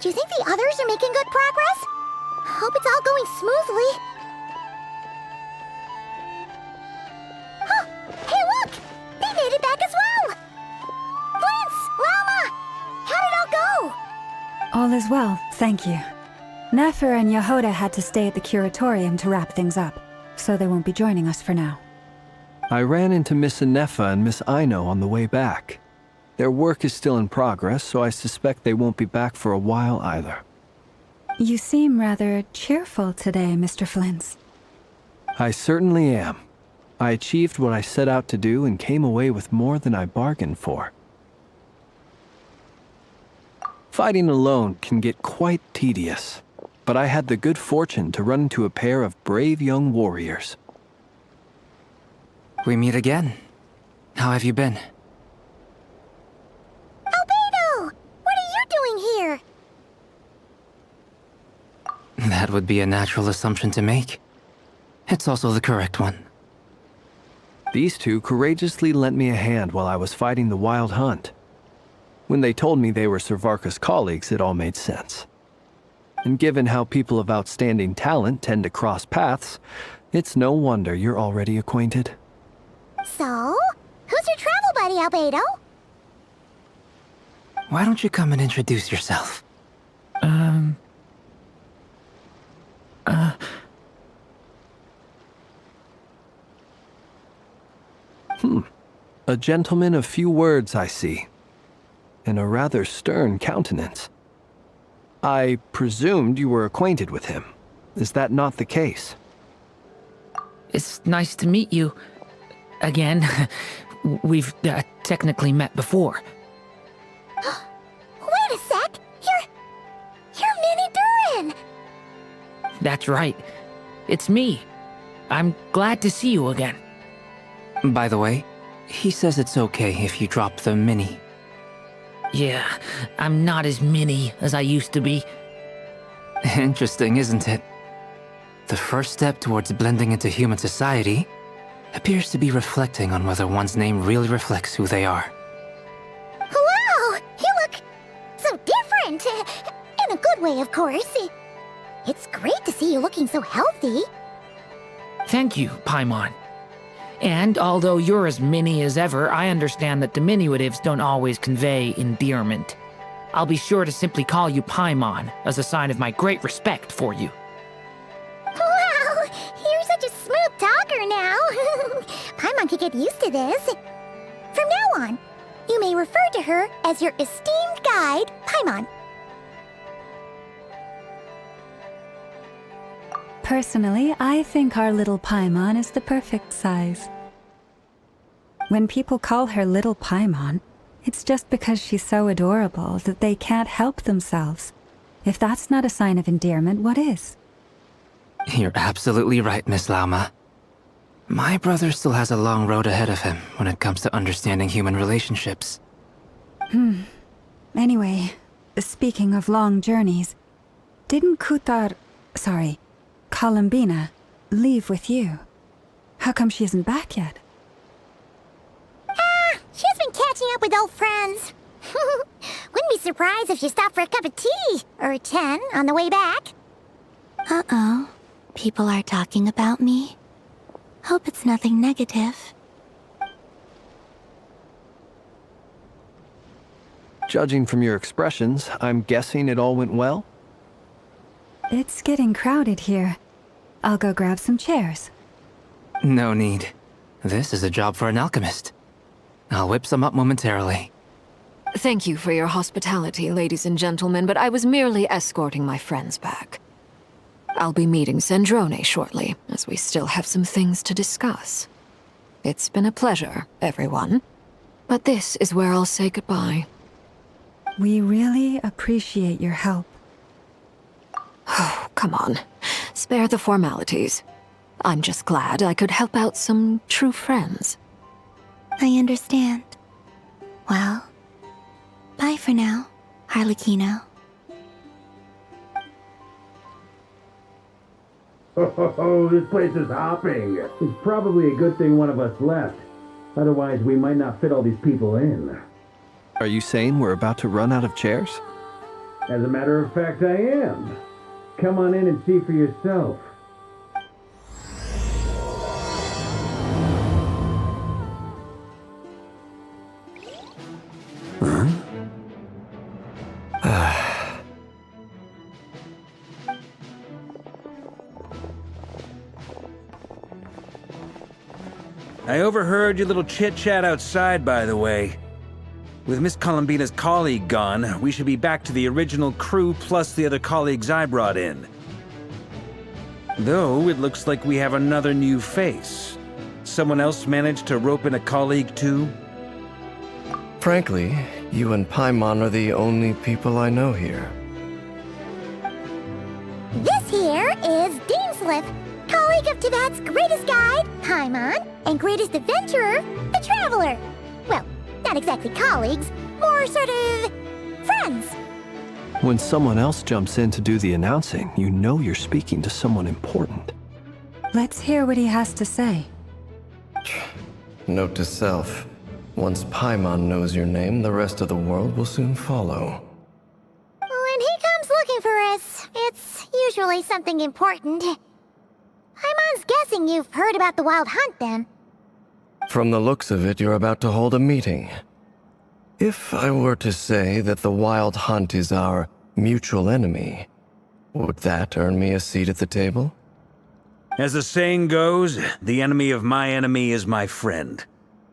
Do you think the others are making good progress? Hope it's all going smoothly. Huh! Hey, look! They made it back as well! Prince! Lauma! How did it all go? All is well, thank you. Nefer and Yehuda had to stay at the Curatorium to wrap things up, so they won't be joining us for now. I ran into Miss Nefer and Miss Aino on the way back. Their work is still in progress, so I suspect they won't be back for a while either. You seem rather cheerful today, Mr. Flintz. I certainly am. I achieved what I set out to do and came away with more than I bargained for. Fighting alone can get quite tedious, but I had the good fortune to run into a pair of brave young warriors. We meet again. How have you been? Albedo! What are you doing here? That would be a natural assumption to make. It's also the correct one. These two courageously lent me a hand while I was fighting the wild hunt. When they told me they were Sir Varka's colleagues, it all made sense. And given how people of outstanding talent tend to cross paths, it's no wonder you're already acquainted. So, who's your travel buddy, Albedo? Why don't you come and introduce yourself? A gentleman of few words, I see. And a rather stern countenance. I presumed you were acquainted with him. Is that not the case? It's nice to meet you. Again. We've technically met before. Wait a sec! You're Mini Durin! That's right. It's me. I'm glad to see you again. By the way, he says it's okay if you drop the mini. Yeah, I'm not as mini as I used to be. Interesting, isn't it? The first step towards blending into human society appears to be reflecting on whether one's name really reflects who they are. Wow! You look so different! In a good way, of course. It's great to see you looking so healthy. Thank you, Paimon. And although you're as mini as ever, I understand that diminutives don't always convey endearment. I'll be sure to simply call you Paimon as a sign of my great respect for you. Wow! You're such a smooth talker now. Paimon could get used to this. From now on, you may refer to her as your esteemed guide, Paimon. Personally, I think our little Paimon is the perfect size. When people call her Little Paimon, it's just because she's so adorable that they can't help themselves. If that's not a sign of endearment, what is? You're absolutely right, Miss Lauma. My brother still has a long road ahead of him when it comes to understanding human relationships. Anyway, speaking of long journeys, didn't Columbina leave with you? How come she isn't back yet? She's been catching up with old friends. Wouldn't be surprised if she stopped for a cup of tea or 10 on the way back. Uh-oh. People are talking about me. Hope it's nothing negative. Judging from your expressions, I'm guessing it all went well? It's getting crowded here. I'll go grab some chairs. No need. This is a job for an alchemist. I'll whip some up momentarily. Thank you for your hospitality, ladies and gentlemen, but I was merely escorting my friends back. I'll be meeting Sandrone shortly, as we still have some things to discuss. It's been a pleasure, everyone. But this is where I'll say goodbye. We really appreciate your help. Oh, come on. Spare the formalities. I'm just glad I could help out some true friends. I understand. Well, bye for now, Arlecchino. Oh, this place is hopping. It's probably a good thing one of us left. Otherwise, we might not fit all these people in. Are you saying we're about to run out of chairs? As a matter of fact, I am. Come on in and see for yourself. I overheard your little chit-chat outside, by the way. With Miss Columbina's colleague gone, we should be back to the original crew plus the other colleagues I brought in. Though, it looks like we have another new face. Someone else managed to rope in a colleague too? Frankly, you and Paimon are the only people I know here. This here is Dainsleif, colleague of Tibet's greatest guide, Paimon, and greatest adventurer, the Traveler. Well, not exactly colleagues, more sort of friends. When someone else jumps in to do the announcing, you know you're speaking to someone important. Let's hear what he has to say. Note to self. Once Paimon knows your name, the rest of the world will soon follow. When he comes looking for us, it's usually something important. Paimon's guessing you've heard about the Wild Hunt, then. From the looks of it, you're about to hold a meeting. If I were to say that the Wild Hunt is our mutual enemy, would that earn me a seat at the table? As the saying goes, the enemy of my enemy is my friend.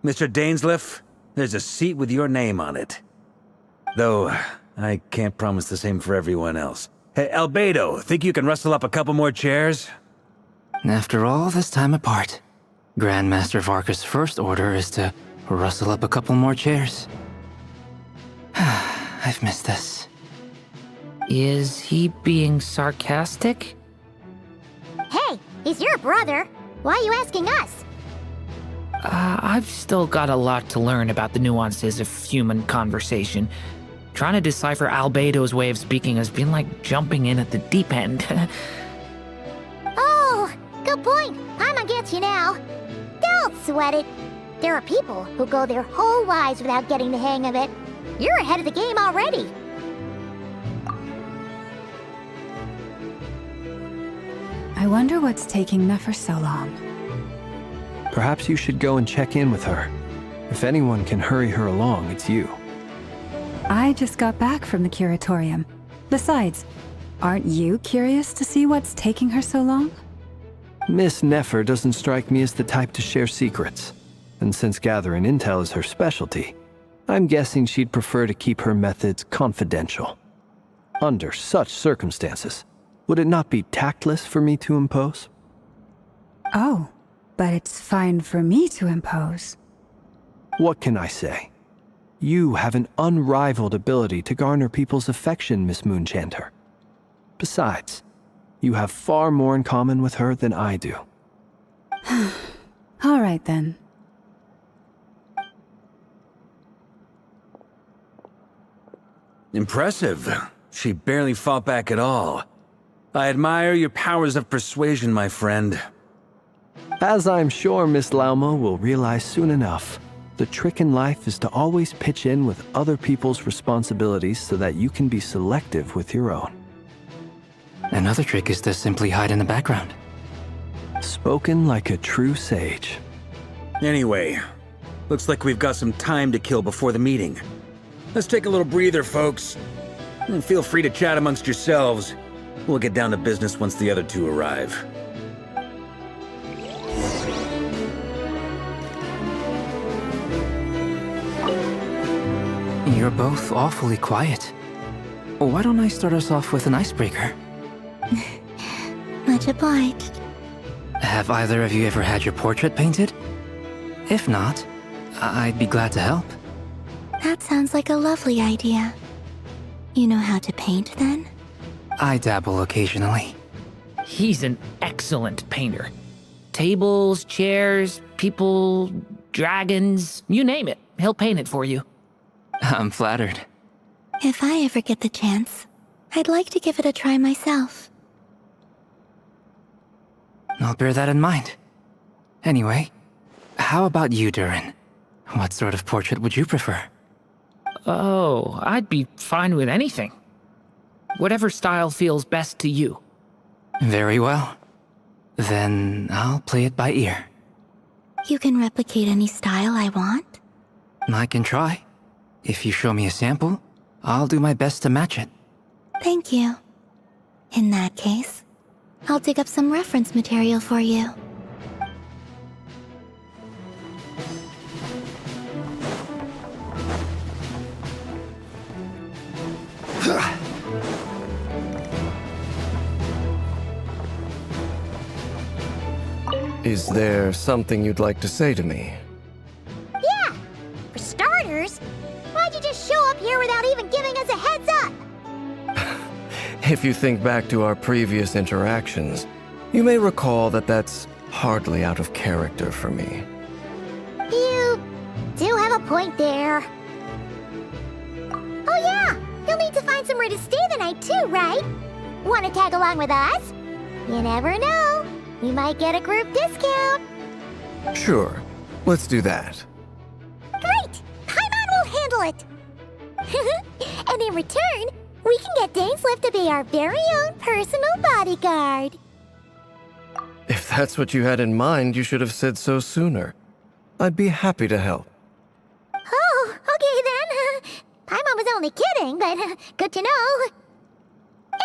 Mr. Dainsleif, there's a seat with your name on it. Though, I can't promise the same for everyone else. Hey, Albedo, think you can rustle up a couple more chairs? After all this time apart, Grandmaster Varka's first order is to rustle up a couple more chairs. I've missed this. Is he being sarcastic? Hey, he's your brother. Why are you asking us? I've still got a lot to learn about the nuances of human conversation. Trying to decipher Albedo's way of speaking has been like jumping in at the deep end. Oh, good point. Paimon gets you now. Don't sweat it. There are people who go their whole lives without getting the hang of it. You're ahead of the game already. I wonder what's taking Nefer so long. Perhaps you should go and check in with her. If anyone can hurry her along, it's you. I just got back from the Curatorium. Besides, aren't you curious to see what's taking her so long? Miss Nefer doesn't strike me as the type to share secrets. And since gathering intel is her specialty, I'm guessing she'd prefer to keep her methods confidential. Under such circumstances, would it not be tactless for me to impose? Oh, but it's fine for me to impose. What can I say? You have an unrivaled ability to garner people's affection, Miss Moonchanter. Besides, you have far more in common with her than I do. All right, then. Impressive. She barely fought back at all. I admire your powers of persuasion, my friend. As I'm sure Miss Lauma will realize soon enough, the trick in life is to always pitch in with other people's responsibilities so that you can be selective with your own. Another trick is to simply hide in the background. Spoken like a true sage. Anyway, looks like we've got some time to kill before the meeting. Let's take a little breather, folks. And feel free to chat amongst yourselves. We'll get down to business once the other two arrive. You're both awfully quiet. Why don't I start us off with an icebreaker? Much obliged. Have either of you ever had your portrait painted? If not, I'd be glad to help. That sounds like a lovely idea. You know how to paint, then? I dabble occasionally. He's an excellent painter. Tables, chairs, people, dragons, you name it. He'll paint it for you. I'm flattered. If I ever get the chance, I'd like to give it a try myself. I'll bear that in mind. Anyway, how about you, Durin? What sort of portrait would you prefer? Oh, I'd be fine with anything. Whatever style feels best to you. Very well. Then I'll play it by ear. You can replicate any style I want? I can try. If you show me a sample, I'll do my best to match it. Thank you. In that case, I'll dig up some reference material for you. Is there something you'd like to say to me? Yeah! For starters, why'd you just show up here without even giving us a heads up? If you think back to our previous interactions, you may recall that that's hardly out of character for me. You do have a point there. Oh yeah! You'll need to find somewhere to stay the night too, right? Want to tag along with us? You never know. We might get a group discount. Sure, let's do that. Great! Paimon will handle it! And in return, we can get Dainsleif to be our very own personal bodyguard. If that's what you had in mind, you should have said so sooner. I'd be happy to help. Oh, okay then. Paimon was only kidding, but good to know.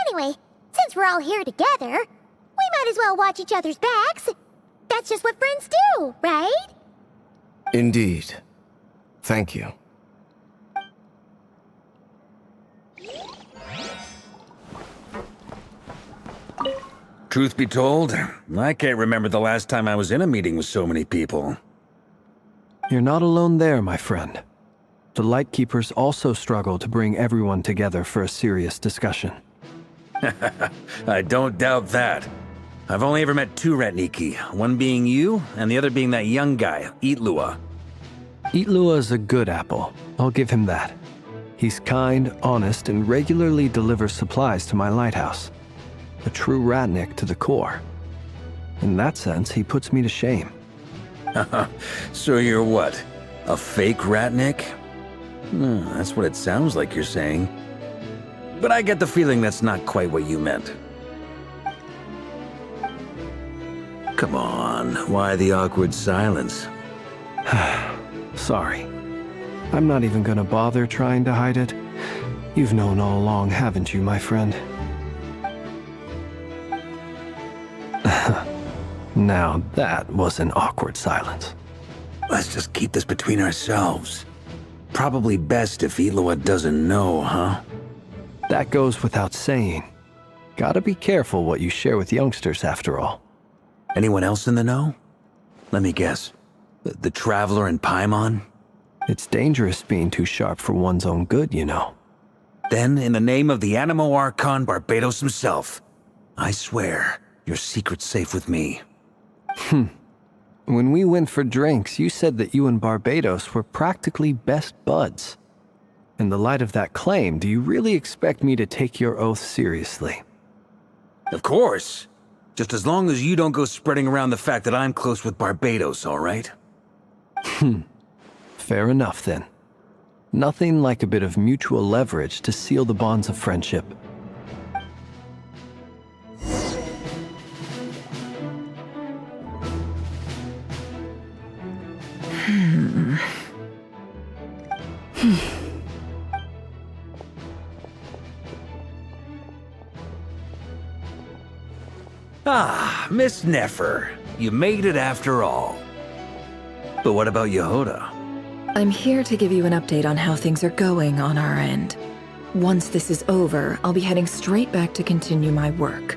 Anyway, since we're all here together, we might as well watch each other's backs. That's just what friends do, right? Indeed. Thank you. Truth be told, I can't remember the last time I was in a meeting with so many people. You're not alone there, my friend. The Lightkeepers also struggle to bring everyone together for a serious discussion. I don't doubt that. I've only ever met two Ratniki, one being you, and the other being that young guy, Itlua. Itlua is a good apple, I'll give him that. He's kind, honest, and regularly delivers supplies to my lighthouse. A true Ratnik to the core. In that sense, he puts me to shame. So you're what? A fake Ratnik? That's what it sounds like you're saying. But I get the feeling that's not quite what you meant. Come on, why the awkward silence? Sorry. I'm not even gonna bother trying to hide it. You've known all along, haven't you, my friend? Now that was an awkward silence. Let's just keep this between ourselves. Probably best if Itlua doesn't know, huh? That goes without saying. Gotta be careful what you share with youngsters, after all. Anyone else in the know? Let me guess. The Traveler and Paimon? It's dangerous being too sharp for one's own good, you know. Then, in the name of the Animo Archon Barbados himself, I swear, your secret's safe with me. When we went for drinks, you said that you and Barbados were practically best buds. In the light of that claim, do you really expect me to take your oath seriously? Of course. Just as long as you don't go spreading around the fact that I'm close with Barbados, all right? Fair enough, then. Nothing like a bit of mutual leverage to seal the bonds of friendship. Ah, Miss Nefer. You made it after all. But what about Yehoda? I'm here to give you an update on how things are going on our end. Once this is over, I'll be heading straight back to continue my work.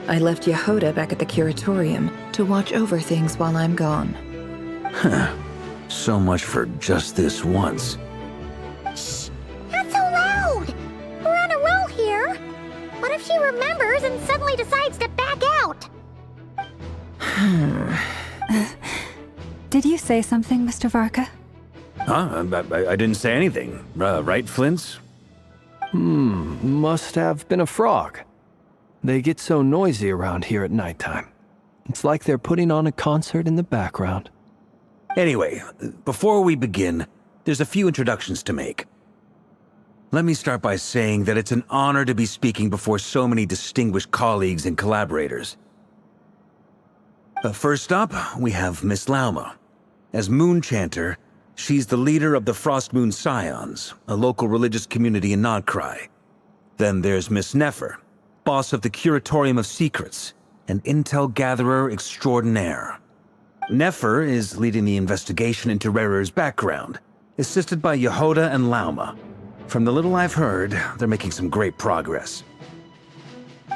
I left Yehoda back at the Curatorium to watch over things while I'm gone. So much for just this once. Shh! Not so loud! We're on a roll here! What if she remembers and suddenly decides to back out? Did you say something, Mr. Varka? Huh? I didn't say anything. Right, Flints? Must have been a frog. They get so noisy around here at nighttime. It's like they're putting on a concert in the background. Anyway, before we begin, there's a few introductions to make. Let me start by saying that it's an honor to be speaking before so many distinguished colleagues and collaborators. First up, we have Miss Lauma. As Moon Chanter, she's the leader of the Frost Moon Scions, a local religious community in Krai. Then there's Miss Nefer, boss of the Curatorium of Secrets, an intel gatherer extraordinaire. Nefer is leading the investigation into Rerir's background, assisted by Yehoda and Lauma. From the little I've heard, they're making some great progress.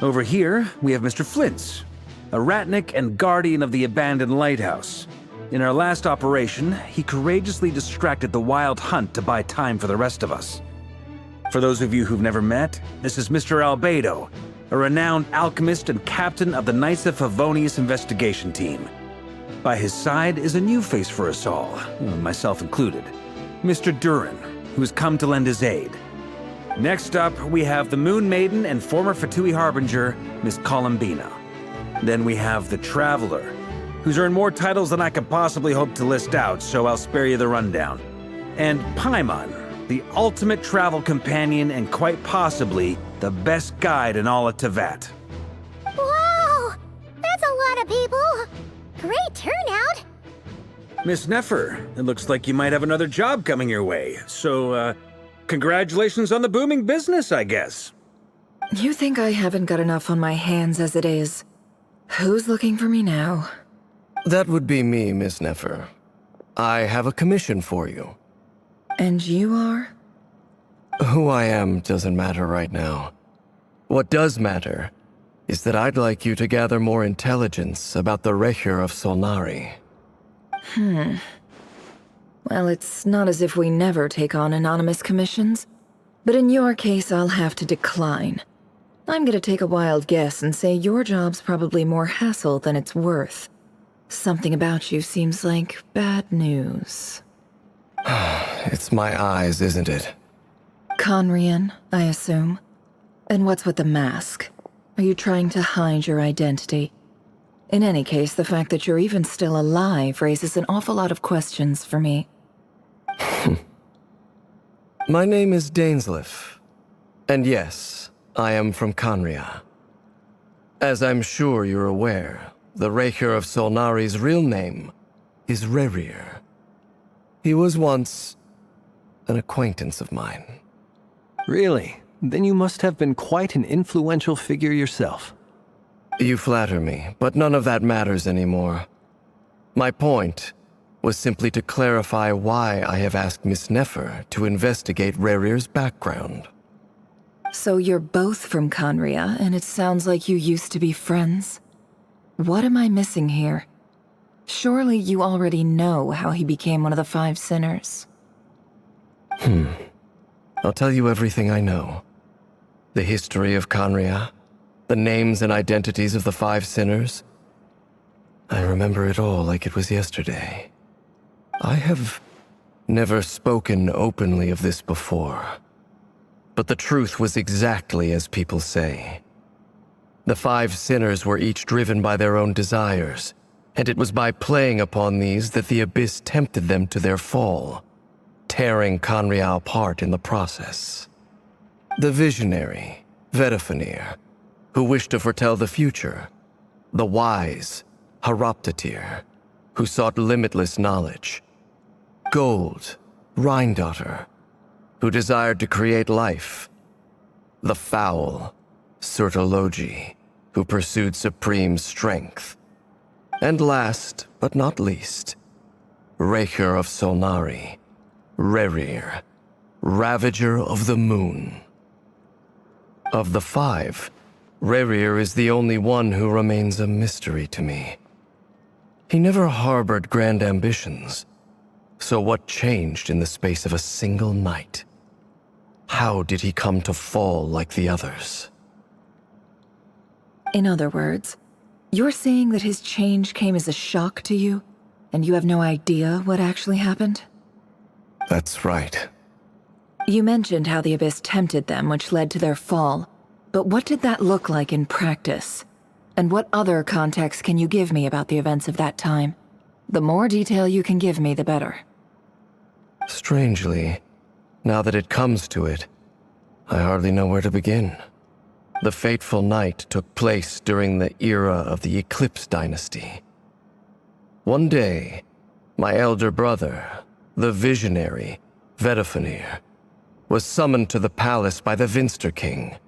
Over here, we have Mr. Flintz, a ratnik and guardian of the abandoned lighthouse. In our last operation, he courageously distracted the Wild Hunt to buy time for the rest of us. For those of you who've never met, this is Mr. Albedo, a renowned alchemist and captain of the Knights of Favonius investigation team. By his side is a new face for us all, myself included, Mr. Durin, who's come to lend his aid. Next up, we have the Moon Maiden and former Fatui Harbinger, Miss Columbina. Then we have the Traveler, who's earned more titles than I could possibly hope to list out, so I'll spare you the rundown. And Paimon, the ultimate travel companion and quite possibly the best guide in all of Tevat. Wow! That's a lot of people! Great turnout! Miss Nefer, it looks like you might have another job coming your way, so, congratulations on the booming business, I guess. You think I haven't got enough on my hands as it is? Who's looking for me now? That would be me, Miss Nefer. I have a commission for you. And you are? Who I am doesn't matter right now. What does matter is that I'd like you to gather more intelligence about the Rerir of Solnari. Well, it's not as if we never take on anonymous commissions. But in your case, I'll have to decline. I'm gonna take a wild guess and say your job's probably more hassle than it's worth. Something about you seems like bad news. It's my eyes, isn't it? Conrian, I assume. And what's with the mask? Are you trying to hide your identity? In any case, the fact that you're even still alive raises an awful lot of questions for me. My name is Dainsleif. And yes, I am from Conria. As I'm sure you're aware, the Rerir of Solnari's real name is Rerir. He was once an acquaintance of mine. Really? Then you must have been quite an influential figure yourself. You flatter me, but none of that matters anymore. My point was simply to clarify why I have asked Miss Nefer to investigate Rerir's background. So you're both from Conria, and it sounds like you used to be friends? What am I missing here? Surely you already know how he became one of the Five Sinners. I'll tell you everything I know. The history of Conria, the names and identities of the Five Sinners. I remember it all like it was yesterday. I have never spoken openly of this before. But the truth was exactly as people say. The Five Sinners were each driven by their own desires, and it was by playing upon these that the Abyss tempted them to their fall, tearing Conria apart in the process. The visionary, Vedafinir, who wished to foretell the future. The wise, Haroptatir, who sought limitless knowledge. Gold, Rhindaughter, who desired to create life. The foul, Surtologi, who pursued supreme strength. And last, but not least, Rerir of Solnari, Rerir, Ravager of the Moon. Of the five, Rerir is the only one who remains a mystery to me. He never harbored grand ambitions. So what changed in the space of a single night? How did he come to fall like the others? In other words, you're saying that his change came as a shock to you, and you have no idea what actually happened? That's right. You mentioned how the Abyss tempted them, which led to their fall. But what did that look like in practice? And what other context can you give me about the events of that time? The more detail you can give me, the better. Strangely, now that it comes to it, I hardly know where to begin. The fateful night took place during the era of the Eclipse dynasty. One day, my elder brother, the visionary, Vedifenir, was summoned to the palace by the Vinster King,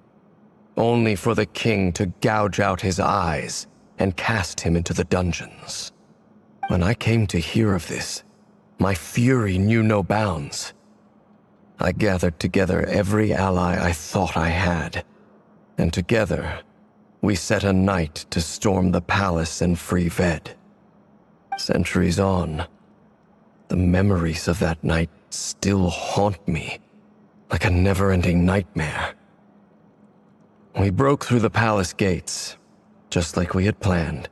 only for the king to gouge out his eyes and cast him into the dungeons. When I came to hear of this, my fury knew no bounds. I gathered together every ally I thought I had, and together, we set a night to storm the palace and free Ved. Centuries on, the memories of that night still haunt me like a never-ending nightmare. We broke through the palace gates, just like we had planned,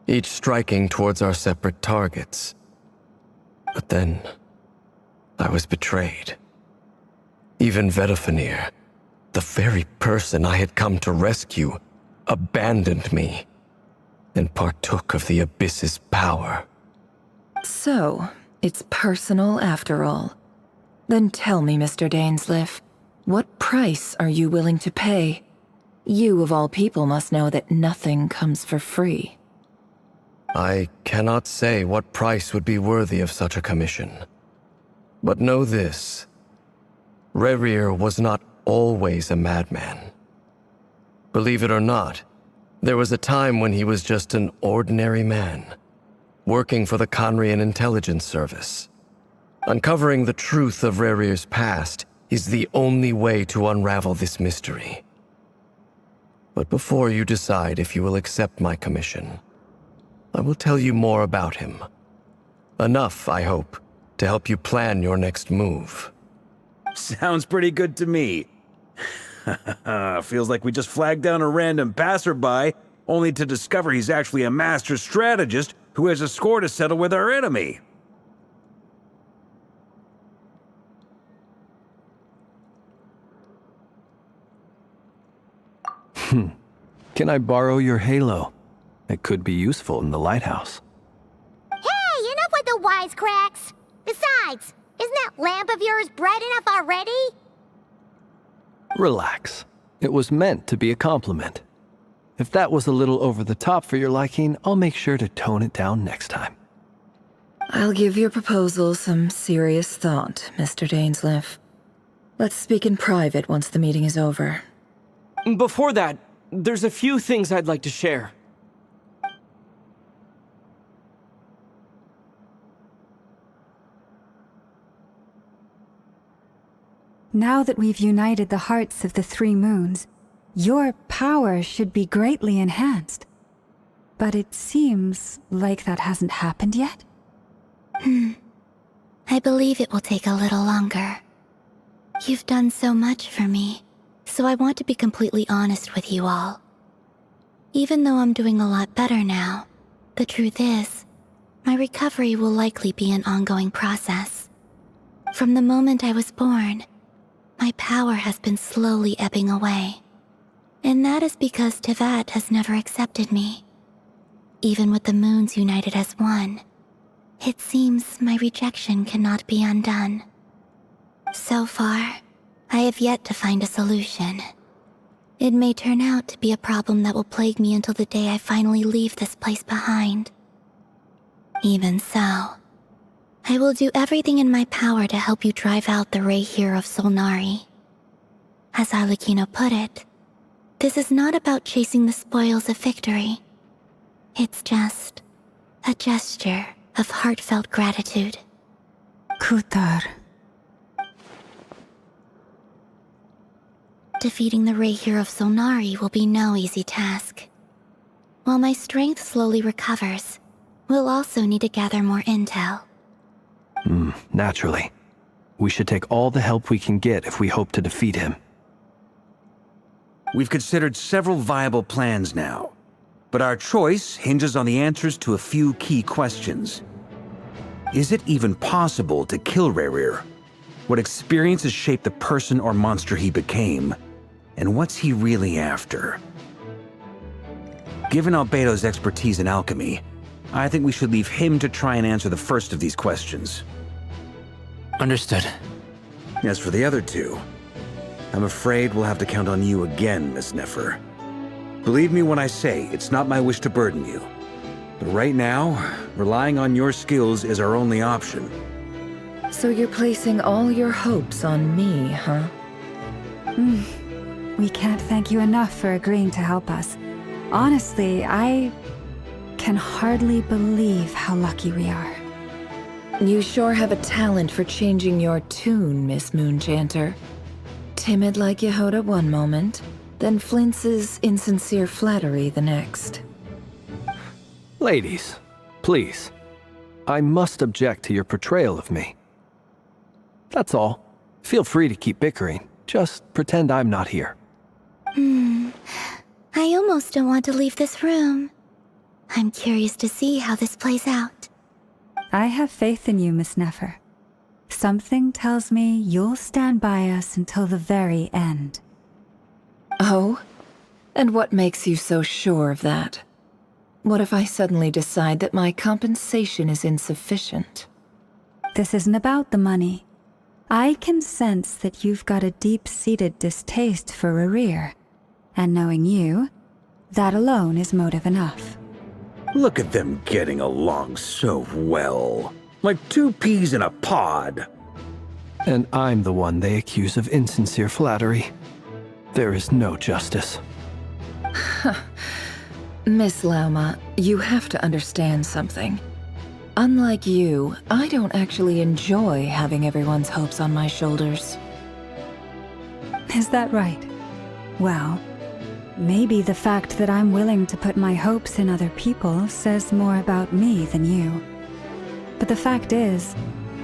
each striking towards our separate targets. But then, I was betrayed. Even Vedifenir, the very person I had come to rescue, abandoned me and partook of the Abyss's power. So, it's personal after all. Then tell me, Mr. Dainsleif, what price are you willing to pay? You, of all people, must know that nothing comes for free. I cannot say what price would be worthy of such a commission. But know this. Rerir was not always a madman. Believe it or not, there was a time when he was just an ordinary man, working for the Khanrian intelligence service. Uncovering the truth of Rerir's past is the only way to unravel this mystery. But before you decide if you will accept my commission, I will tell you more about him. Enough, I hope, to help you plan your next move. Sounds pretty good to me. Feels like we just flagged down a random passerby, only to discover he's actually a master strategist who has a score to settle with our enemy. Can I borrow your halo? It could be useful in the lighthouse. Hey, enough with the wisecracks! Besides, isn't that lamp of yours bright enough already? Relax. It was meant to be a compliment. If that was a little over the top for your liking, I'll make sure to tone it down next time. I'll give your proposal some serious thought, Mr. Dainsleif. Let's speak in private once the meeting is over. Before that, there's a few things I'd like to share. Now that we've united the hearts of the three moons, your power should be greatly enhanced. But it seems like that hasn't happened yet? I believe it will take a little longer. You've done so much for me, so I want to be completely honest with you all. Even though I'm doing a lot better now, the truth is, my recovery will likely be an ongoing process. From the moment I was born, my power has been slowly ebbing away. And that is because Tevat has never accepted me. Even with the moons united as one, it seems my rejection cannot be undone. So far, I have yet to find a solution. It may turn out to be a problem that will plague me until the day I finally leave this place behind. Even so, I will do everything in my power to help you drive out the Rerir of Solnari. As Arlecchino put it, this is not about chasing the spoils of victory. It's just a gesture of heartfelt gratitude. Kutar. Defeating the Rerir of Solnari will be no easy task. While my strength slowly recovers, we'll also need to gather more intel. Naturally. We should take all the help we can get if we hope to defeat him. We've considered several viable plans now, but our choice hinges on the answers to a few key questions. Is it even possible to kill Rerir? What experiences shaped the person or monster he became? And what's he really after? Given Albedo's expertise in alchemy, I think we should leave him to try and answer the first of these questions. Understood. As for the other two, I'm afraid we'll have to count on you again, Miss Nefer. Believe me when I say it's not my wish to burden you. But right now, relying on your skills is our only option. So you're placing all your hopes on me, huh? We can't thank you enough for agreeing to help us. Honestly, I can hardly believe how lucky we are. You sure have a talent for changing your tune, Miss Moonchanter. Timid like Yehoda one moment, then flinches insincere flattery the next. Ladies, please. I must object to your portrayal of me. That's all. Feel free to keep bickering. Just pretend I'm not here. I almost don't want to leave this room. I'm curious to see how this plays out. I have faith in you, Miss Nefer. Something tells me you'll stand by us until the very end. Oh? And what makes you so sure of that? What if I suddenly decide that my compensation is insufficient? This isn't about the money. I can sense that you've got a deep-seated distaste for Rerir. And knowing you, that alone is motive enough. Look at them getting along so well. Like two peas in a pod. And I'm the one they accuse of insincere flattery. There is no justice. Miss Lauma, you have to understand something. Unlike you, I don't actually enjoy having everyone's hopes on my shoulders. Is that right? Well, maybe the fact that I'm willing to put my hopes in other people says more about me than you. But the fact is,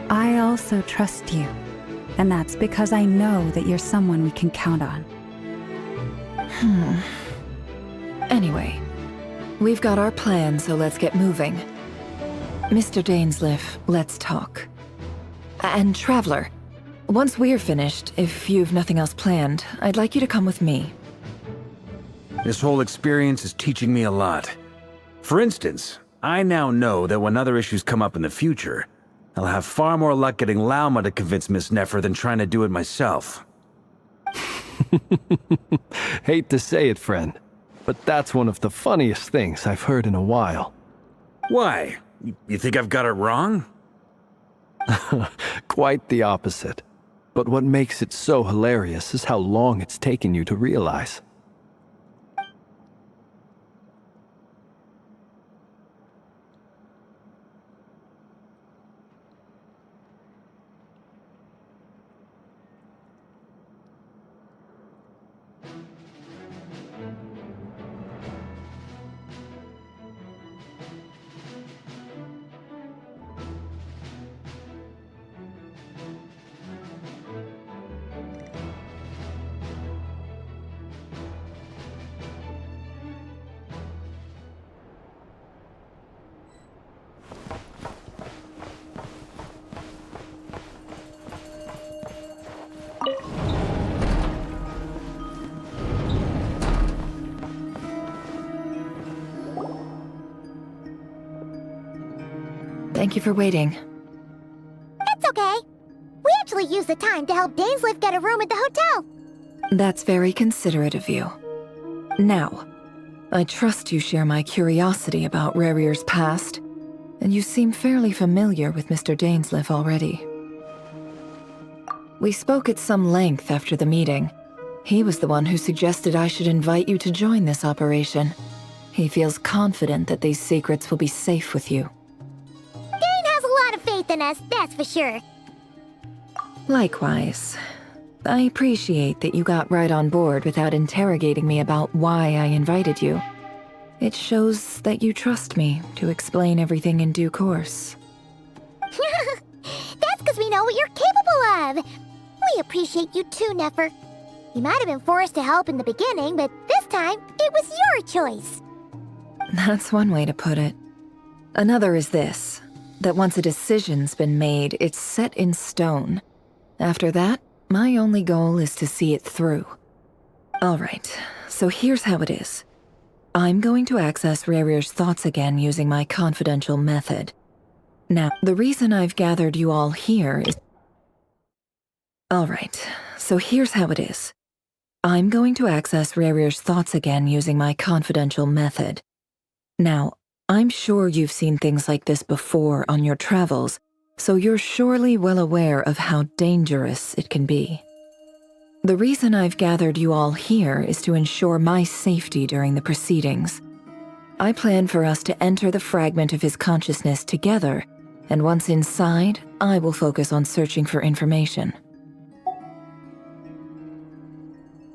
I also trust you. And that's because I know that you're someone we can count on. Anyway, we've got our plan, so let's get moving. Mr. Dainsleif, let's talk. And Traveler, once we're finished, if you've nothing else planned, I'd like you to come with me. This whole experience is teaching me a lot. For instance, I now know that when other issues come up in the future, I'll have far more luck getting Lauma to convince Miss Nefer than trying to do it myself. Hate to say it, friend, but that's one of the funniest things I've heard in a while. Why? You think I've got it wrong? Quite the opposite. But what makes it so hilarious is how long it's taken you to realize. Thank you for waiting. It's okay. We actually used the time to help Dainsleif get a room at the hotel. That's very considerate of you. Now, I trust you share my curiosity about Rerir's past, and you seem fairly familiar with Mr. Dainsleif already. We spoke at some length after the meeting. He was the one who suggested I should invite you to join this operation. He feels confident that these secrets will be safe with you. Dane has a lot of faith in us, that's for sure. Likewise. I appreciate that you got right on board without interrogating me about why I invited you. It shows that you trust me to explain everything in due course. That's because we know what you're capable of. We appreciate you too, Nefer. You might have been forced to help in the beginning, but this time, it was your choice. That's one way to put it. Another is this, that once a decision's been made, it's set in stone. After that, my only goal is to see it through. Alright, so here's how it is. I'm going to access Rerir's thoughts again using my confidential method. Now, the reason I've gathered you all here is... Alright, so here's how it is. I'm going to access Rerir's thoughts again using my confidential method. Now, I'm sure you've seen things like this before on your travels, so you're surely well aware of how dangerous it can be. The reason I've gathered you all here is to ensure my safety during the proceedings. I plan for us to enter the fragment of his consciousness together, and once inside, I will focus on searching for information.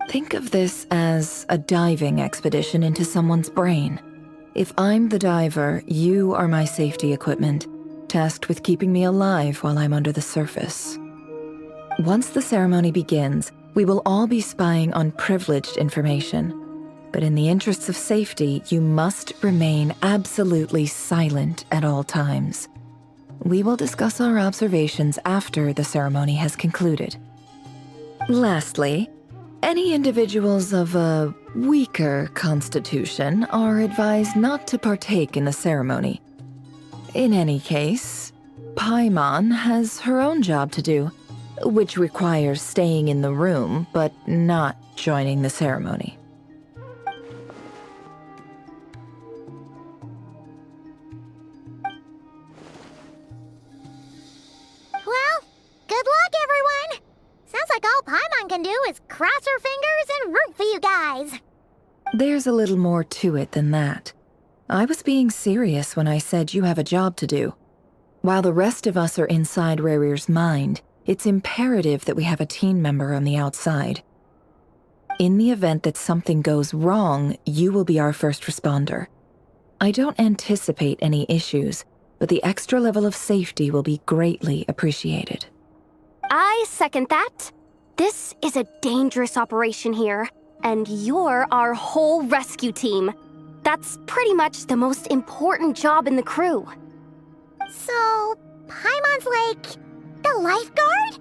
Think of this as a diving expedition into someone's brain. If I'm the diver, you are my safety equipment, tasked with keeping me alive while I'm under the surface. Once the ceremony begins, we will all be spying on privileged information. But in the interests of safety, you must remain absolutely silent at all times. We will discuss our observations after the ceremony has concluded. Lastly, any individuals of a weaker constitution are advised not to partake in the ceremony. In any case, Paimon has her own job to do, which requires staying in the room but not joining the ceremony. Well, good luck, everyone! Sounds like all Paimon can do is cross her fingers and root for you guys. There's a little more to it than that. I was being serious when I said you have a job to do. While the rest of us are inside Rerir's mind, it's imperative that we have a team member on the outside. In the event that something goes wrong, you will be our first responder. I don't anticipate any issues, but the extra level of safety will be greatly appreciated. I second that. This is a dangerous operation here, and you're our whole rescue team. That's pretty much the most important job in the crew. So, Paimon's like the lifeguard?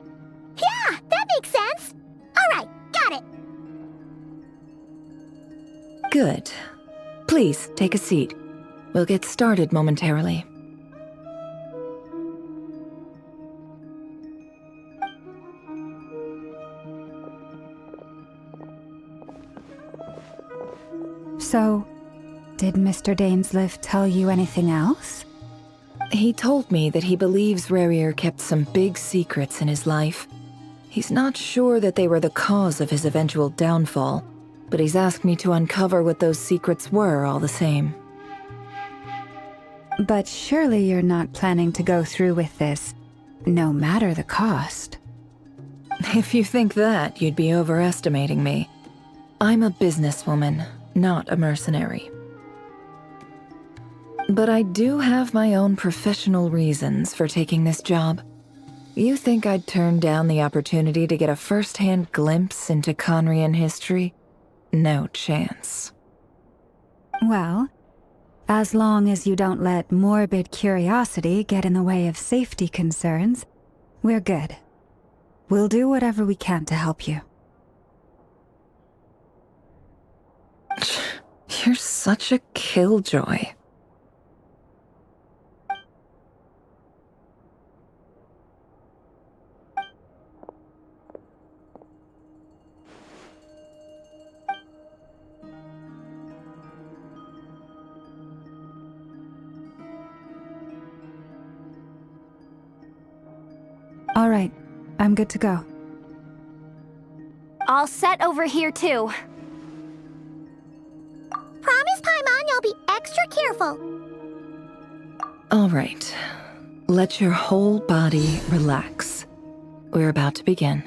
Yeah, that makes sense. All right, got it. Good. Please, take a seat. We'll get started momentarily. So, did Mr. Dainsleif tell you anything else? He told me that he believes Rerir kept some big secrets in his life. He's not sure that they were the cause of his eventual downfall, but he's asked me to uncover what those secrets were all the same. But surely you're not planning to go through with this, no matter the cost. If you think that, you'd be overestimating me. I'm a businesswoman, not a mercenary. But I do have my own professional reasons for taking this job. You think I'd turn down the opportunity to get a first-hand glimpse into Conrian history? No chance. Well, as long as you don't let morbid curiosity get in the way of safety concerns, we're good. We'll do whatever we can to help you. You're such a killjoy. All right, I'm good to go. All set over here, too. Promise, Paimon, you'll be extra careful. All right. Let your whole body relax. We're about to begin.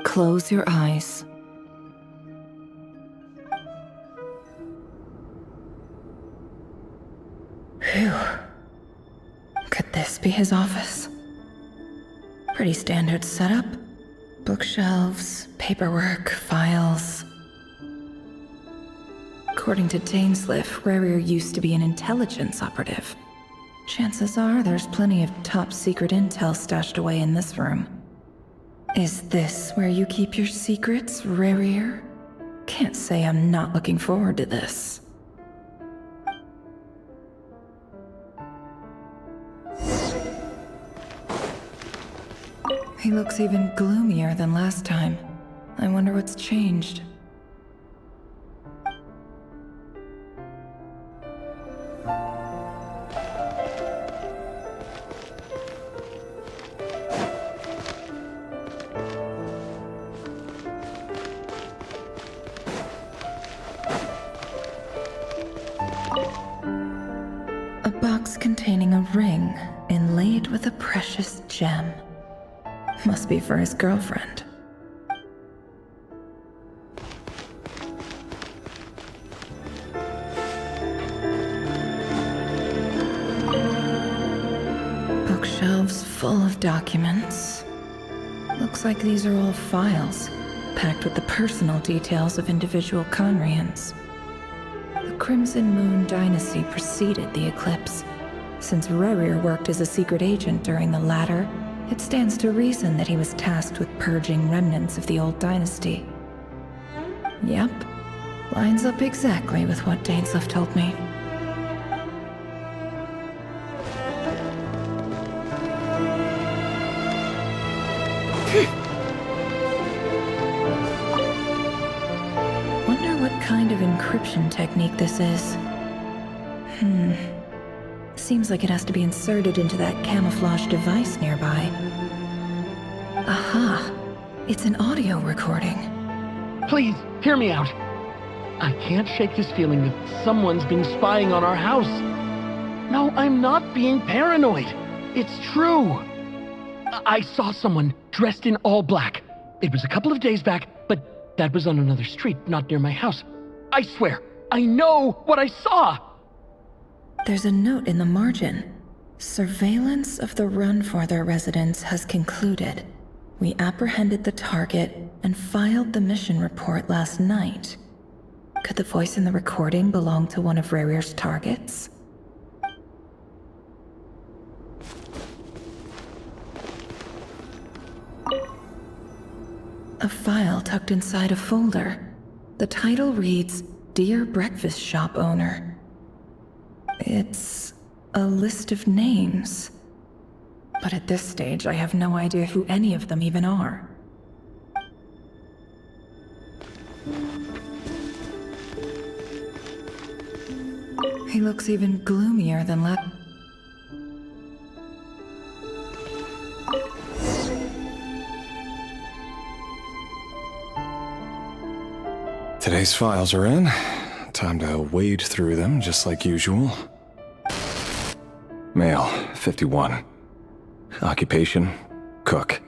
Close your eyes. Phew. Could this be his office? Pretty standard setup. Bookshelves, paperwork, files. According to Dainsleif, Rerir used to be an intelligence operative. Chances are there's plenty of top-secret intel stashed away in this room. Is this where you keep your secrets, Rerir? Can't say I'm not looking forward to this. He looks even gloomier than last time. I wonder what's changed. A box containing a ring inlaid with a precious gem. Must be for his girlfriend. Bookshelves full of documents. Looks like these are all files, packed with the personal details of individual Conrians. The Crimson Moon dynasty preceded the eclipse. Since Rerir worked as a secret agent during the latter, it stands to reason that he was tasked with purging remnants of the old dynasty. Yep, lines up exactly with what Dainsleif told me. Wonder what kind of encryption technique this is. Seems like it has to be inserted into that camouflage device nearby. Aha! It's an audio recording. Please, hear me out. I can't shake this feeling that someone's been spying on our house. No, I'm not being paranoid. It's true. I saw someone dressed in all black. It was a couple of days back, but that was on another street, not near my house. I swear, I know what I saw! There's a note in the margin. Surveillance of the Runforther residence has concluded. We apprehended the target and filed the mission report last night. Could the voice in the recording belong to one of Rerir's targets? A file tucked inside a folder. The title reads, Dear Breakfast Shop Owner. It's a list of names. But at this stage, I have no idea who any of them even are. He looks even gloomier than Today's files are in. Time to wade through them, just like usual. Male, 51. Occupation, cook.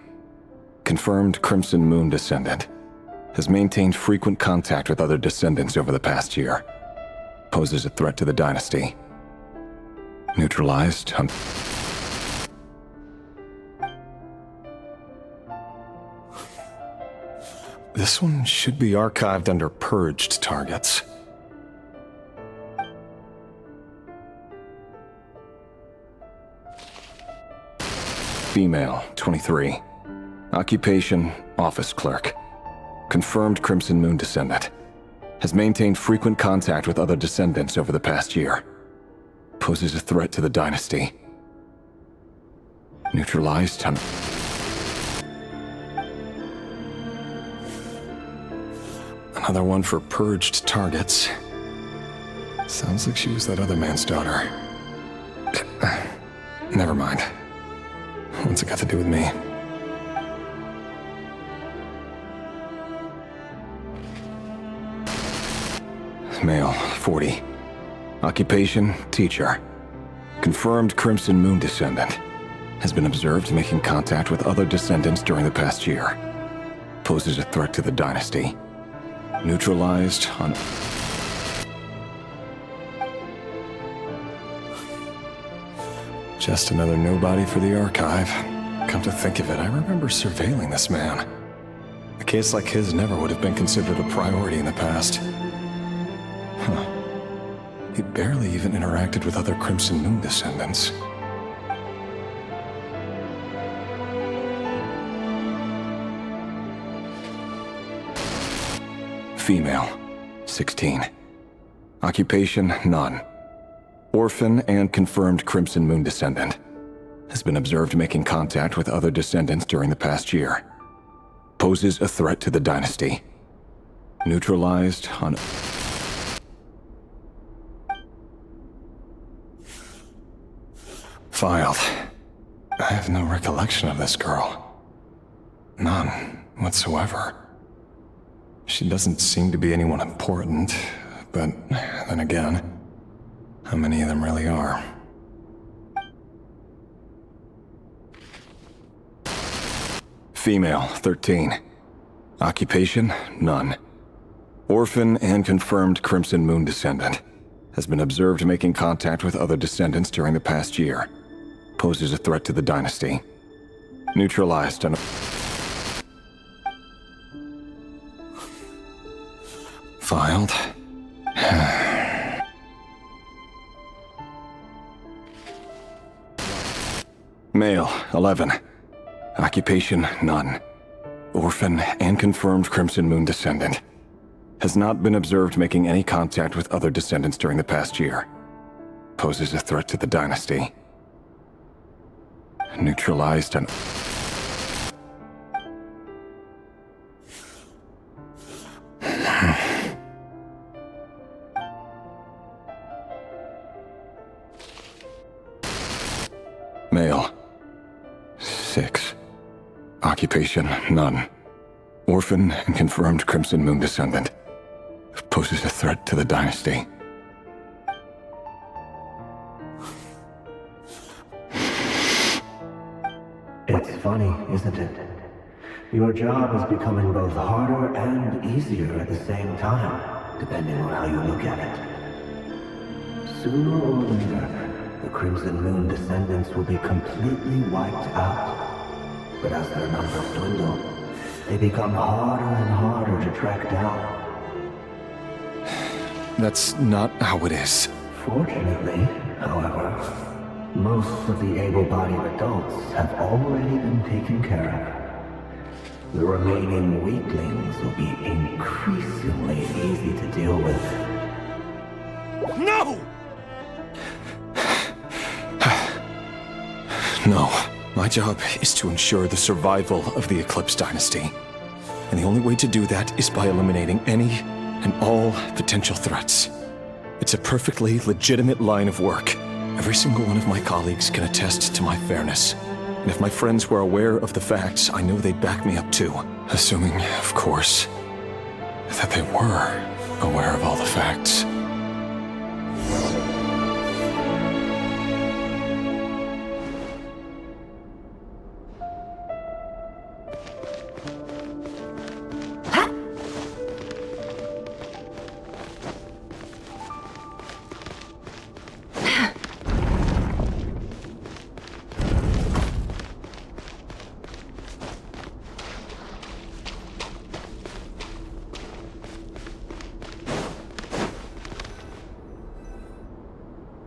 Confirmed Crimson Moon descendant. Has maintained frequent contact with other descendants over the past year. Poses a threat to the dynasty. Neutralized. This one should be archived under purged targets. Female, 23. Occupation, office clerk. Confirmed Crimson Moon descendant. Has maintained frequent contact with other descendants over the past year. Poses a threat to the dynasty. Neutralized. Another one for purged targets. Sounds like she was that other man's daughter. Never mind. What's it got to do with me? Male, 40. Occupation, teacher. Confirmed Crimson Moon descendant. Has been observed making contact with other descendants during the past year. Poses a threat to the dynasty. Neutralized on... Just another nobody for the archive. Come to think of it, I remember surveilling this man. A case like his never would have been considered a priority in the past. Huh. He barely even interacted with other Crimson Moon descendants. Female, 16. Occupation, none. Orphan and confirmed Crimson Moon descendant. Has been observed making contact with other descendants during the past year. Poses a threat to the dynasty. Neutralized on... Filed. I have no recollection of this girl. None whatsoever. She doesn't seem to be anyone important, but then again, how many of them really are? Female, 13. Occupation, none. Orphan and confirmed Crimson Moon descendant. Has been observed making contact with other descendants during the past year. Poses a threat to the dynasty. Neutralized on... Filed. Male, 11. Occupation, none. Orphan and confirmed Crimson Moon descendant. Has not been observed making any contact with other descendants during the past year. Poses a threat to the dynasty. Neutralized and... Male. 6. Occupation, none. Orphan and confirmed Crimson Moon descendant. Poses a threat to the dynasty. It's funny, isn't it? Your job is becoming both harder and easier at the same time, depending on how you look at it. Sooner or later, the Crimson Moon descendants will be completely wiped out. But as their numbers dwindle, they become harder and harder to track down. That's not how it is. Fortunately, however, most of the able-bodied adults have already been taken care of. The remaining weaklings will be increasingly easy to deal with. No! No. My job is to ensure the survival of the Eclipse Dynasty. And the only way to do that is by eliminating any and all potential threats. It's a perfectly legitimate line of work. Every single one of my colleagues can attest to my fairness. And if my friends were aware of the facts, I know they'd back me up too. Assuming, of course, that they were aware of all the facts.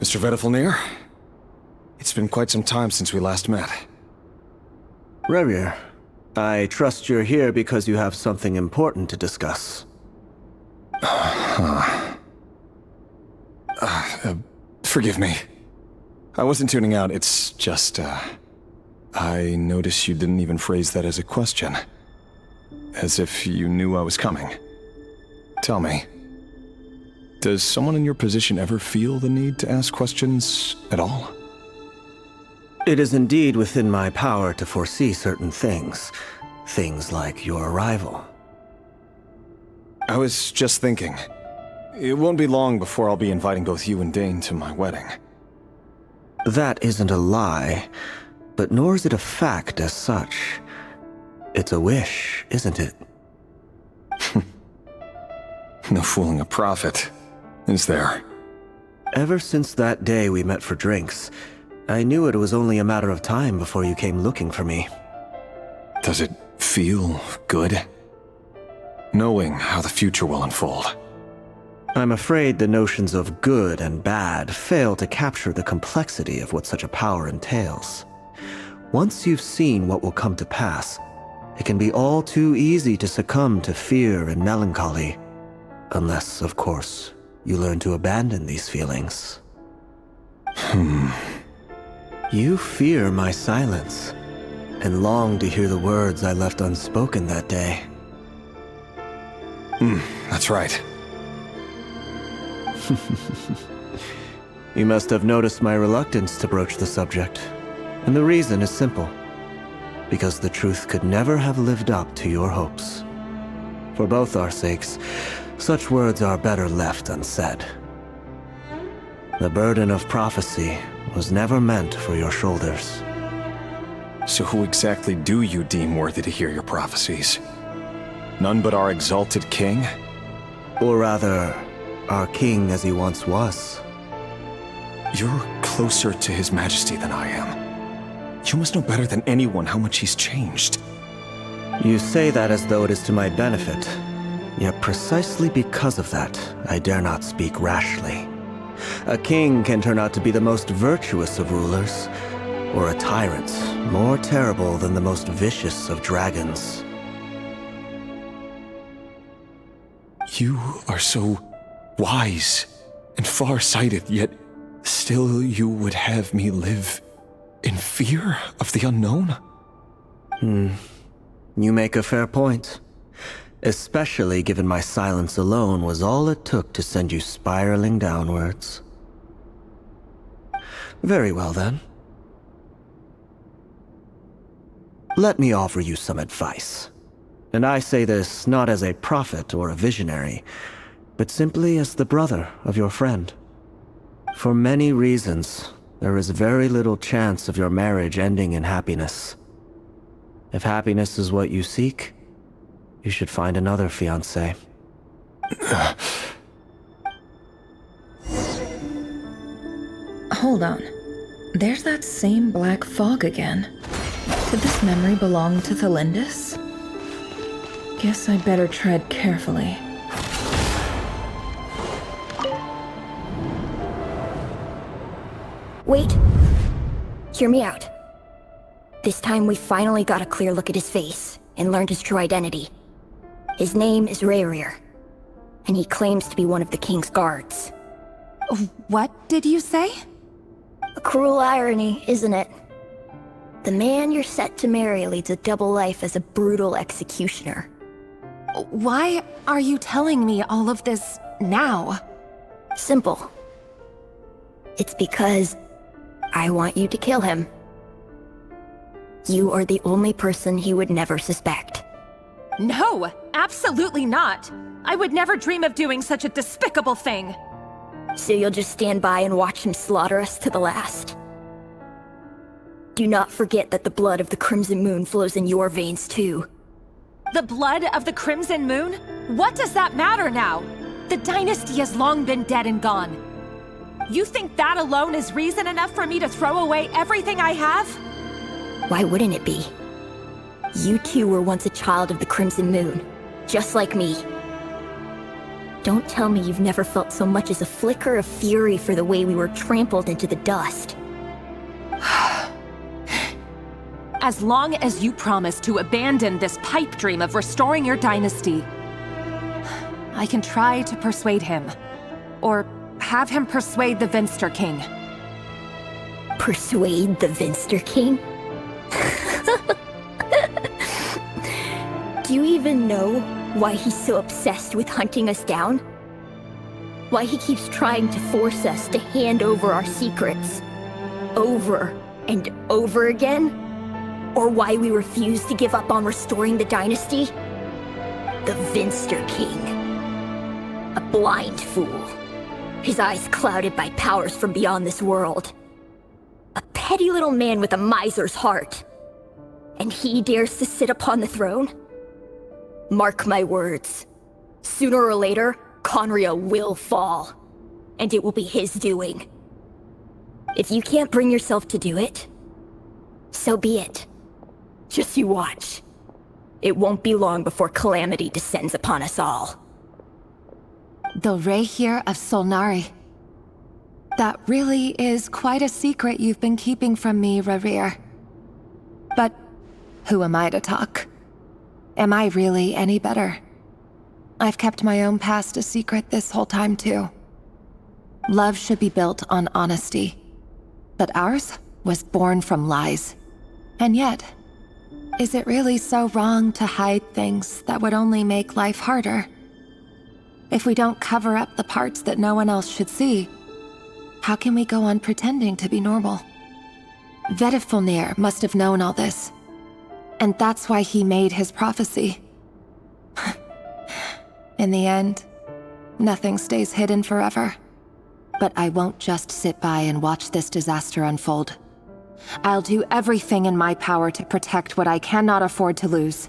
Mr. Vedifalnir, it's been quite some time since we last met. Rerir, I trust you're here because you have something important to discuss. Forgive me. I wasn't tuning out, it's just, I noticed you didn't even phrase that as a question. As if you knew I was coming. Tell me. Does someone in your position ever feel the need to ask questions at all? It is indeed within my power to foresee certain things. Things like your arrival. I was just thinking. It won't be long before I'll be inviting both you and Dane to my wedding. That isn't a lie, but nor is it a fact as such. It's a wish, isn't it? No fooling a prophet, is there? Ever since that day we met for drinks, I knew it was only a matter of time before you came looking for me. Does it feel good? Knowing how the future will unfold. I'm afraid the notions of good and bad fail to capture the complexity of what such a power entails. Once you've seen what will come to pass, it can be all too easy to succumb to fear and melancholy. Unless, of course, you learn to abandon these feelings. Hmm. You fear my silence. and long to hear the words I left unspoken that day. That's right. You must have noticed my reluctance to broach the subject, and the reason is simple. Because the truth could never have lived up to your hopes. For both our sakes, such words are better left unsaid. The burden of prophecy was never meant for your shoulders. So who exactly do you deem worthy to hear your prophecies? None but our exalted king? Or rather, our king as he once was. You're closer to his majesty than I am. You must know better than anyone how much he's changed. You say that as though it is to my benefit. Yet precisely because of that, I dare not speak rashly. A king can turn out to be the most virtuous of rulers, or a tyrant more terrible than the most vicious of dragons. You are so wise and far-sighted, yet still you would have me live in fear of the unknown? You make a fair point. Especially given my silence alone was all it took to send you spiraling downwards. Very well then. Let me offer you some advice. And I say this not as a prophet or a visionary, but simply as the brother of your friend. For many reasons, there is very little chance of your marriage ending in happiness. If happiness is what you seek, you should find another fiancé. Hold on. There's that same black fog again. Could this memory belong to Tholindis? Guess I better tread carefully. Wait. Hear me out. This time we finally got a clear look at his face and learned his true identity. His name is Rerir, and he claims to be one of the king's guards. What did you say? A cruel irony, isn't it? The man you're set to marry leads a double life as a brutal executioner. Why are you telling me all of this now? Simple. It's because I want you to kill him. You are the only person he would never suspect. No, absolutely not. I would never dream of doing such a despicable thing. So you'll just stand by and watch him slaughter us to the last? Do not forget that the blood of the Crimson Moon flows in your veins too. The blood of the Crimson Moon? What does that matter now? The dynasty has long been dead and gone. You think that alone is reason enough for me to throw away everything I have? Why wouldn't it be? You two were once a child of the Crimson Moon, just like me. Don't tell me you've never felt so much as a flicker of fury for the way we were trampled into the dust. As long as you promise to abandon this pipe dream of restoring your dynasty, I can try to persuade him. Or have him persuade the Vinster King. Persuade the Vinster King? Do you even know why he's so obsessed with hunting us down? Why he keeps trying to force us to hand over our secrets? Over and over again? Or why we refuse to give up on restoring the dynasty? The Vinster King. A blind fool. His eyes clouded by powers from beyond this world. A petty little man with a miser's heart. And he dares to sit upon the throne? Mark my words. Sooner or later, Conria will fall. And it will be his doing. If you can't bring yourself to do it, so be it. Just you watch. It won't be long before calamity descends upon us all. The Rerir of Solnari. That really is quite a secret you've been keeping from me, Rerir. But who am I to talk? Am I really any better? I've kept my own past a secret this whole time too. Love should be built on honesty. But ours was born from lies. And yet, Is it really so wrong to hide things that would only make life harder? If we don't cover up the parts that no one else should see, how can we go on pretending to be normal? Vedifulnir must have known all this, and that's why he made his prophecy. In the end, nothing stays hidden forever. But I won't just sit by and watch this disaster unfold. I'll do everything in my power to protect what I cannot afford to lose.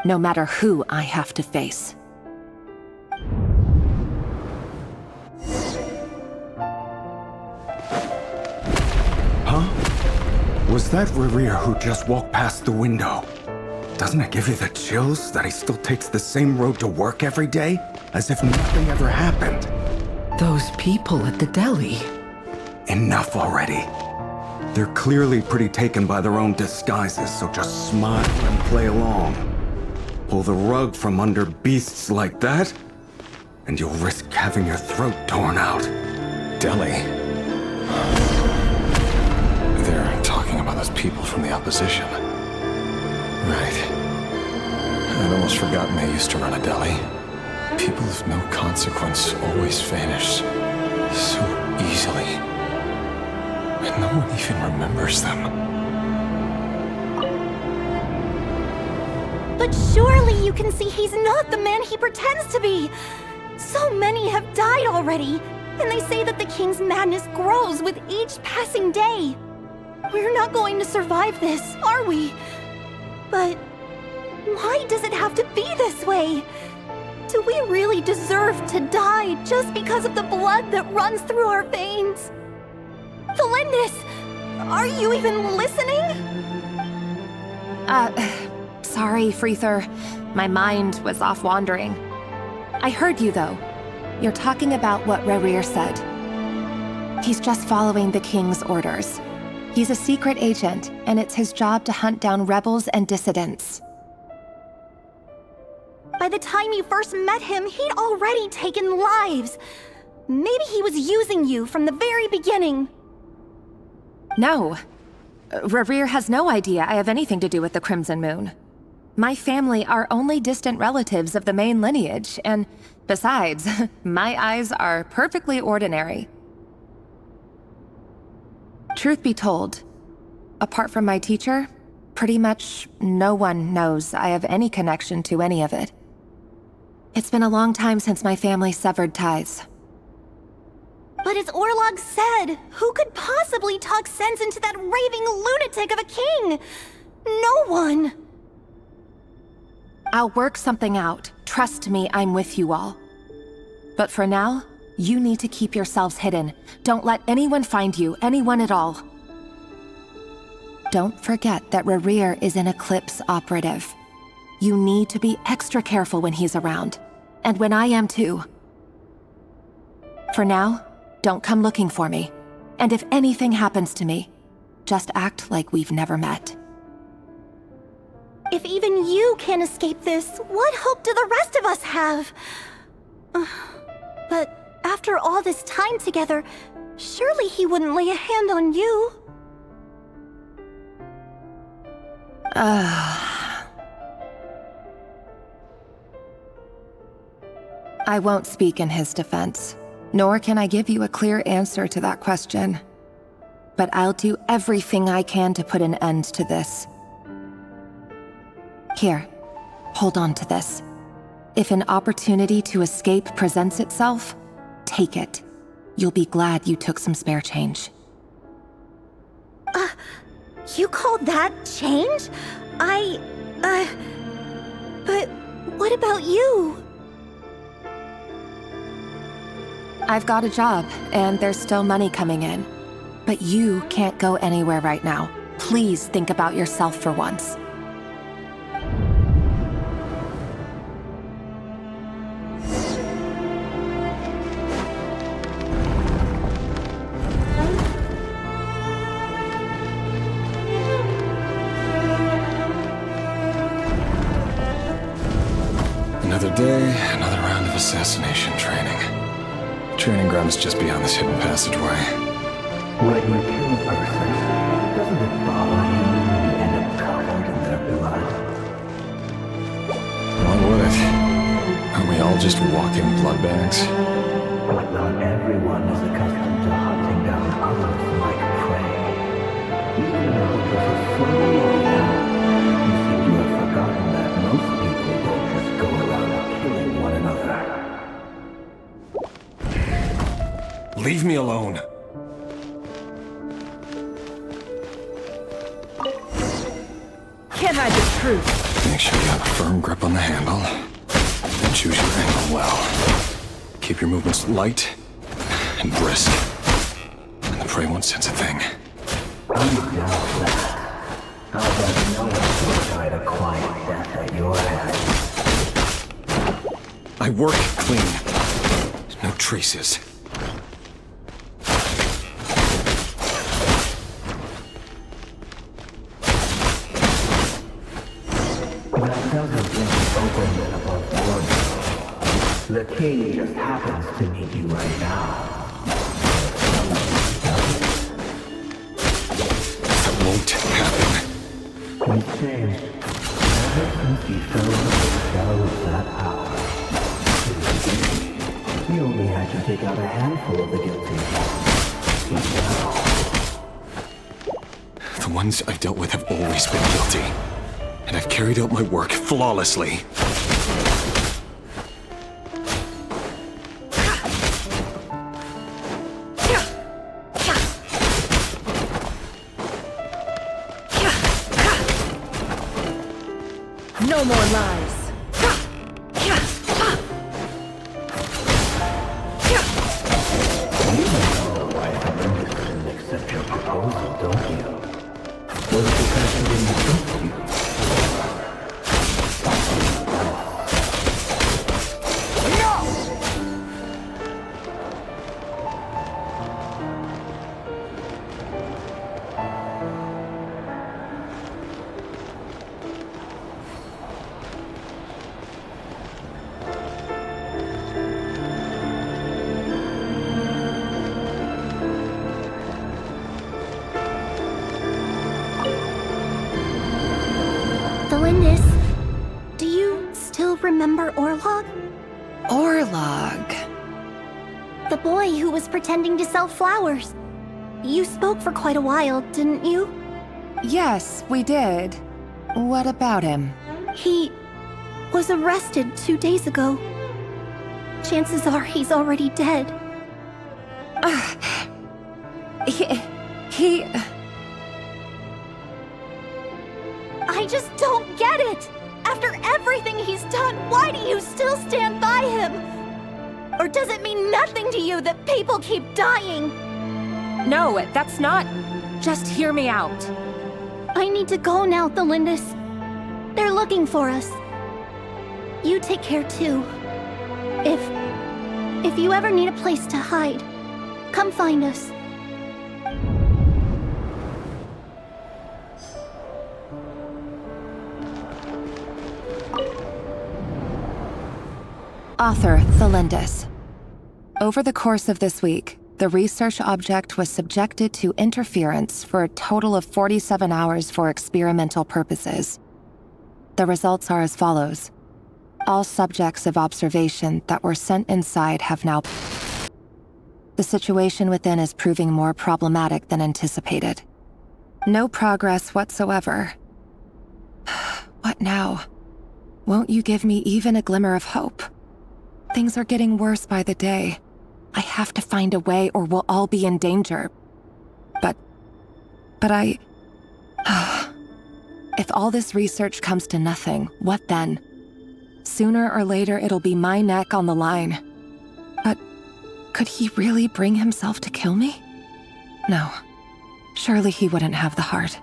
No matter who I have to face. Huh? Was that Rerir who just walked past the window? Doesn't it give you the chills that he still takes the same road to work every day? As if nothing ever happened. Those people at the deli. Enough already. They're clearly pretty taken by their own disguises, so just smile and play along. Pull the rug from under beasts like that, and you'll risk having your throat torn out. Deli. They're talking about those people from the opposition. Right. I'd almost forgotten they used to run a deli. People of no consequence always vanish so easily. And no one even remembers them. But surely you can see he's not the man he pretends to be! So many have died already, and they say that the king's madness grows with each passing day. We're not going to survive this, are we? But why does it have to be this way? Do we really deserve to die just because of the blood that runs through our veins? Tholindis, are you even listening? Sorry, Freether. My mind was off wandering. I heard you, though. You're talking about what Rerir said. He's just following the king's orders. He's a secret agent, and it's his job to hunt down rebels and dissidents. By the time you first met him, he'd already taken lives. Maybe he was using you from the very beginning. No. Rerir has no idea I have anything to do with the Crimson Moon. My family are only distant relatives of the main lineage, and besides, my eyes are perfectly ordinary. Truth be told, apart from my teacher, pretty much no one knows I have any connection to any of it. It's been a long time since my family severed ties. But as Orlog said, who could possibly talk sense into that raving lunatic of a king? No one! I'll work something out. Trust me, I'm with you all. But for now, you need to keep yourselves hidden. Don't let anyone find you, anyone at all. Don't forget that Rerir is an Eclipse operative. You need to be extra careful when he's around. And when I am too. For now, don't come looking for me. And if anything happens to me, just act like we've never met. If even you can't escape this, what hope do the rest of us have? But after all this time together, surely he wouldn't lay a hand on you. I won't speak in his defense, nor can I give you a clear answer to that question. But I'll do everything I can to put an end to this. Here, hold on to this. If an opportunity to escape presents itself, take it. You'll be glad you took some spare change. You call that change? But what about you? I've got a job, and there's still money coming in. But you can't go anywhere right now. Please think about yourself for once. Another day, another round of assassination training. Training ground's just beyond this hidden passageway. When you kill a person, doesn't it bother you when you end up covered all just walking blood bags? But not everyone is accustomed to hunting down others like prey. You've been a hunter for so long now, you seem to have forgotten that most people don't just go around killing one another. Leave me alone. Can't hide the truth. Make sure you have a firm grip on the handle, and choose your angle well. Keep your movements light and brisk, and the prey won't sense a thing. You doubt that. How about no one will die a quiet death at your hands? I work clean. No traces. That doesn't mean open and above board. The king just happens to need you right now. That won't happen. He's changed. Ever since he fell into the shadow of that power. He only had to take out a handful of the guilty. But now... The ones I've dealt with have always been guilty. And I've carried out my work flawlessly. No more lies. You know why Fernandez didn't accept your proposal, don't you? Was it because he didn't trust you? Tholindis, do you still remember Orlog? Orlog. The boy who was pretending to sell flowers. You spoke for quite a while, didn't you? Yes, we did. What about him? He was arrested 2 days ago. Chances are he's already dead. He... I just don't get it! After everything he's done, why do you still stand by him? Or does it mean nothing to you that people keep dying? No, that's not... Just hear me out. I need to go now, Tholindis. They're looking for us. You take care too. If you ever need a place to hide, come find us. Author Tholindis. Over the course of this week, the research object was subjected to interference for a total of 47 hours for experimental purposes. The results are as follows. All subjects of observation that were sent inside have now... The situation within is proving more problematic than anticipated. No progress whatsoever. What now? Won't you give me even a glimmer of hope? Things are getting worse by the day. I have to find a way or we'll all be in danger. But I... If all this research comes to nothing, what then? Sooner or later it'll be my neck on the line. But could he really bring himself to kill me? No. Surely he wouldn't have the heart.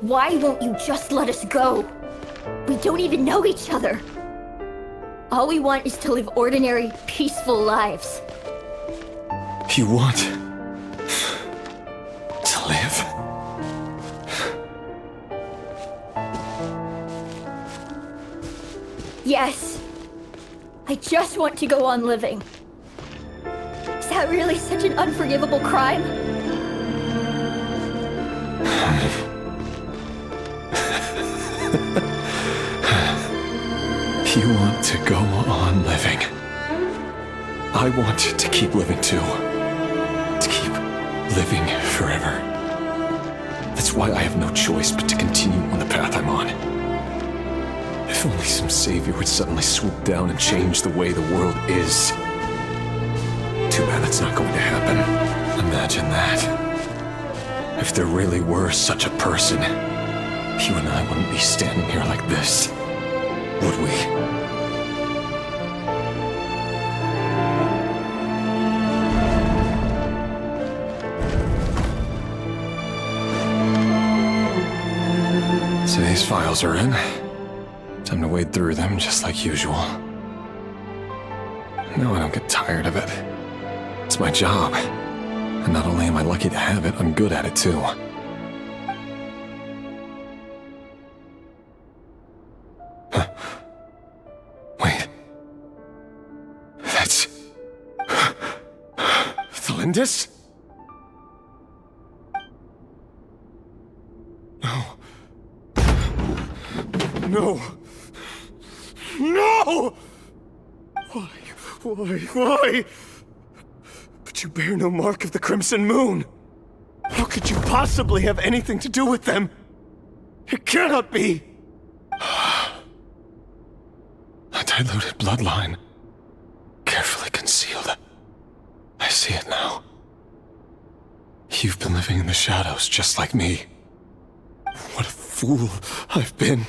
Why won't you just let us go? We don't even know each other. All we want is to live ordinary, peaceful lives. You want to live? Yes. I just want to go on living. Is that really such an unforgivable crime? You want to go on living. I want to keep living too. To keep living forever. That's why I have no choice but to continue on the path I'm on. If only some savior would suddenly swoop down and change the way the world is. Too bad that's not going to happen. Imagine that. If there really were such a person, you and I wouldn't be standing here like this, would we? Today's files are in. Time to wade through them just like usual. No, I don't get tired of it. It's my job. And not only am I lucky to have it, I'm good at it too. Huh. Wait. That's... Tholindis? No. No! No! Why? But you bear no mark of the Crimson Moon. How could you possibly have anything to do with them? It cannot be! A diluted bloodline. Carefully concealed. I see it now. You've been living in the shadows just like me. What a fool I've been.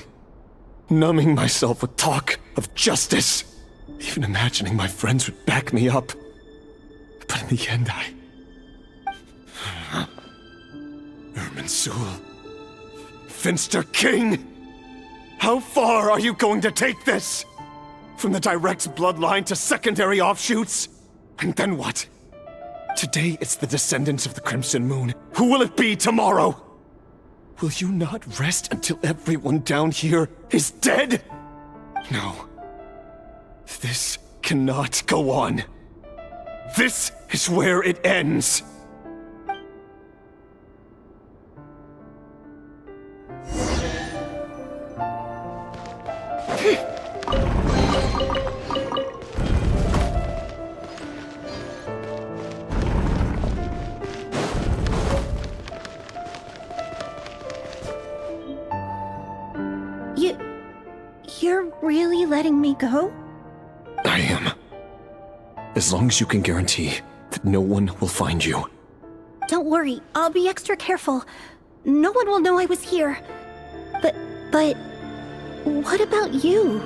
Numbing myself with talk of justice. Even imagining my friends would back me up. But in the end, Irminsul. Finster King! How far are you going to take this? From the direct bloodline to secondary offshoots? And then what? Today it's the descendants of the Crimson Moon. Who will it be tomorrow? Will you not rest until everyone down here is dead? No. This cannot go on. This is where it ends. You're really letting me go? I am. As long as you can guarantee that no one will find you. Don't worry, I'll be extra careful. No one will know I was here. But what about you?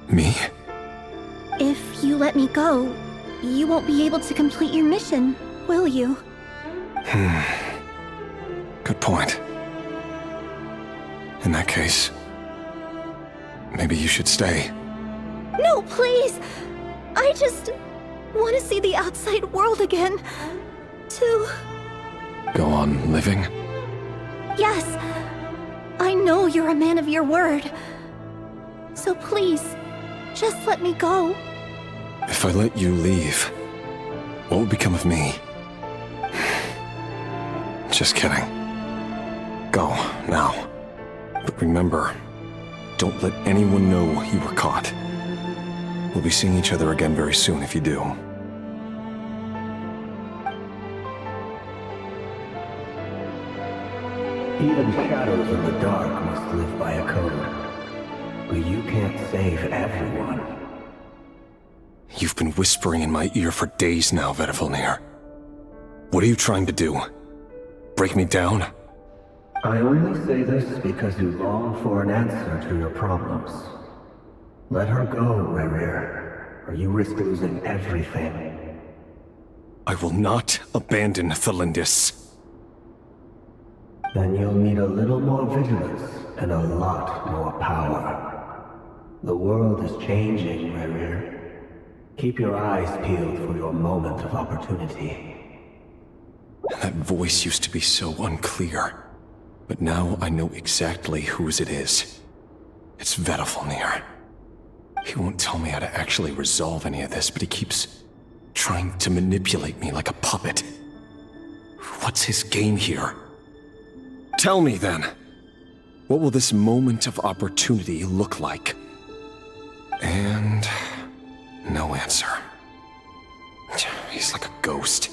Me? If you let me go, you won't be able to complete your mission, will you? Good point. In that case, maybe you should stay. No, please! I just want to see the outside world again. To... Go on living? Yes. I know you're a man of your word. So please, just let me go. If I let you leave, what will become of me? Just kidding. Go, now. But remember, don't let anyone know you were caught. We'll be seeing each other again very soon if you do. Even shadows in the dark must live by a code. But you can't save everyone. You've been whispering in my ear for days now, Vedavulnir. What are you trying to do? Break me down? I only say this because you long for an answer to your problems. Let her go, Rerir, or you risk losing everything. I will not abandon Tholindis. Then you'll need a little more vigilance and a lot more power. The world is changing, Rerir. Keep your eyes peeled for your moment of opportunity. That voice used to be so unclear, but now I know exactly whose it is. It's Vedalfonir. He won't tell me how to actually resolve any of this, but he keeps trying to manipulate me like a puppet. What's his game here? Tell me then. What will this moment of opportunity look like? And no answer. He's like a ghost.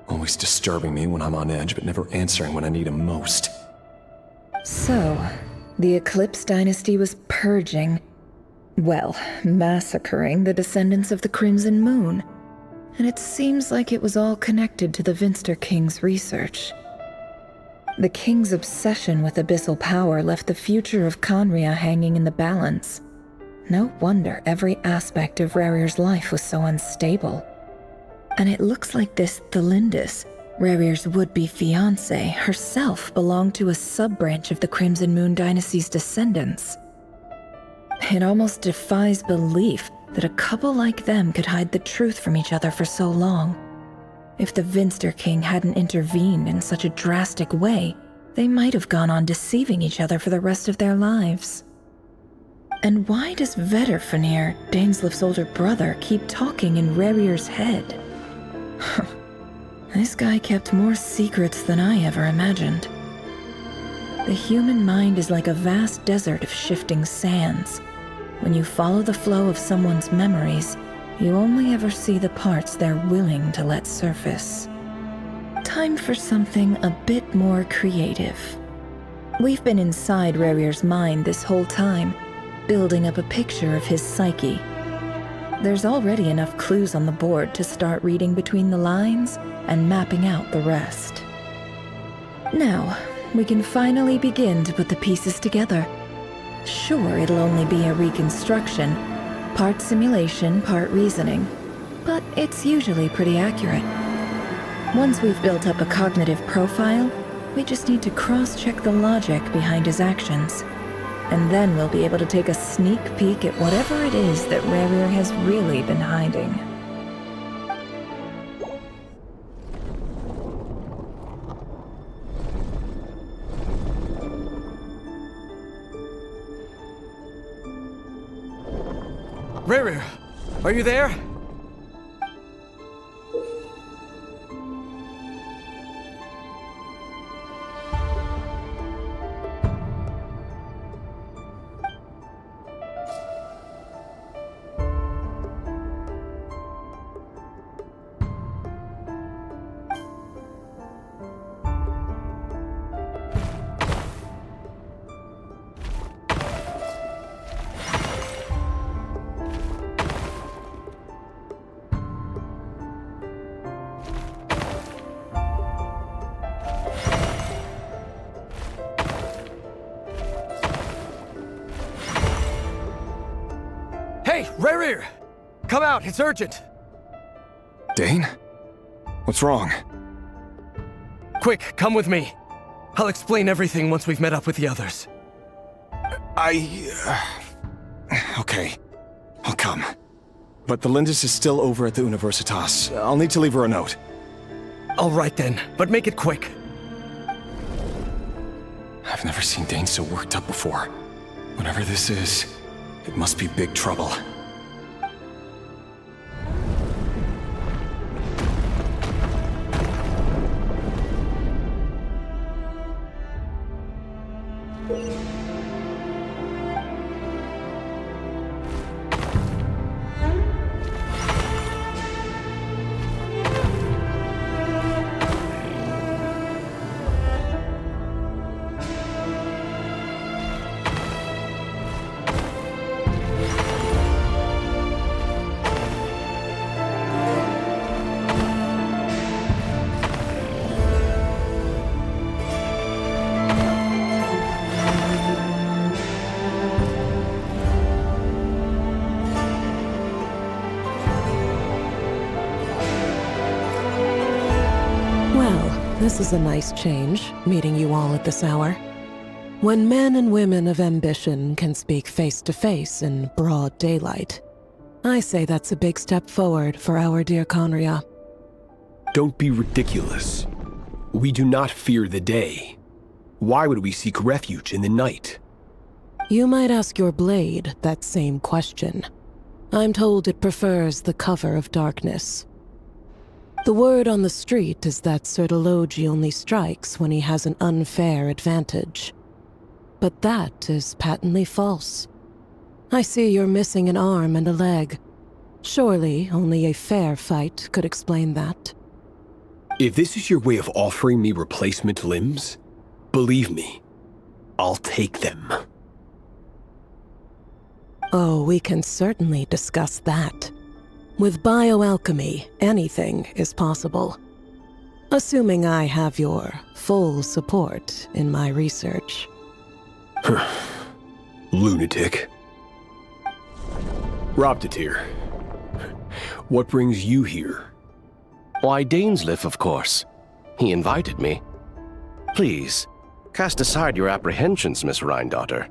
Always disturbing me when I'm on edge, but never answering when I need him most. So, the Eclipse Dynasty was purging, well, massacring the descendants of the Crimson Moon. And it seems like it was all connected to the Vinster King's research. The King's obsession with abyssal power left the future of Khaenri'ah hanging in the balance. No wonder every aspect of Rerir's life was so unstable. And it looks like this Tholindis, Rerir's would-be fiancé, herself belonged to a sub-branch of the Crimson Moon Dynasty's descendants. It almost defies belief that a couple like them could hide the truth from each other for so long. If the Vinster King hadn't intervened in such a drastic way, they might have gone on deceiving each other for the rest of their lives. And why does Vedalfonir, Dainsleif's older brother, keep talking in Rerir's head? This guy kept more secrets than I ever imagined. The human mind is like a vast desert of shifting sands. When you follow the flow of someone's memories, you only ever see the parts they're willing to let surface. Time for something a bit more creative. We've been inside Rerir's mind this whole time, building up a picture of his psyche. There's already enough clues on the board to start reading between the lines and mapping out the rest. Now, we can finally begin to put the pieces together. Sure, it'll only be a reconstruction, part simulation, part reasoning, but it's usually pretty accurate. Once we've built up a cognitive profile, we just need to cross-check the logic behind his actions. And then we'll be able to take a sneak peek at whatever it is that Rerir has really been hiding. Rerir, are you there? Hey, Rerir! Come out, it's urgent! Dane? What's wrong? Quick, come with me. I'll explain everything once we've met up with the others. Okay. I'll come. But Tholindis is still over at the Universitas. I'll need to leave her a note. All right then, but make it quick. I've never seen Dane so worked up before. Whatever this is, it must be big trouble. This is a nice change, meeting you all at this hour. When men and women of ambition can speak face to face in broad daylight, I say that's a big step forward for our dear Conria. Don't be ridiculous. We do not fear the day. Why would we seek refuge in the night? You might ask your blade that same question. I'm told it prefers the cover of darkness. The word on the street is that Sir Elegy only strikes when he has an unfair advantage. But that is patently false. I see you're missing an arm and a leg. Surely only a fair fight could explain that. If this is your way of offering me replacement limbs, believe me, I'll take them. Oh, we can certainly discuss that. With bioalchemy, anything is possible. Assuming I have your full support in my research. Lunatic. Robtatir, what brings you here? Why, Dainsleif, of course. He invited me. Please, cast aside your apprehensions, Miss Rhine-daughter.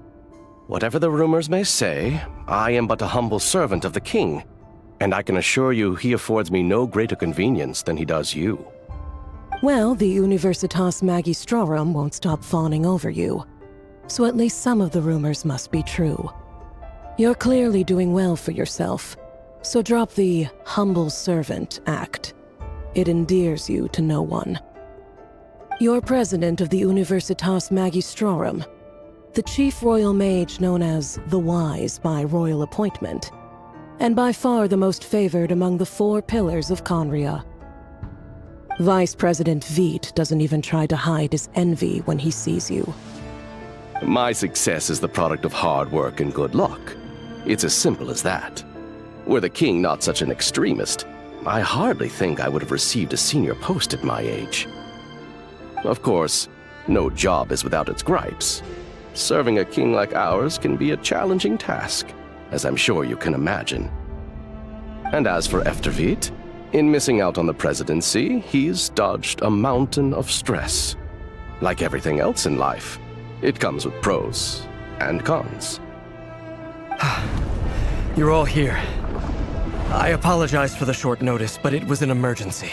Whatever the rumors may say, I am but a humble servant of the king, and I can assure you he affords me no greater convenience than he does you. Well, the Universitas Magistrorum won't stop fawning over you, so at least some of the rumors must be true. You're clearly doing well for yourself, so drop the humble servant act. It endears you to no one. You're president of the Universitas Magistrorum, the chief royal mage known as the Wise by royal appointment, and by far the most favored among the 4 pillars of Conria. Vice President Veit doesn't even try to hide his envy when he sees you. My success is the product of hard work and good luck. It's as simple as that. Were the king not such an extremist, I hardly think I would have received a senior post at my age. Of course, no job is without its gripes. Serving a king like ours can be a challenging task, as I'm sure you can imagine. And as for Efterveit, in missing out on the presidency, he's dodged a mountain of stress. Like everything else in life, it comes with pros and cons. You're all here. I apologize for the short notice, but it was an emergency.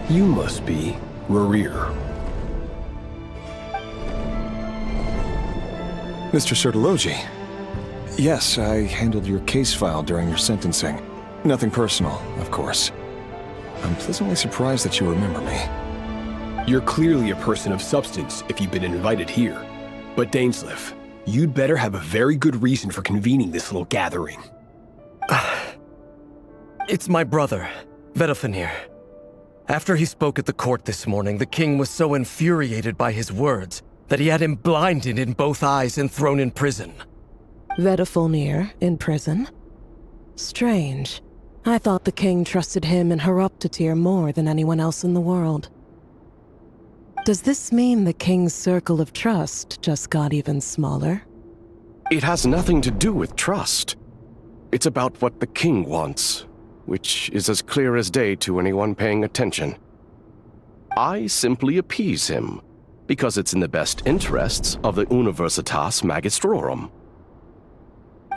You must be Rerir. Mr. Sir Elegy. Yes, I handled your case file during your sentencing. Nothing personal, of course. I'm pleasantly surprised that you remember me. You're clearly a person of substance if you've been invited here. But Dainsleif, you'd better have a very good reason for convening this little gathering. It's my brother, Vedalfenir. After he spoke at the court this morning, the king was so infuriated by his words that he had him blinded in both eyes and thrown in prison. Vedalfenir in prison? Strange. I thought the king trusted him and Horoptatir more than anyone else in the world. Does this mean the king's circle of trust just got even smaller? It has nothing to do with trust. It's about what the king wants, which is as clear as day to anyone paying attention. I simply appease him, because it's in the best interests of the Universitas Magistrorum.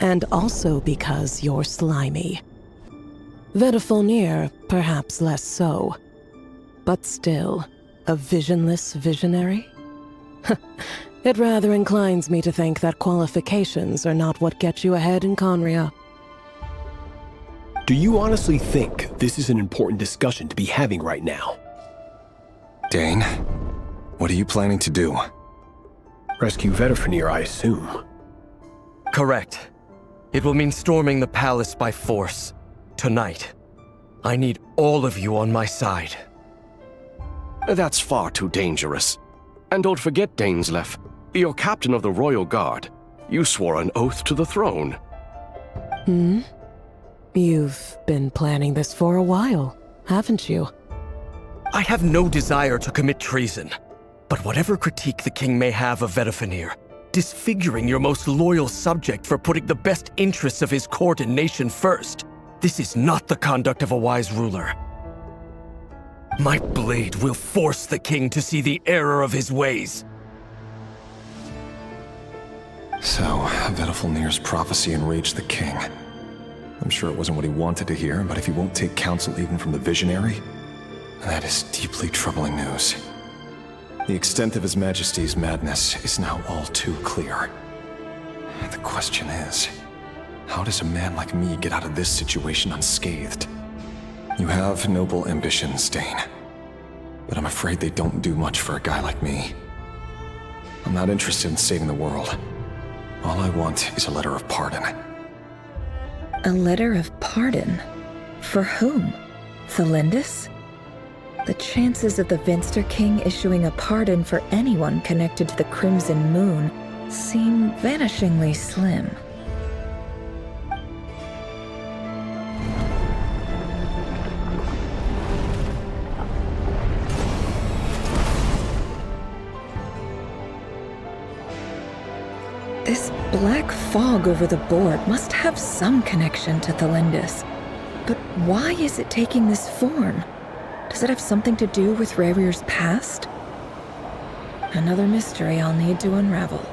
And also because you're slimy. Vedalfenir, perhaps less so. But still, a visionless visionary? It rather inclines me to think that qualifications are not what get you ahead in Conria. Do you honestly think this is an important discussion to be having right now? Dane, what are you planning to do? Rescue Vedalfenir, I assume. Correct. It will mean storming the palace by force. Tonight. I need all of you on my side. That's far too dangerous. And don't forget, Dainsleif, you're captain of the Royal Guard. You swore an oath to the throne. Hmm? You've been planning this for a while, haven't you? I have no desire to commit treason. But whatever critique the king may have of Vedalfenir, disfiguring your most loyal subject for putting the best interests of his court and nation first, this is not the conduct of a wise ruler. My blade will force the king to see the error of his ways. So, Vedalfnir's prophecy enraged the king. I'm sure it wasn't what he wanted to hear, but if he won't take counsel even from the visionary, that is deeply troubling news. The extent of His Majesty's madness is now all too clear. The question is, how does a man like me get out of this situation unscathed? You have noble ambitions, Dane, but I'm afraid they don't do much for a guy like me. I'm not interested in saving the world. All I want is a letter of pardon. A letter of pardon? For whom? Tholindis? The chances of the Vinster King issuing a pardon for anyone connected to the Crimson Moon seem vanishingly slim. This black fog over the board must have some connection to Tholindis. But why is it taking this form? Does it have something to do with Rerir's past? Another mystery I'll need to unravel.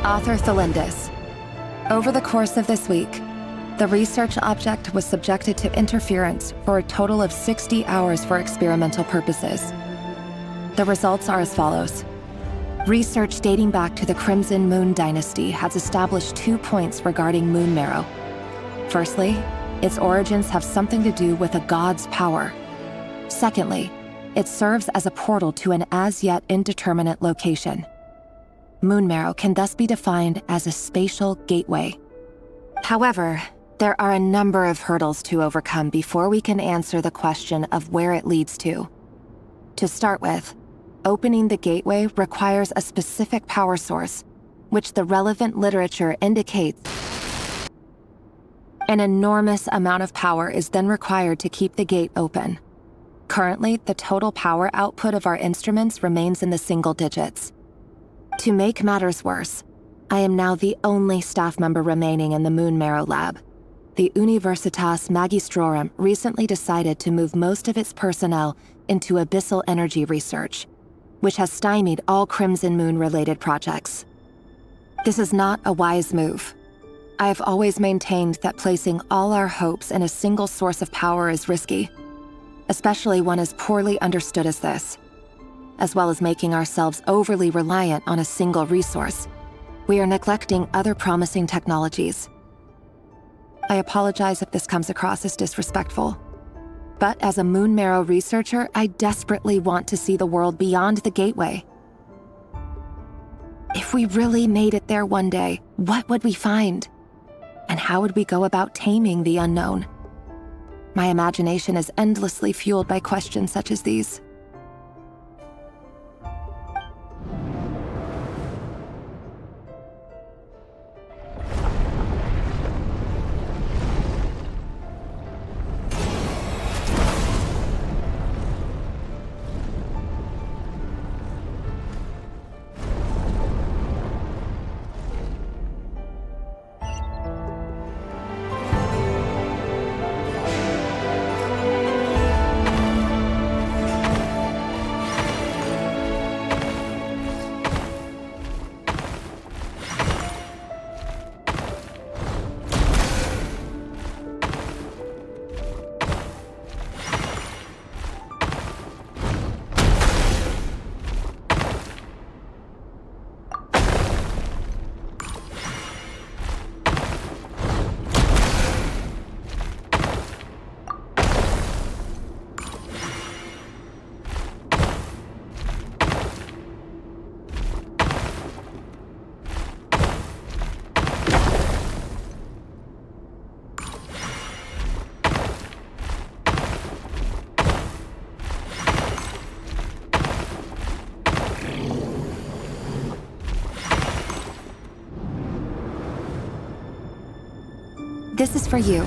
Author Tholindis. Over the course of this week, the research object was subjected to interference for a total of 60 hours for experimental purposes. The results are as follows. Research dating back to the Crimson Moon Dynasty has established 2 points regarding moon marrow. Firstly, its origins have something to do with a god's power. Secondly, it serves as a portal to an as-yet indeterminate location. Moon marrow can thus be defined as a spatial gateway. However, there are a number of hurdles to overcome before we can answer the question of where it leads to. To start with, opening the gateway requires a specific power source, which the relevant literature indicates. An enormous amount of power is then required to keep the gate open. Currently, the total power output of our instruments remains in the single digits. To make matters worse, I am now the only staff member remaining in the Moon Marrow lab. the Universitas Magistrorum recently decided to move most of its personnel into abyssal energy research, which has stymied all Crimson Moon-related projects. This is not a wise move. I've always maintained that placing all our hopes in a single source of power is risky, especially one as poorly understood as this. As well as making ourselves overly reliant on a single resource, we are neglecting other promising technologies. I apologize if this comes across as disrespectful, but as a Moon Marrow researcher, I desperately want to see the world beyond the gateway. If we really made it there one day, what would we find? And how would we go about taming the unknown? My imagination is endlessly fueled by questions such as these. This is for you.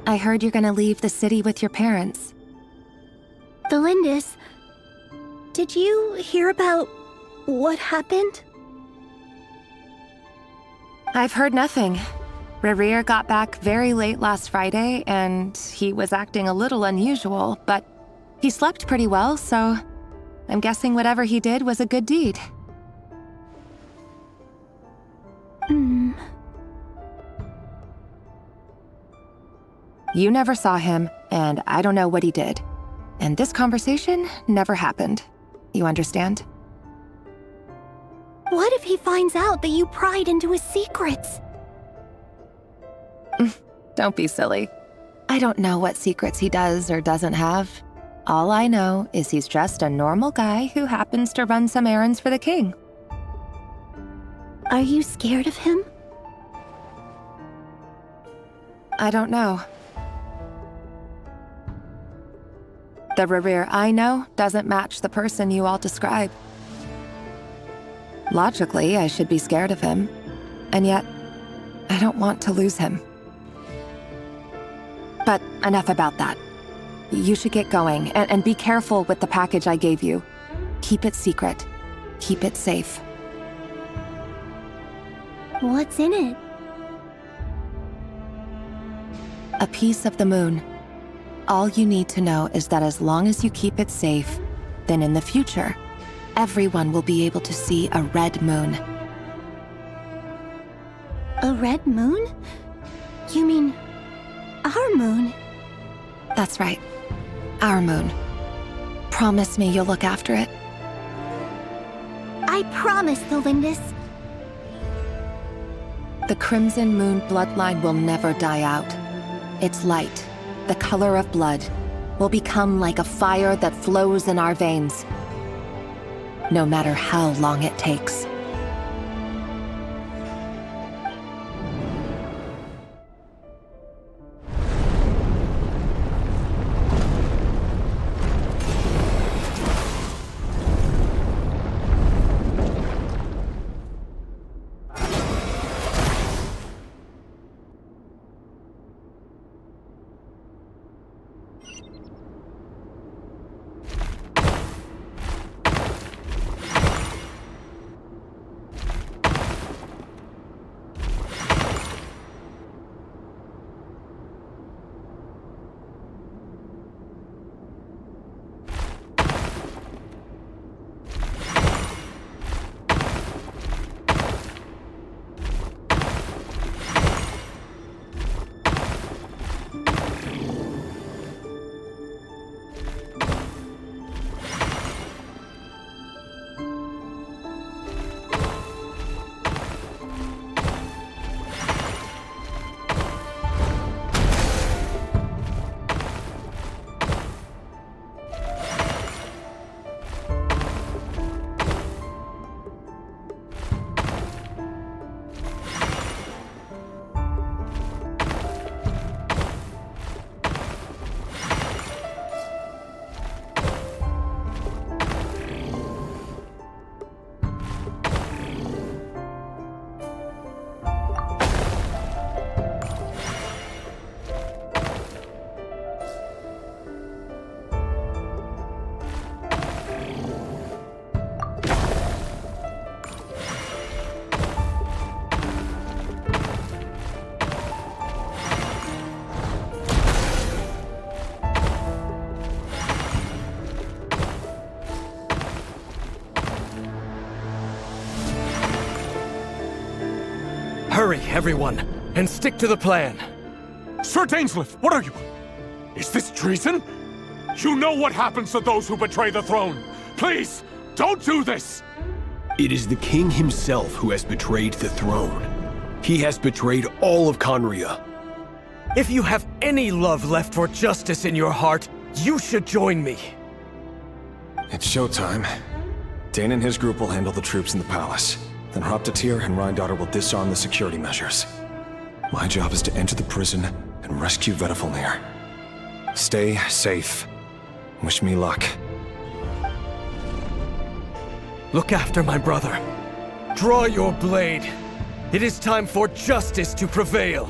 I heard you're gonna leave the city with your parents. Tholindis, did you hear about what happened? I've heard nothing. Rerir got back very late last Friday, and he was acting a little unusual, but he slept pretty well, so I'm guessing whatever he did was a good deed. You never saw him, and I don't know what he did. And this conversation never happened. You understand? What if he finds out that you pried into his secrets? Don't be silly. I don't know what secrets he does or doesn't have. All I know is he's just a normal guy who happens to run some errands for the king. Are you scared of him? I don't know. The Rerir I know doesn't match the person you all describe. Logically, I should be scared of him, and yet, I don't want to lose him. But enough about that. You should get going, and be careful with the package I gave you. Keep it secret. Keep it safe. What's in it? A piece of the moon. All you need to know is that as long as you keep it safe, then in the future, everyone will be able to see a red moon. A red moon? You mean our moon? That's right. Our moon. Promise me you'll look after it. I promise, Tholindis. The Crimson Moon bloodline will never die out. Its light, the color of blood, will become like a fire that flows in our veins, no matter how long it takes. everyone, and stick to the plan. Sir Dainsleif, what are you? Is this treason? You know what happens to those who betray the throne. Please, don't do this! It is the king himself who has betrayed the throne. He has betrayed all of Conria. If you have any love left for justice in your heart, you should join me. It's showtime. Dane and his group will handle the troops in the palace. Then Hraptatir and Rhindaughter will disarm the security measures. My job is to enter the prison and rescue Vedifalnir. Stay safe. Wish me luck. Look after my brother. Draw your blade. It is time for justice to prevail.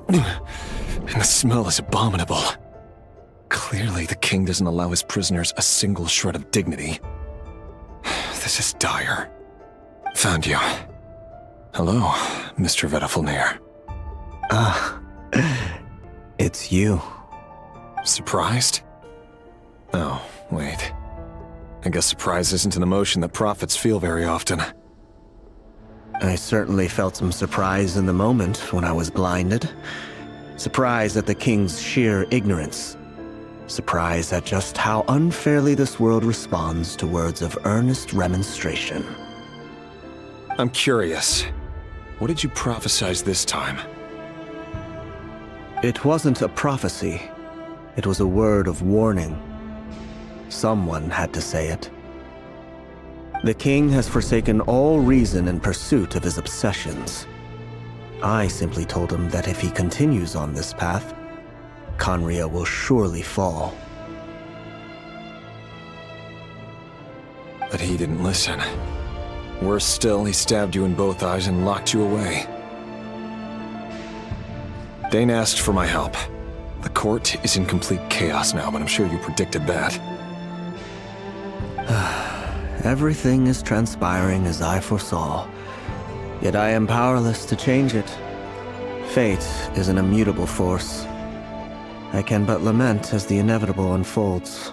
And the smell is abominable. Clearly, the king doesn't allow his prisoners a single shred of dignity. This is dire. Found you. Hello, Mr. Vedifalnir. Ah, it's you. Surprised? Oh, wait. I guess surprise isn't an emotion that prophets feel very often. I certainly felt some surprise in the moment when I was blinded. Surprise at the king's sheer ignorance. Surprise at just how unfairly this world responds to words of earnest remonstration. I'm curious. What did you prophesize this time? It wasn't a prophecy. It was a word of warning. Someone had to say it. The king has forsaken all reason in pursuit of his obsessions. I simply told him that if he continues on this path, Conria will surely fall. But he didn't listen. Worse still, he stabbed you in both eyes and locked you away. Dane asked for my help. The court is in complete chaos now, but I'm sure you predicted that. Everything is transpiring as I foresaw, yet I am powerless to change it. Fate is an immutable force. I can but lament as the inevitable unfolds.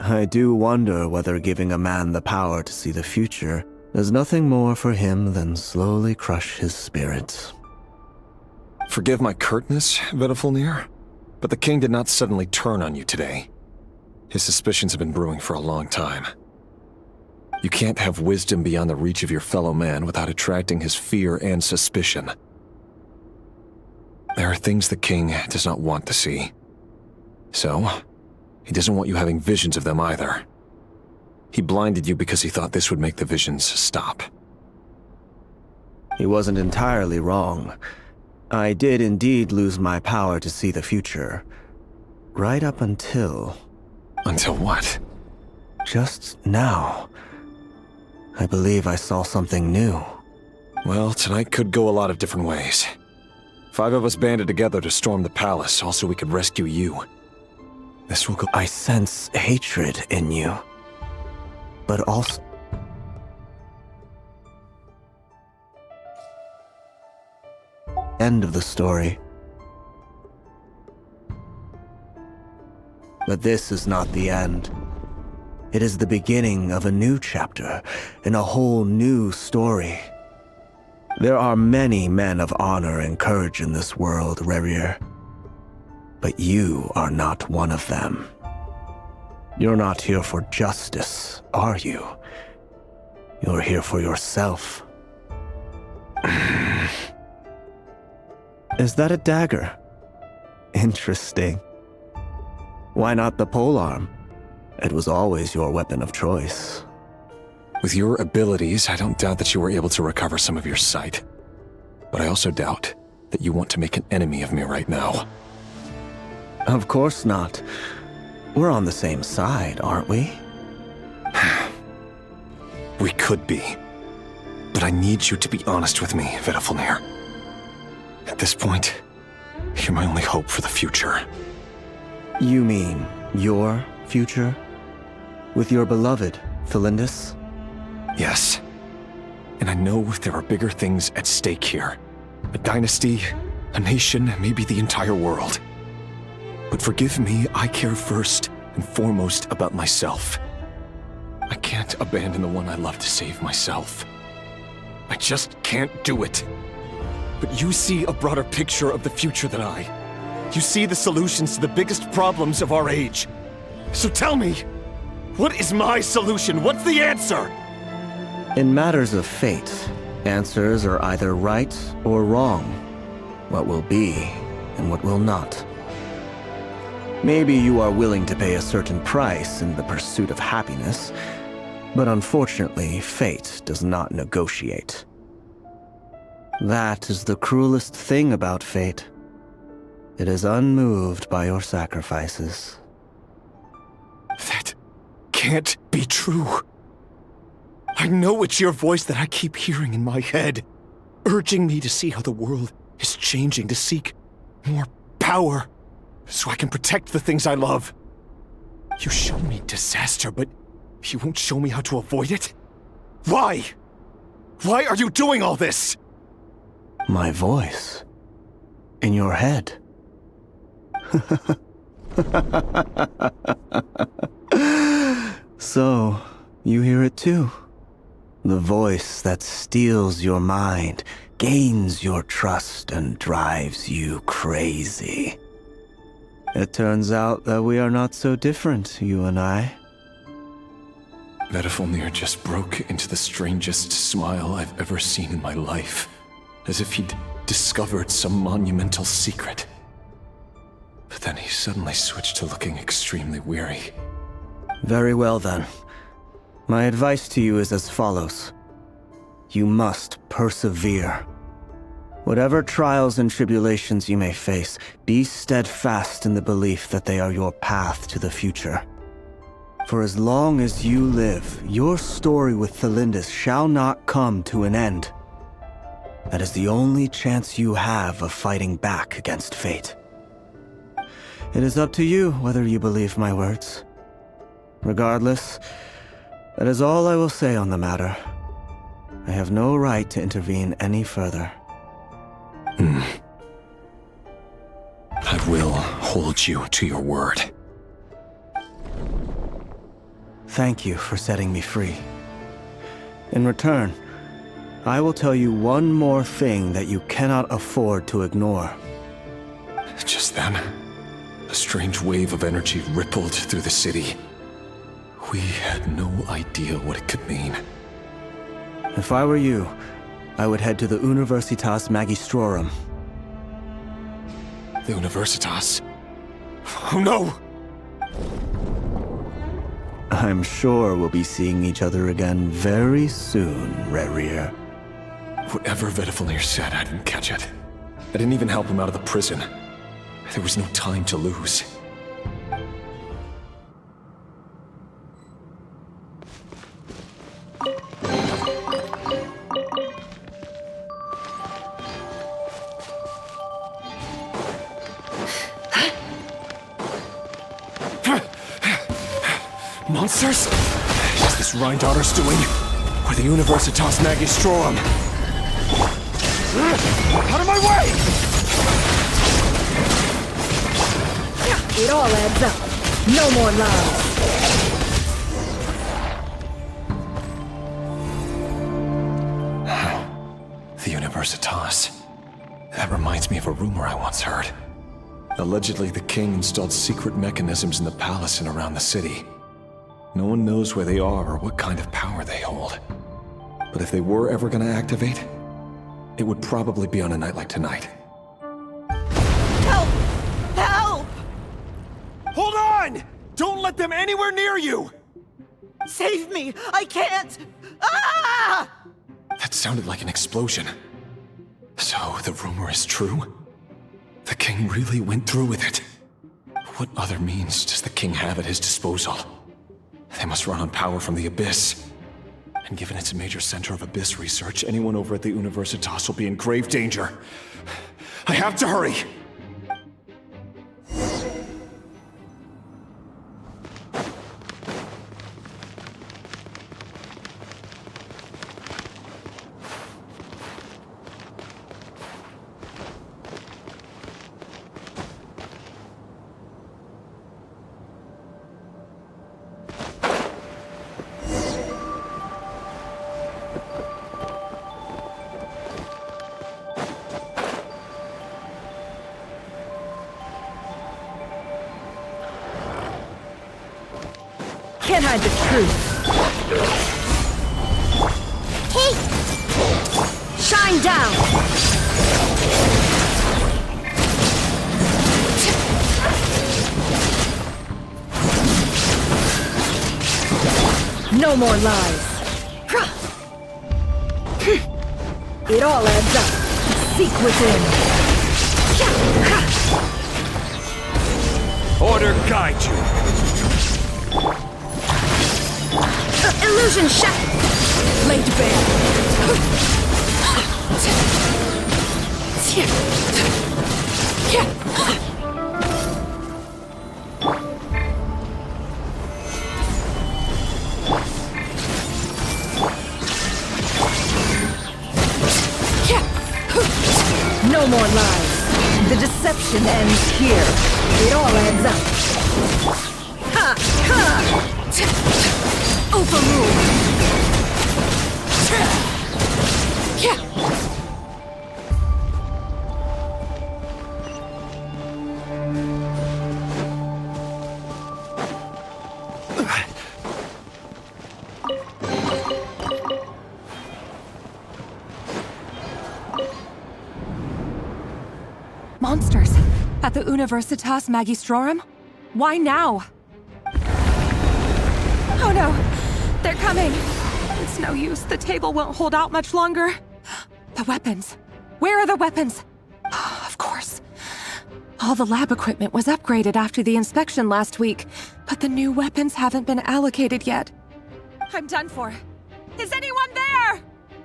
I do wonder whether giving a man the power to see the future is nothing more for him than slowly crush his spirit. Forgive my curtness, Vedifalnir, but the king did not suddenly turn on you today. His suspicions have been brewing for a long time. You can't have wisdom beyond the reach of your fellow man without attracting his fear and suspicion. There are things the king does not want to see. So, he doesn't want you having visions of them either. He blinded you because he thought this would make the visions stop. He wasn't entirely wrong. I did indeed lose my power to see the future. Right up until... Until what? just now, I believe I saw something new. Well, tonight could go a lot of different ways. 5 of us banded together to storm the palace, also we could rescue you. This will go— I sense hatred in you, but also— End of the story. But this is not the end. It is the beginning of a new chapter in a whole new story. There are many men of honor and courage in this world, Rerir. But you are not one of them. You're not here for justice, are you? You're here for yourself. Is that a dagger? Interesting. Why not the polearm? It was always your weapon of choice. With your abilities, I don't doubt that you were able to recover some of your sight. But I also doubt that you want to make an enemy of me right now. Of course not. We're on the same side, aren't we? We could be. But I need you to be honest with me, Vedafilnir. At this point, you're my only hope for the future. You mean your future? With your beloved, Tholindis? Yes. And I know there are bigger things at stake here. A dynasty, a nation, maybe the entire world. But forgive me, I care first and foremost about myself. I can't abandon the one I love to save myself. I just can't do it. But you see a broader picture of the future than I. You see the solutions to the biggest problems of our age. So tell me, what is my solution? What's the answer? In matters of fate, answers are either right or wrong. What will be and what will not. Maybe you are willing to pay a certain price in the pursuit of happiness, but unfortunately, fate does not negotiate. That is the cruelest thing about fate. It is unmoved by your sacrifices. That can't be true. I know it's your voice that I keep hearing in my head, urging me to see how the world is changing, to seek more power, so I can protect the things I love. You show me disaster, but you won't show me how to avoid it? Why? Why are you doing all this? My voice. In your head. So, you hear it too. The voice that steals your mind, gains your trust, and drives you crazy. It turns out that we are not so different, you and I. Vedafilnir just broke into the strangest smile I've ever seen in my life, as if he'd discovered some monumental secret. But then he suddenly switched to looking extremely weary. Very well then. My advice to you is as follows. You must persevere. Whatever trials and tribulations you may face, be steadfast in the belief that they are your path to the future. For as long as you live, your story with Tholindis shall not come to an end. That is the only chance you have of fighting back against fate. It is up to you whether you believe my words. Regardless, that is all I will say on the matter. I have no right to intervene any further. I will hold you to your word. Thank you for setting me free. In return, I will tell you one more thing that you cannot afford to ignore. Just then, a strange wave of energy rippled through the city. We had no idea what it could mean. If I were you, I would head to the Universitas Magistrorum. The Universitas? Oh no! I'm sure we'll be seeing each other again very soon, Rerir. Whatever Vedafilnir said, I didn't catch it. I didn't even help him out of the prison. There was no time to lose. Monsters? Is this Rhindotter's doing? Or the Universitas Magistrorum? Out of my way! It all adds up. No more lies. The Universitas. That reminds me of a rumor I once heard. Allegedly, the king installed secret mechanisms in the palace and around the city. No one knows where they are or what kind of power they hold. But if they were ever going to activate, it would probably be on a night like tonight. Help! Help! Hold on! Don't let them anywhere near you! Save me! I can't! Ah! That sounded like an explosion. So, the rumor is true? The king really went through with it? What other means does the king have at his disposal? They must run on power from the Abyss. And given it's a major center of Abyss research, anyone over at the Universitas will be in grave danger. I have to hurry! Can't hide the truth. Hey! Shine down! No more lies. It all adds up. Seek within. Order guide you. Illusion shot! Laid bare. No more lies. The deception ends here. It all adds up. Ha! Ha! Overruled. Monsters at the Universitas Magistrorum? Why now? Oh no! They're coming! It's no use. The table won't hold out much longer. The weapons. Where are the weapons? Of course. All the lab equipment was upgraded after the inspection last week, but the new weapons haven't been allocated yet. I'm done for. Is anyone there?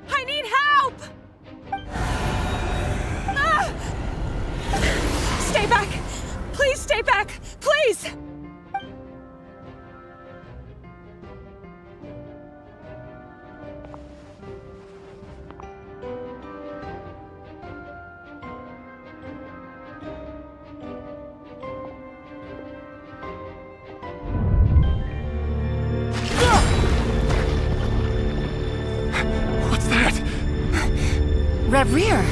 I need help! Ah! Stay back! Please stay back! Please! Rerir!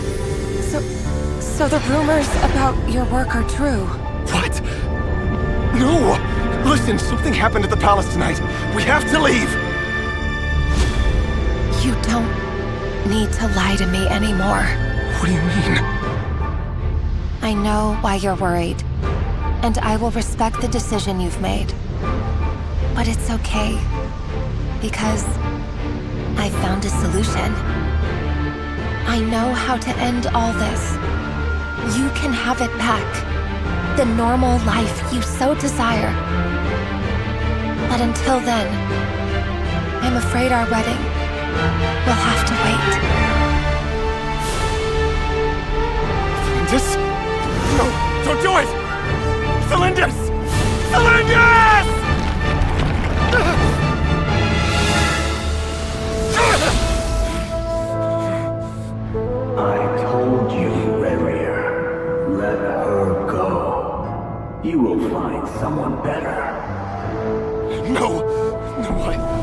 So the rumors about your work are true. What? No! Listen, something happened at the palace tonight. We have to leave! You don't need to lie to me anymore. What do you mean? I know why you're worried, and I will respect the decision you've made. But it's okay, because I found a solution. I know how to end all this. You can have it back. The normal life you so desire. But until then, I'm afraid our wedding will have to wait. Tholindis? No, don't do it! Tholindis! Tholindis! You will find someone better. No! No,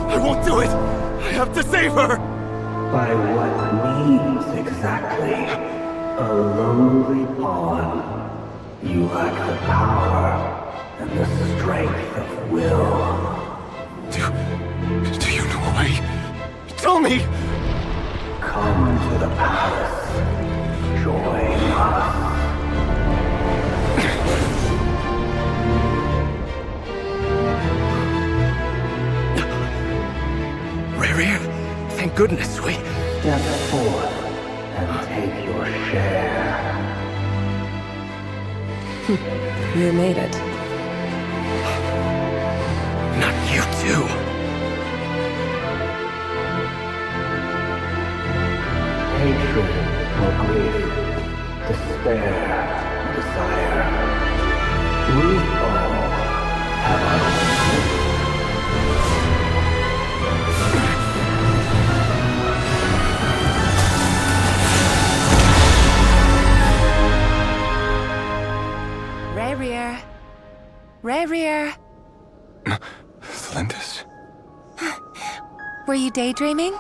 I won't do it! I have to save her! By what means exactly? A lowly pawn. You lack the power and the strength of will. Do you know a way? Tell me! Come to the palace. Join us. Rerir, thank goodness we... Step forth and take your share. You made it. Not you too. Hatred or grief, despair or desire. We all have our own. Rerir. Rerir. Tholindis? Were you daydreaming?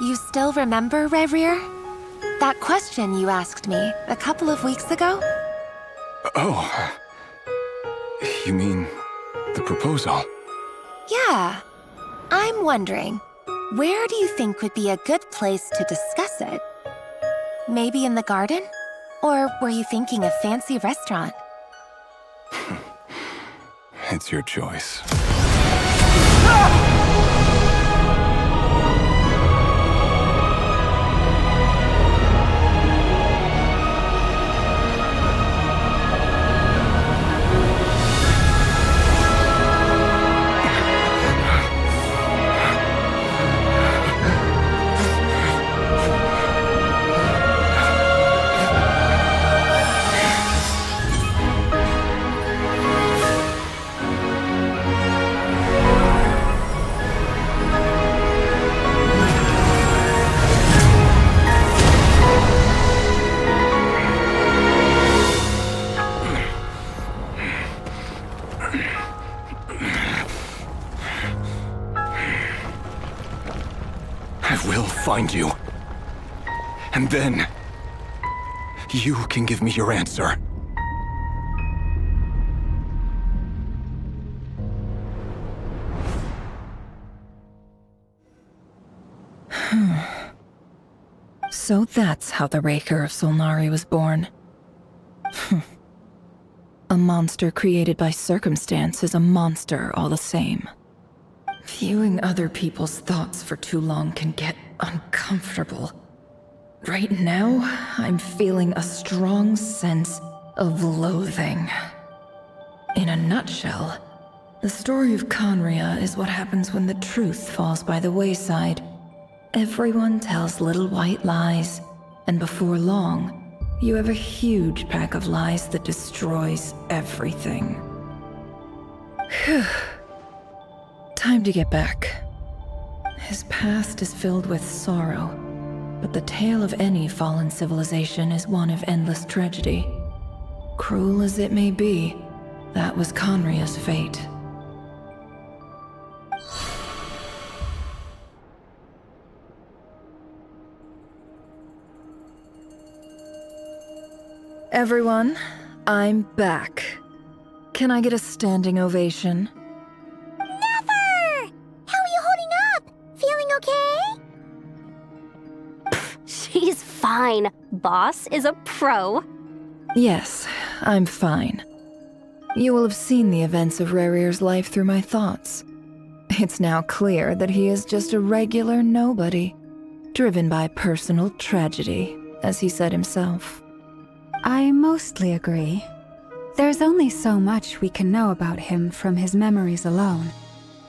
You still remember, Rerir? That question you asked me a couple of weeks ago? Oh. You mean the proposal? Yeah. I'm wondering, where do you think would be a good place to discuss it? Maybe in the garden? Or were you thinking a fancy restaurant? It's your choice. Find you. And then, you can give me your answer. So that's how the Raker of Solnari was born. A monster created by circumstance is a monster all the same. Viewing other people's thoughts for too long can get uncomfortable. Right now, I'm feeling a strong sense of loathing. In a nutshell, the story of Conria is what happens when the truth falls by the wayside. Everyone tells little white lies, and before long, you have a huge pack of lies that destroys everything. Phew. Time to get back. His past is filled with sorrow, but the tale of any fallen civilization is one of endless tragedy. Cruel as it may be, that was Conria's fate. Everyone, I'm back. Can I get a standing ovation? Nefer! How are you holding up? Feeling okay? She's fine. Boss is a pro. Yes, I'm fine. You will have seen the events of Rerir's life through my thoughts. It's now clear that he is just a regular nobody, driven by personal tragedy, as he said himself. I mostly agree. There's only so much we can know about him from his memories alone,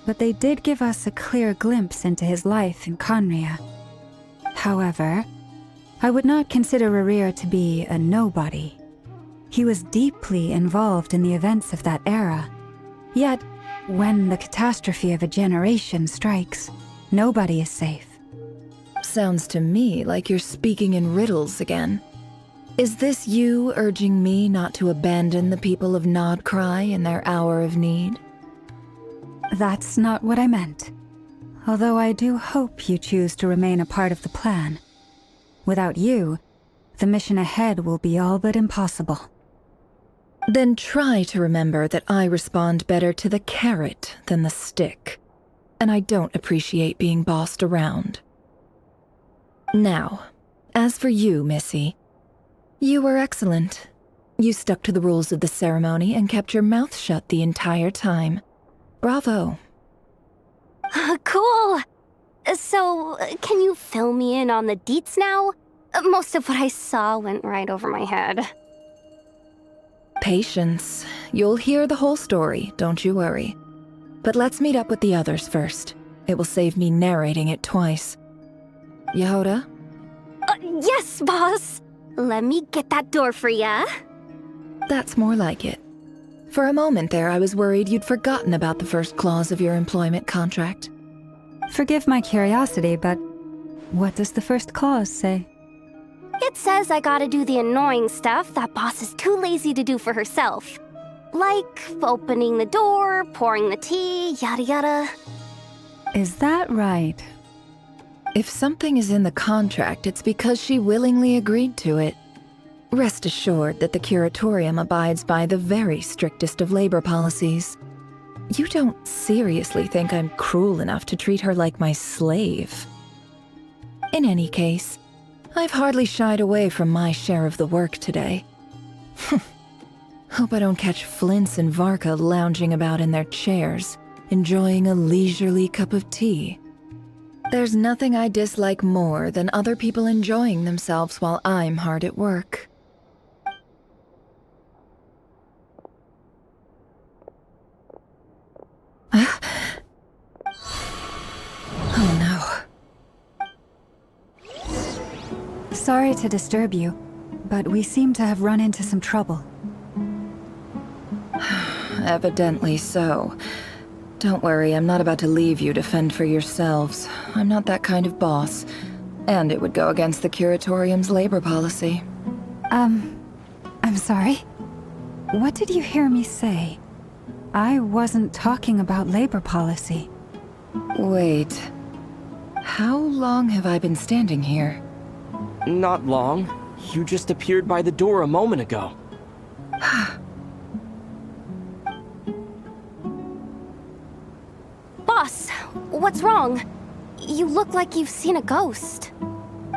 but they did give us a clear glimpse into his life in Conria. However, I would not consider Rerir to be a nobody. He was deeply involved in the events of that era. Yet, when the catastrophe of a generation strikes, nobody is safe. sounds to me like you're speaking in riddles again. Is this you urging me not to abandon the people of Nodcry in their hour of need? That's not what I meant. Although I do hope you choose to remain a part of the plan. Without you, the mission ahead will be all but impossible. Then try to remember that I respond better to the carrot than the stick. And I don't appreciate being bossed around. Now, as for you, Missy, you were excellent. You stuck to the rules of the ceremony and kept your mouth shut the entire time. Bravo. Cool. So, can you fill me in on the deets now? Most of what I saw went right over my head. Patience. You'll hear the whole story, don't you worry. But let's meet up with the others first. It will save me narrating it twice. Yehoda? Yes, boss! Let me get that door for ya. That's more like it. For a moment there, I was worried you'd forgotten about the first clause of your employment contract. Forgive my curiosity, but what does the first clause say? It says I gotta do the annoying stuff that boss is too lazy to do for herself. Like opening the door, pouring the tea, yada yada. Is that right? If something is in the contract, it's because she willingly agreed to it. Rest assured that the Curatorium abides by the very strictest of labor policies. You don't seriously think I'm cruel enough to treat her like my slave? In any case, I've hardly shied away from my share of the work today. Hope I don't catch Flintz and Varka lounging about in their chairs, enjoying a leisurely cup of tea. There's nothing I dislike more than other people enjoying themselves while I'm hard at work. Oh no. Sorry to disturb you, but we seem to have run into some trouble. Evidently so. Don't worry, I'm not about to leave you to fend for yourselves. I'm not that kind of boss. And it would go against the Curatorium's labor policy. I'm sorry? What did you hear me say? I wasn't talking about labor policy. Wait. How long have I been standing here? Not long. You just appeared by the door a moment ago. Boss, what's wrong? You look like you've seen a ghost.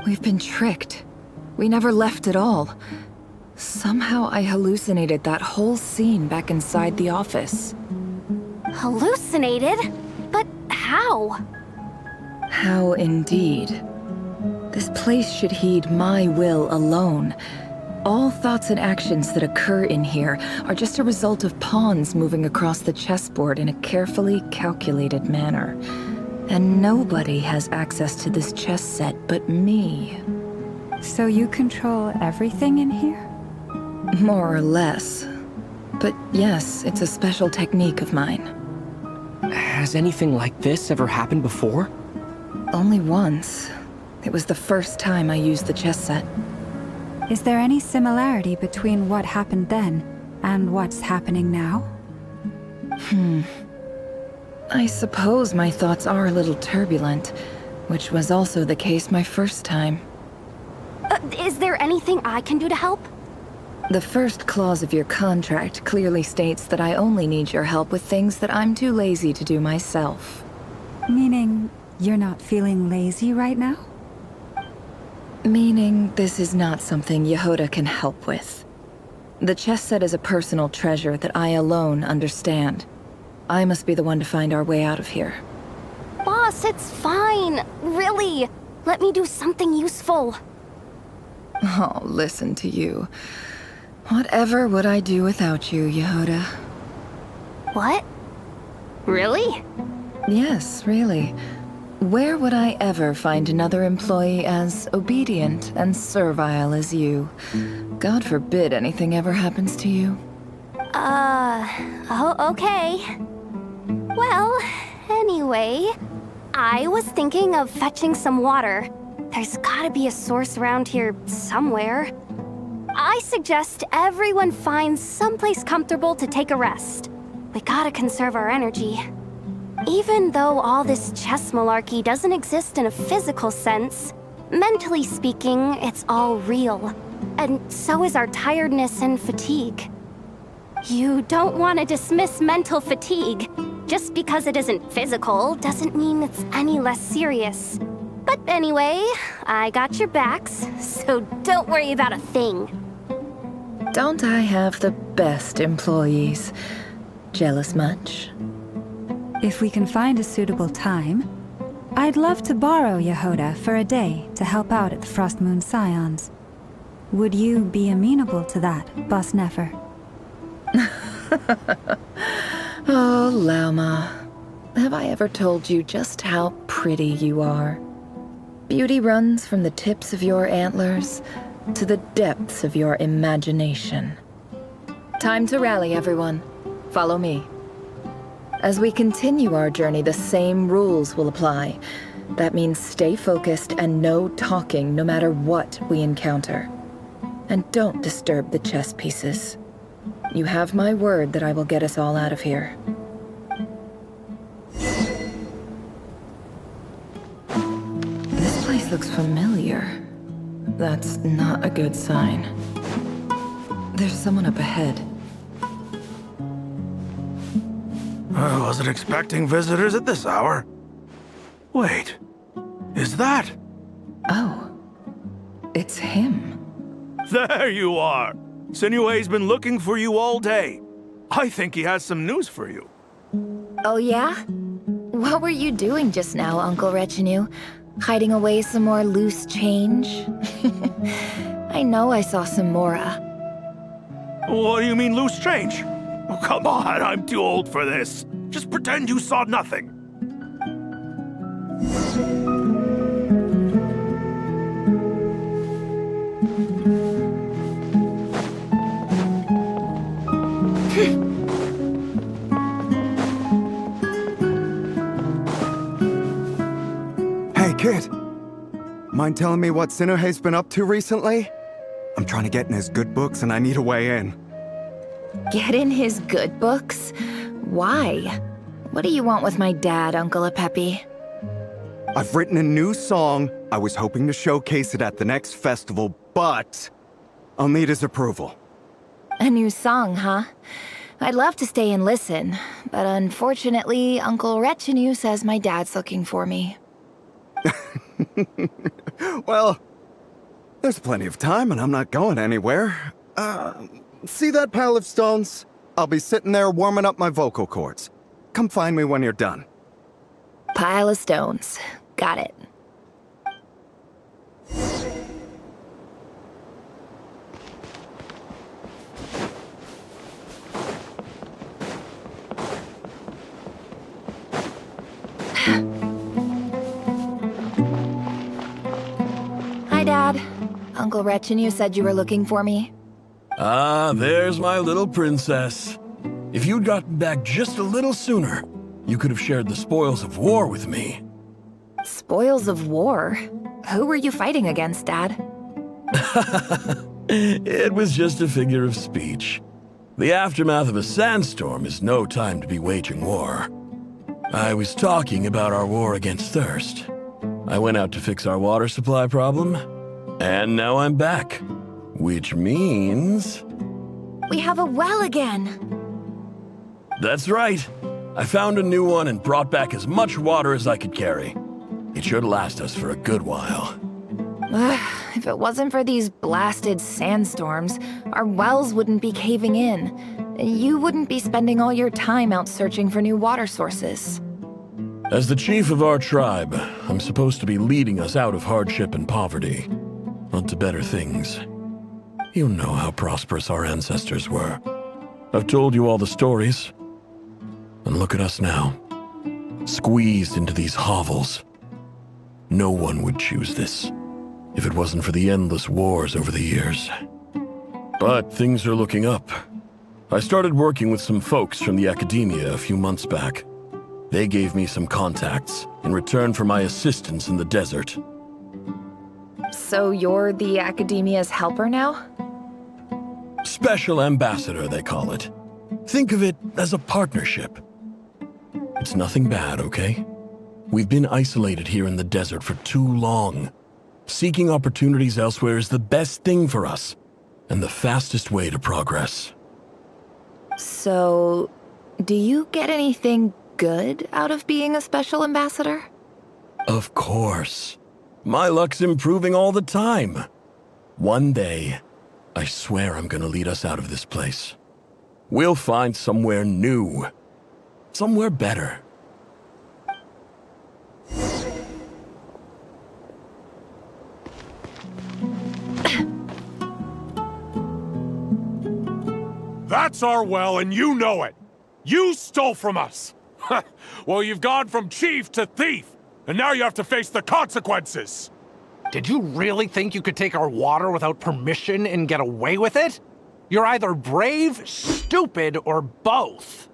We've been tricked. We never left at all. Somehow I hallucinated that whole scene back inside the office. Hallucinated? But how? How indeed. This place should heed my will alone. All thoughts and actions that occur in here are just a result of pawns moving across the chessboard in a carefully calculated manner. And nobody has access to this chess set but me. So you control everything in here? More or less. But yes, it's a special technique of mine. Has anything like this ever happened before? Only once. It was the first time I used the chess set. Is there any similarity between what happened then and what's happening now? I suppose my thoughts are a little turbulent, which was also the case my first time. Is there anything I can do to help? The first clause of your contract clearly states that I only need your help with things that I'm too lazy to do myself. Meaning you're not feeling lazy right now? Meaning this is not something Yehoda can help with. The chess set is a personal treasure that I alone understand. I must be the one to find our way out of here. Boss, it's fine. Really. Let me do something useful. Oh, listen to you. Whatever would I do without you, Yehoda? What? Really? Yes, really. Where would I ever find another employee as obedient and servile as you? God forbid anything ever happens to you. Oh, okay. Well, anyway, I was thinking of fetching some water. There's gotta be a source around here somewhere. I suggest everyone finds someplace comfortable to take a rest. We gotta conserve our energy. Even though all this chess malarkey doesn't exist in a physical sense, mentally speaking, it's all real. And so is our tiredness and fatigue. You don't want to dismiss mental fatigue. Just because it isn't physical doesn't mean it's any less serious. But anyway, I got your backs, so don't worry about a thing. Don't I have the best employees? Jealous much? If we can find a suitable time, I'd love to borrow Yehoda for a day to help out at the Frostmoon Scions. Would you be amenable to that, Boss Nefer? Oh, Lauma. Have I ever told you just how pretty you are? Beauty runs from the tips of your antlers to the depths of your imagination. Time to rally, everyone. Follow me. As we continue our journey, the same rules will apply. That means stay focused and no talking no matter what we encounter. And don't disturb the chess pieces. You have my word that I will get us all out of here. This place looks familiar. That's not a good sign. There's someone up ahead. I wasn't expecting visitors at this hour. Wait, is that? Oh, it's him. There you are! Sinue's been looking for you all day. I think he has some news for you. Oh yeah? What were you doing just now, Uncle Retinue? Hiding away some more loose change? I know I saw some Mora. What do you mean loose change? Oh, come on, I'm too old for this. Just pretend you saw nothing. Hey, kid. Mind telling me what Sinuhe's been up to recently? I'm trying to get in his good books and I need a way in. Get in his good books? Why? What do you want with my dad, Uncle Apepi? I've written a new song. I was hoping to showcase it at the next festival, but I'll need his approval. A new song, huh? I'd love to stay and listen, but unfortunately, Uncle Retinue says my dad's looking for me. Well, there's plenty of time and I'm not going anywhere. See that pile of stones? I'll be sitting there warming up my vocal cords. Come find me when you're done. Pile of stones. Got it. Hi, Dad. Uncle Retinue said you were looking for me. Ah, there's my little princess. If you'd gotten back just a little sooner, you could have shared the spoils of war with me. Spoils of war? Who were you fighting against, Dad? It was just a figure of speech. The aftermath of a sandstorm is no time to be waging war. I was talking about our war against thirst. I went out to fix our water supply problem, and now I'm back. Which means... We have a well again! That's right. I found a new one and brought back as much water as I could carry. It should last us for a good while. If it wasn't for these blasted sandstorms, our wells wouldn't be caving in. You wouldn't be spending all your time out searching for new water sources. As the chief of our tribe, I'm supposed to be leading us out of hardship and poverty, onto better things. You know how prosperous our ancestors were. I've told you all the stories. And look at us now, squeezed into these hovels. No one would choose this, if it wasn't for the endless wars over the years. But things are looking up. I started working with some folks from the academia a few months back. They gave me some contacts in return for my assistance in the desert. So you're the Academia's helper now? Special ambassador, they call it. Think of it as a partnership. It's nothing bad, okay? We've been isolated here in the desert for too long. Seeking opportunities elsewhere is the best thing for us, and the fastest way to progress. So, do you get anything good out of being a special ambassador? Of course. My luck's improving all the time. One day, I swear I'm gonna lead us out of this place. We'll find somewhere new. Somewhere better. That's our well, and you know it. You stole from us. Well, you've gone from chief to thief, and now you have to face the consequences. Did you really think you could take our water without permission and get away with it? You're either brave, stupid, or both.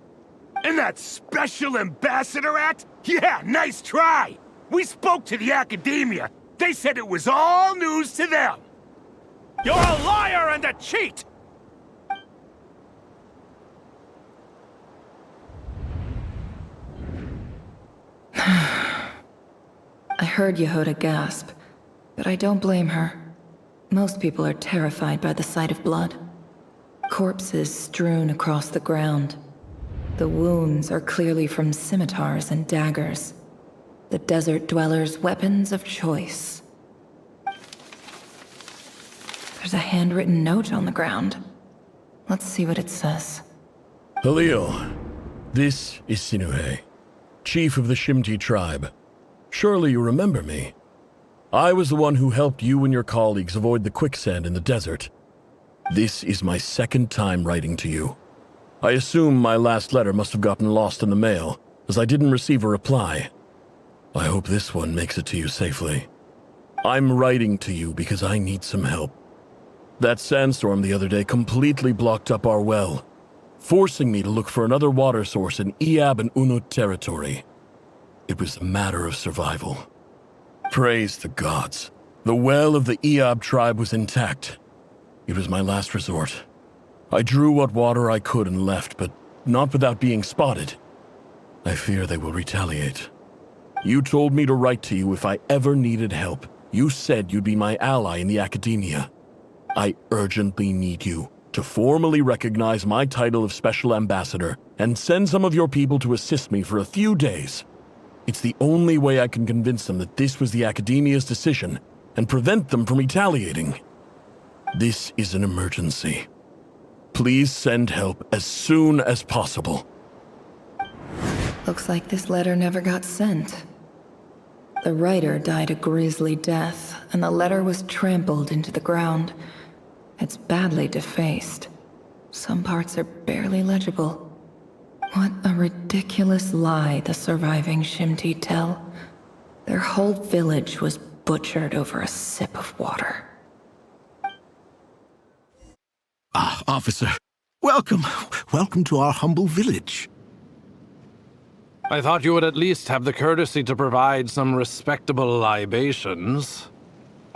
And that Special Ambassador Act? Yeah, nice try! We spoke to the Academia. They said it was all news to them. You're a liar and a cheat! I heard Yehuda gasp, but I don't blame her. Most people are terrified by the sight of blood. Corpses strewn across the ground. The wounds are clearly from scimitars and daggers. The desert dwellers' weapons of choice. There's a handwritten note on the ground. Let's see what it says. Halil, this is Sinuhe, chief of the Shimti tribe. Surely you remember me. I was the one who helped you and your colleagues avoid the quicksand in the desert. This is my second time writing to you. I assume my last letter must have gotten lost in the mail, as I didn't receive a reply. I hope this one makes it to you safely. I'm writing to you because I need some help. That sandstorm the other day completely blocked up our well, forcing me to look for another water source in Iab and Unut territory. It was a matter of survival. Praise the gods. The well of the Iab tribe was intact. It was my last resort. I drew what water I could and left, but not without being spotted. I fear they will retaliate. You told me to write to you if I ever needed help. You said you'd be my ally in the Academia. I urgently need you to formally recognize my title of Special Ambassador and send some of your people to assist me for a few days. It's the only way I can convince them that this was the Academia's decision and prevent them from retaliating. This is an emergency. Please send help as soon as possible. Looks like this letter never got sent. The writer died a grisly death, and the letter was trampled into the ground. It's badly defaced. Some parts are barely legible. What a ridiculous lie the surviving Shimti tell. Their whole village was butchered over a sip of water. Ah, officer. Welcome. Welcome to our humble village. I thought you would at least have the courtesy to provide some respectable libations.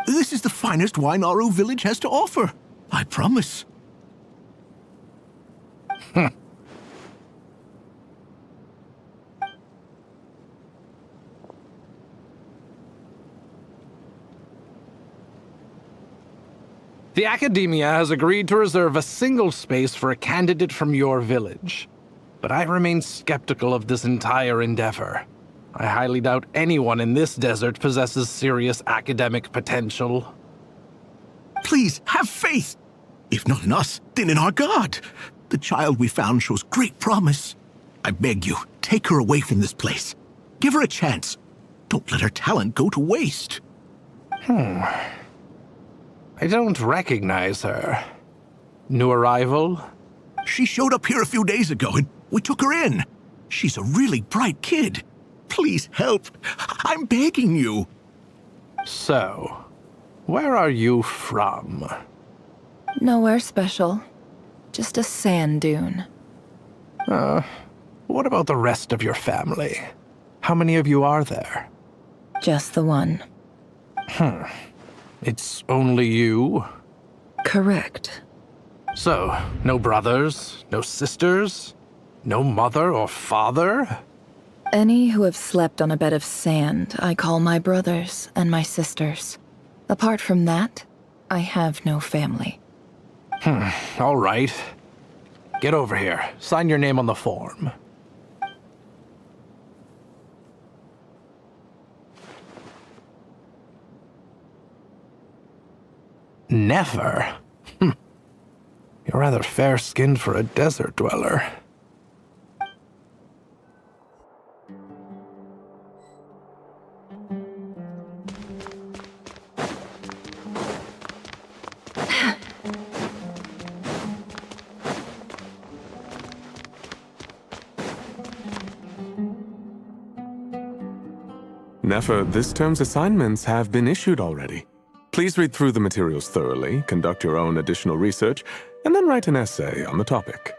This is the finest wine Aru village has to offer. I promise. The Academia has agreed to reserve a single space for a candidate from your village. But I remain skeptical of this entire endeavor. I highly doubt anyone in this desert possesses serious academic potential. Please, have faith. If not in us, then in our god. The child we found shows great promise. I beg you, take her away from this place. Give her a chance. Don't let her talent go to waste. I don't recognize her. New arrival? She showed up here a few days ago and we took her in. She's a really bright kid. Please help. I'm begging you. So, where are you from? Nowhere special. Just a sand dune. What about the rest of your family? How many of you are there? Just the one. It's only you? Correct. So, no brothers, no sisters, no mother or father? Any who have slept on a bed of sand, I call my brothers and my sisters. Apart from that, I have no family. All right. Get over here. Sign your name on the form. Nefer? You're rather fair-skinned for a desert dweller. Nefer, this term's assignments have been issued already. Please read through the materials thoroughly, conduct your own additional research, and then write an essay on the topic.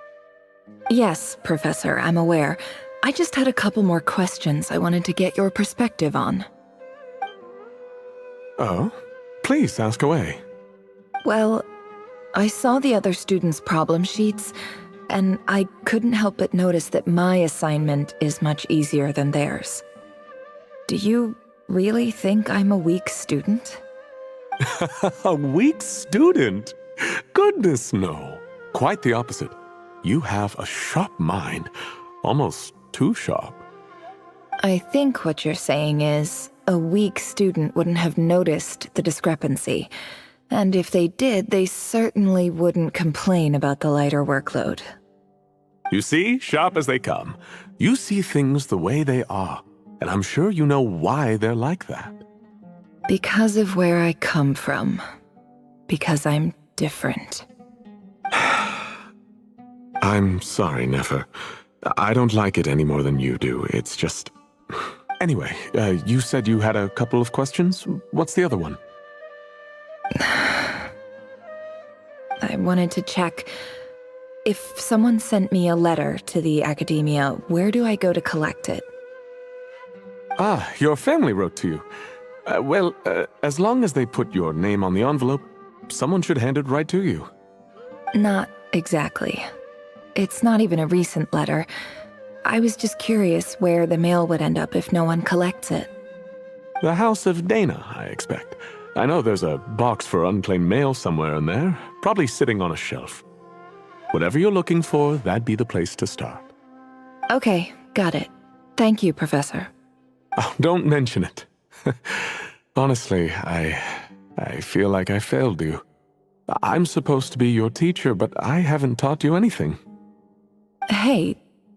Yes, Professor, I'm aware. I just had a couple more questions I wanted to get your perspective on. Oh? Please ask away. Well, I saw the other students' problem sheets, and I couldn't help but notice that my assignment is much easier than theirs. Do you really think I'm a weak student? A weak student? Goodness, no. Quite the opposite. You have a sharp mind, almost too sharp. I think what you're saying is, a weak student wouldn't have noticed the discrepancy. And if they did, they certainly wouldn't complain about the lighter workload. You see, sharp as they come. You see things the way they are, and I'm sure you know why they're like that. Because of where I come from. Because I'm different. I'm sorry, Nefer. I don't like it any more than you do. It's just... Anyway, you said you had a couple of questions. What's the other one? I wanted to check... If someone sent me a letter to the academia, where do I go to collect it? Ah, your family wrote to you. Well, as long as they put your name on the envelope, someone should hand it right to you. Not exactly. It's not even a recent letter. I was just curious where the mail would end up if no one collects it. The House of Dana, I expect. I know there's a box for Unclaimed Mail somewhere in there, probably sitting on a shelf. Whatever you're looking for, that'd be the place to start. Okay, got it. Thank you, Professor. Oh, don't mention it. Honestly, I feel like I failed you. I'm supposed to be your teacher, but I haven't taught you anything. Hey,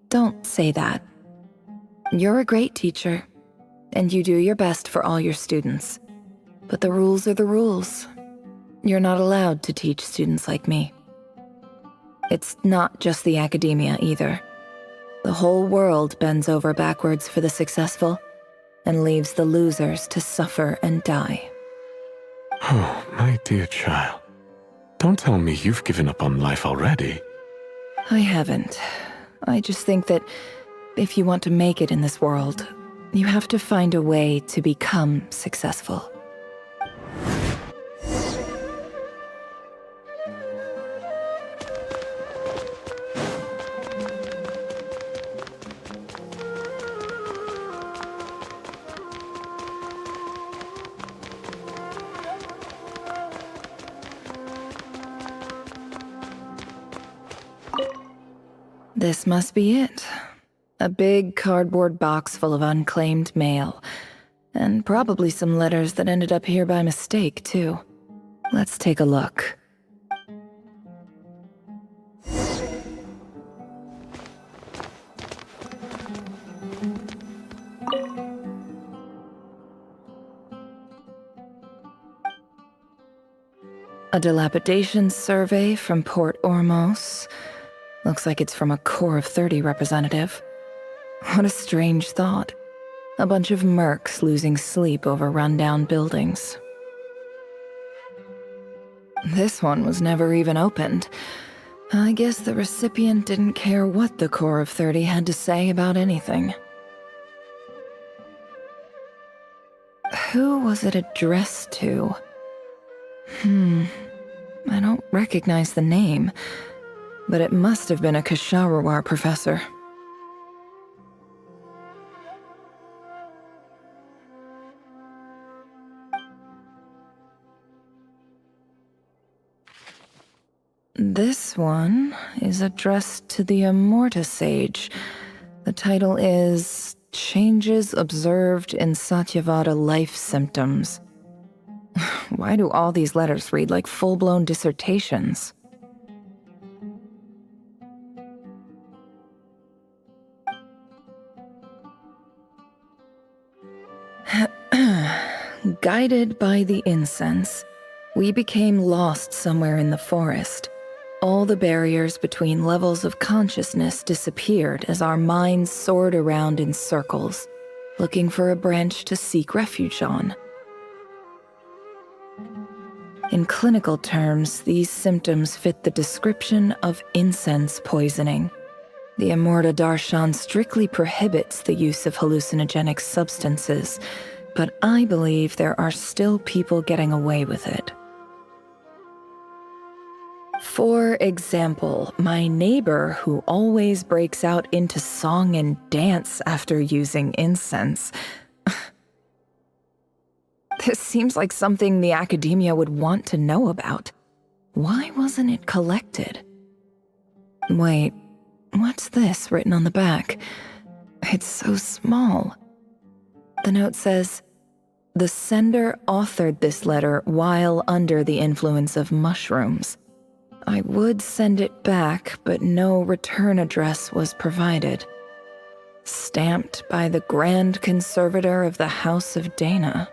don't say that. You're a great teacher, and you do your best for all your students. But the rules are the rules. You're not allowed to teach students like me. It's not just the academia either. The whole world bends over backwards for the successful, and leaves the losers to suffer and die. Oh, my dear child. Don't tell me you've given up on life already. I haven't. I just think that if you want to make it in this world, you have to find a way to become successful. This must be it. A big cardboard box full of unclaimed mail. And probably some letters that ended up here by mistake, too. Let's take a look. A dilapidation survey from Port Ormos. Looks like it's from a Core of 30 representative. What a strange thought. A bunch of mercs losing sleep over rundown buildings. This one was never even opened. I guess the recipient didn't care what the Core of 30 had to say about anything. Who was it addressed to? I don't recognize the name, but it must have been a Ksharawar professor. This one is addressed to the Immorta Sage. The title is Changes Observed in Satyavada Life Symptoms. Why do all these letters read like full-blown dissertations? Guided by the incense, we became lost somewhere in the forest. All the barriers between levels of consciousness disappeared as our minds soared around in circles, looking for a branch to seek refuge on. In clinical terms, these symptoms fit the description of incense poisoning. The Immorta Darshan strictly prohibits the use of hallucinogenic substances, but I believe there are still people getting away with it. For example, my neighbor who always breaks out into song and dance after using incense. This seems like something the academia would want to know about. Why wasn't it collected? Wait, what's this written on the back? It's so small. The note says, "The sender authored this letter while under the influence of mushrooms. I would send it back, but no return address was provided. Stamped by the Grand Conservator of the House of Dana."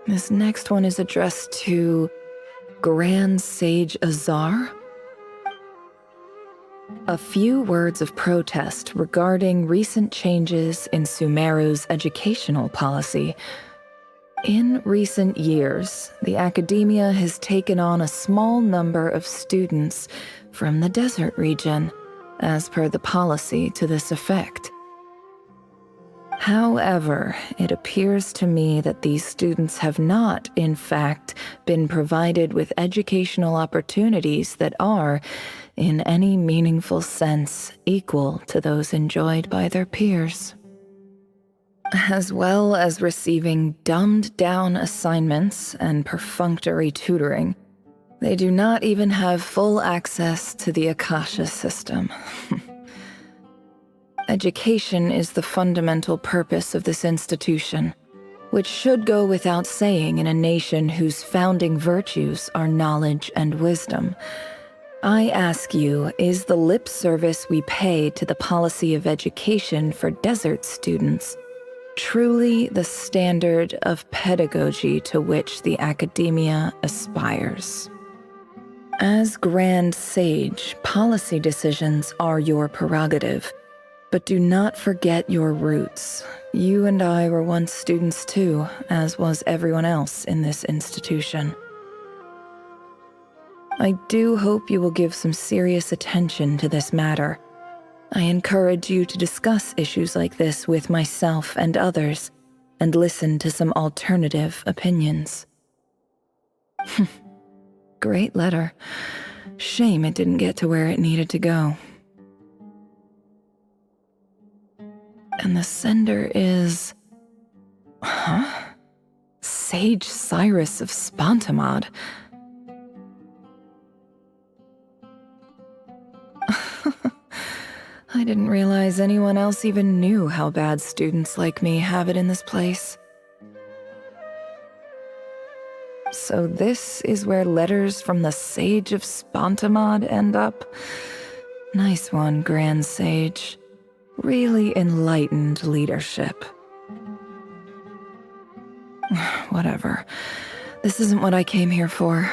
This next one is addressed to Grand Sage Azar. A few words of protest regarding recent changes in Sumeru's educational policy. In recent years, the academia has taken on a small number of students from the desert region, as per the policy to this effect. However, it appears to me that these students have not, in fact, been provided with educational opportunities that are, in any meaningful sense, equal to those enjoyed by their peers. As well as receiving dumbed-down assignments and perfunctory tutoring, they do not even have full access to the Akasha system. Education is the fundamental purpose of this institution, which should go without saying in a nation whose founding virtues are knowledge and wisdom. I ask you, is the lip service we pay to the policy of education for desert students truly the standard of pedagogy to which the academia aspires? As Grand Sage, policy decisions are your prerogative. But do not forget your roots. You and I were once students too, as was everyone else in this institution. I do hope you will give some serious attention to this matter. I encourage you to discuss issues like this with myself and others, and listen to some alternative opinions. Great letter. Shame it didn't get to where it needed to go. And the sender is... Sage Cyrus of Spontamod. I didn't realize anyone else even knew how bad students like me have it in this place. So this is where letters from the Sage of Spontamod end up? Nice one, Grand Sage. Really enlightened leadership. Whatever. This isn't what I came here for.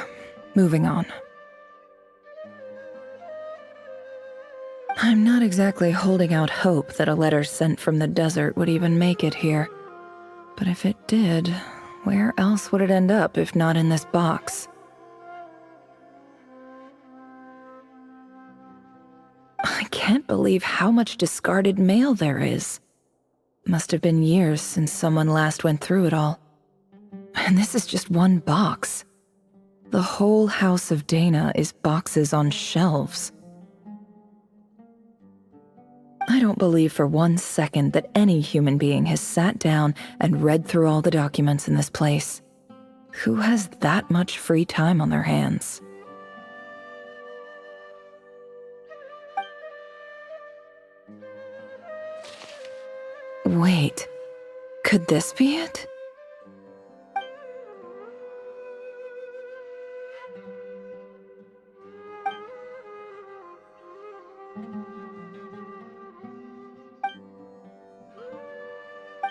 Moving on. I'm not exactly holding out hope that a letter sent from the desert would even make it here. But if it did, where else would it end up if not in this box? I can't believe how much discarded mail there is. Must have been years since someone last went through it all. And this is just one box. The whole House of Dana is boxes on shelves. I don't believe for 1 second that any human being has sat down and read through all the documents in this place. Who has that much free time on their hands? Wait, could this be it?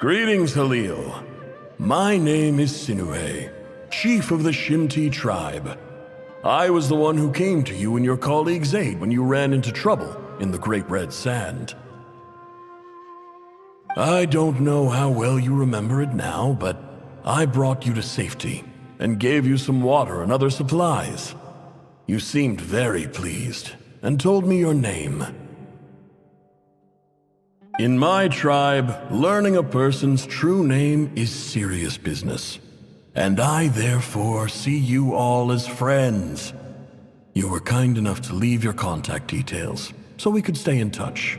Greetings, Halil. My name is Sinuhe, chief of the Shimti tribe. I was the one who came to you and your colleague's aid when you ran into trouble in the Great Red Sand. I don't know how well you remember it now, but I brought you to safety and gave you some water and other supplies. You seemed very pleased and told me your name. In my tribe, learning a person's true name is serious business, and I therefore see you all as friends. You were kind enough to leave your contact details, so we could stay in touch.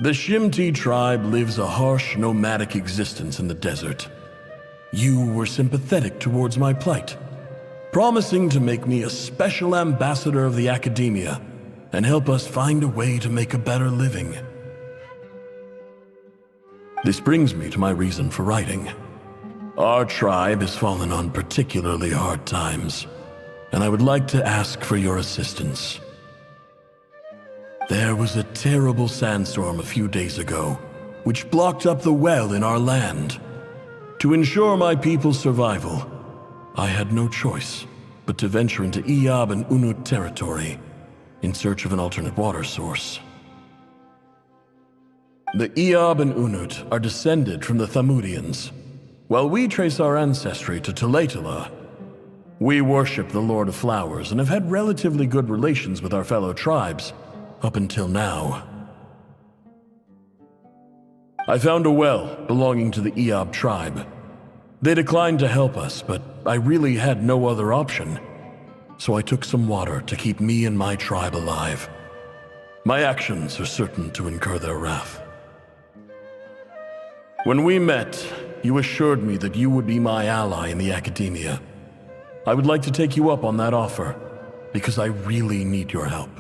The Shimti tribe lives a harsh, nomadic existence in the desert. You were sympathetic towards my plight, promising to make me a special ambassador of the academia and help us find a way to make a better living. This brings me to my reason for writing. Our tribe has fallen on particularly hard times, and I would like to ask for your assistance. There was a terrible sandstorm a few days ago, which blocked up the well in our land. To ensure my people's survival, I had no choice but to venture into Iyab and Unut territory in search of an alternate water source. The Iyab and Unut are descended from the Thamudians. While we trace our ancestry to Tulatala, we worship the Lord of Flowers and have had relatively good relations with our fellow tribes up until now. I found a well belonging to the Iyab tribe. They declined to help us, but I really had no other option. So I took some water to keep me and my tribe alive. My actions are certain to incur their wrath. When we met, you assured me that you would be my ally in the academia. I would like to take you up on that offer, because I really need your help.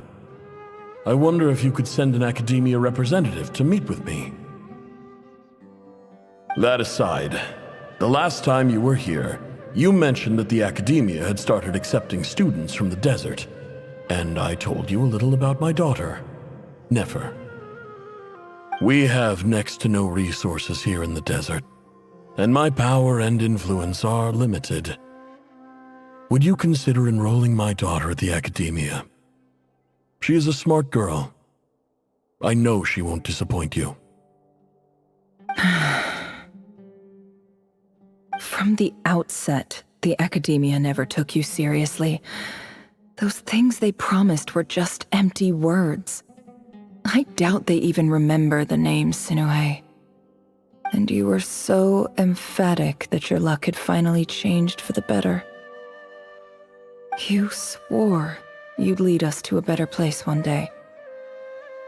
I wonder if you could send an academia representative to meet with me. That aside, the last time you were here, you mentioned that the academia had started accepting students from the desert, and I told you a little about my daughter, Nefer. We have next to no resources here in the desert, and my power and influence are limited. Would you consider enrolling my daughter at the academia? She is a smart girl. I know she won't disappoint you. From the outset, the academia never took you seriously. Those things they promised were just empty words. I doubt they even remember the name Sinuhe. And you were so emphatic that your luck had finally changed for the better. You swore you'd lead us to a better place one day.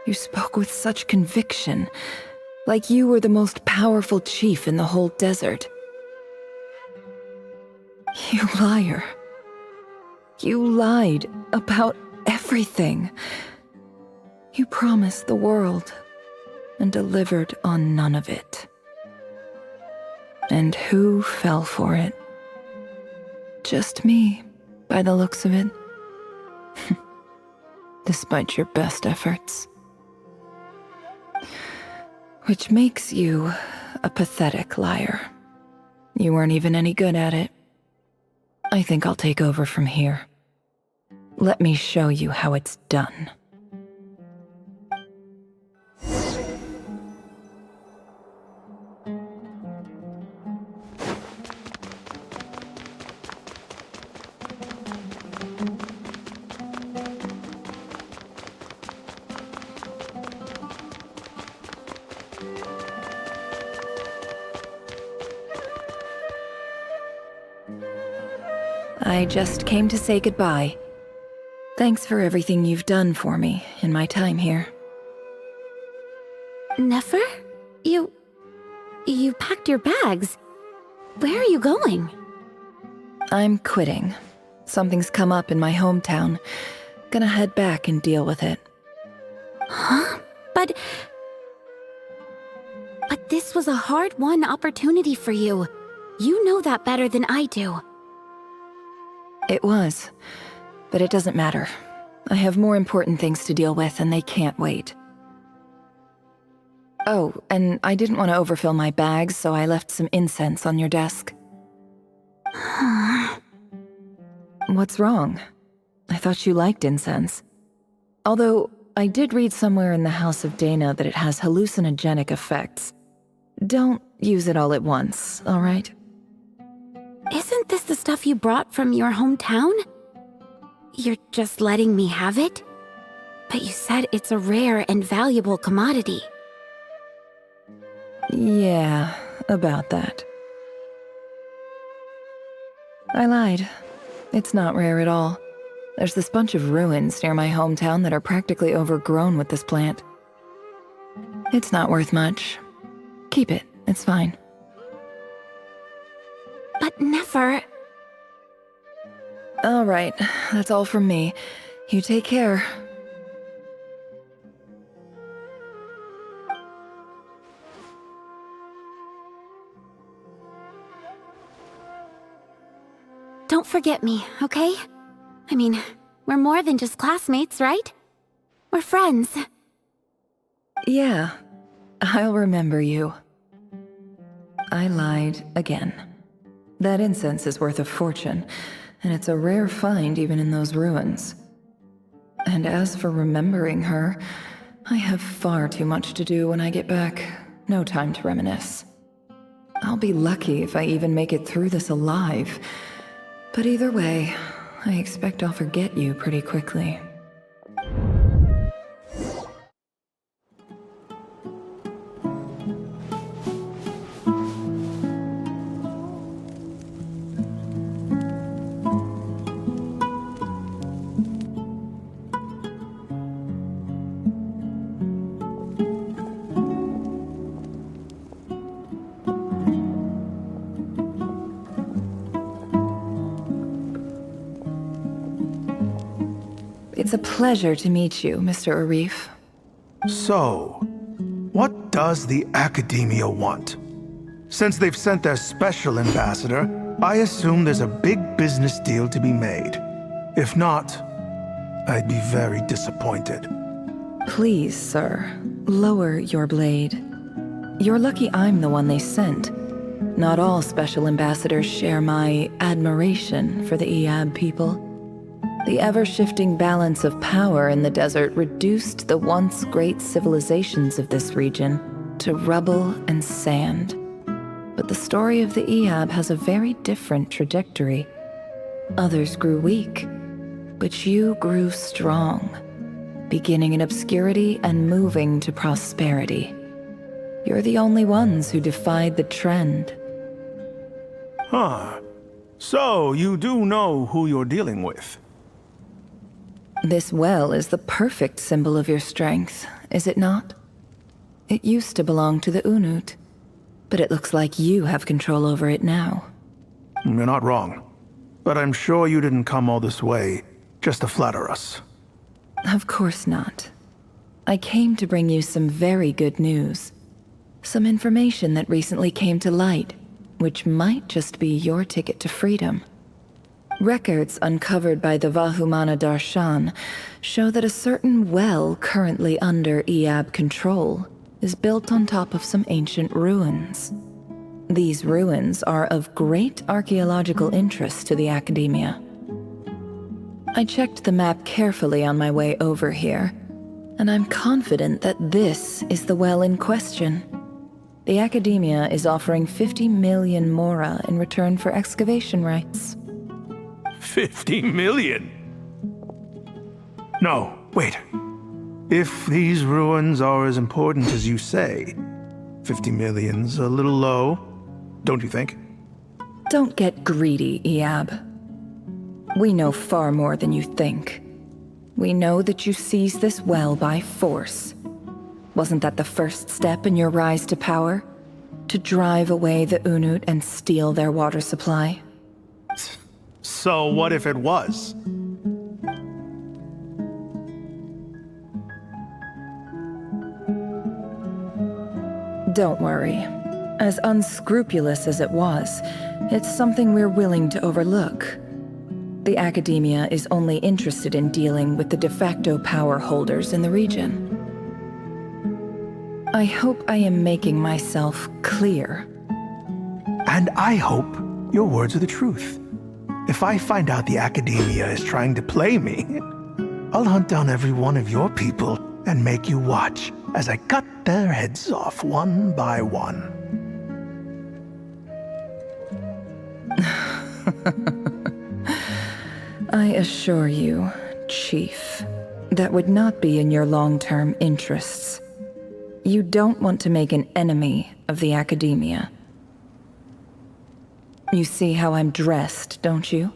You spoke with such conviction, like you were the most powerful chief in the whole desert. You liar. You lied about everything. You promised the world and delivered on none of it. And who fell for it? Just me, by the looks of it. Despite your best efforts. Which makes you a pathetic liar. You weren't even any good at it. I think I'll take over from here. Let me show you how it's done. I just came to say goodbye. Thanks for everything you've done for me in my time here. Nefer? You packed your bags. Where are you going? I'm quitting. Something's come up in my hometown. Gonna head back and deal with it. Huh? But this was a hard-won opportunity for you. You know that better than I do. It was. But it doesn't matter. I have more important things to deal with, and they can't wait. Oh, and I didn't want to overfill my bags, so I left some incense on your desk. What's wrong? I thought you liked incense. Although, I did read somewhere in the House of Dana that it has hallucinogenic effects. Don't use it all at once, alright? Isn't this the stuff you brought from your hometown? You're just letting me have it? But you said it's a rare and valuable commodity. Yeah, about that. I lied. It's not rare at all. There's this bunch of ruins near my hometown that are practically overgrown with this plant. It's not worth much. Keep it, it's fine. But Nefer... All right, that's all from me. You take care. Don't forget me, okay? I mean, we're more than just classmates, right? We're friends. Yeah, I'll remember you. I lied again. That incense is worth a fortune, and it's a rare find even in those ruins. And as for remembering her, I have far too much to do when I get back. No time to reminisce. I'll be lucky if I even make it through this alive. But either way, I expect I'll forget you pretty quickly. It's a pleasure to meet you, Mr. Arif. So, what does the Academia want? Since they've sent their special ambassador, I assume there's a big business deal to be made. If not, I'd be very disappointed. Please, sir, lower your blade. You're lucky I'm the one they sent. Not all special ambassadors share my admiration for the Iab people. The ever-shifting balance of power in the desert reduced the once great civilizations of this region to rubble and sand. But the story of the Iab has a very different trajectory. Others grew weak, but you grew strong, beginning in obscurity and moving to prosperity. You're the only ones who defied the trend. Huh. So, you do know who you're dealing with? This well is the perfect symbol of your strength, is it not? It used to belong to the Unut, but it looks like you have control over it now. You're not wrong. But I'm sure you didn't come all this way just to flatter us. Of course not. I came to bring you some very good news. Some information that recently came to light, which might just be your ticket to freedom. Records uncovered by the Vahumana Darshan show that a certain well currently under Iab control is built on top of some ancient ruins. These ruins are of great archaeological interest to the Academia. I checked the map carefully on my way over here, and I'm confident that this is the well in question. The Academia is offering 50 million mora in return for excavation rights. 50 million? No, wait. If these ruins are as important as you say, 50 million's a little low, don't you think? Don't get greedy, Iab. We know far more than you think. We know that you seized this well by force. Wasn't that the first step in your rise to power? To drive away the Unut and steal their water supply? So what if it was? Don't worry. As unscrupulous as it was, it's something we're willing to overlook. The Academia is only interested in dealing with the de facto power holders in the region. I hope I am making myself clear. And I hope your words are the truth. If I find out the Academia is trying to play me, I'll hunt down every one of your people and make you watch as I cut their heads off one by one. I assure you, Chief, that would not be in your long-term interests. You don't want to make an enemy of the Academia. You see how I'm dressed, don't you?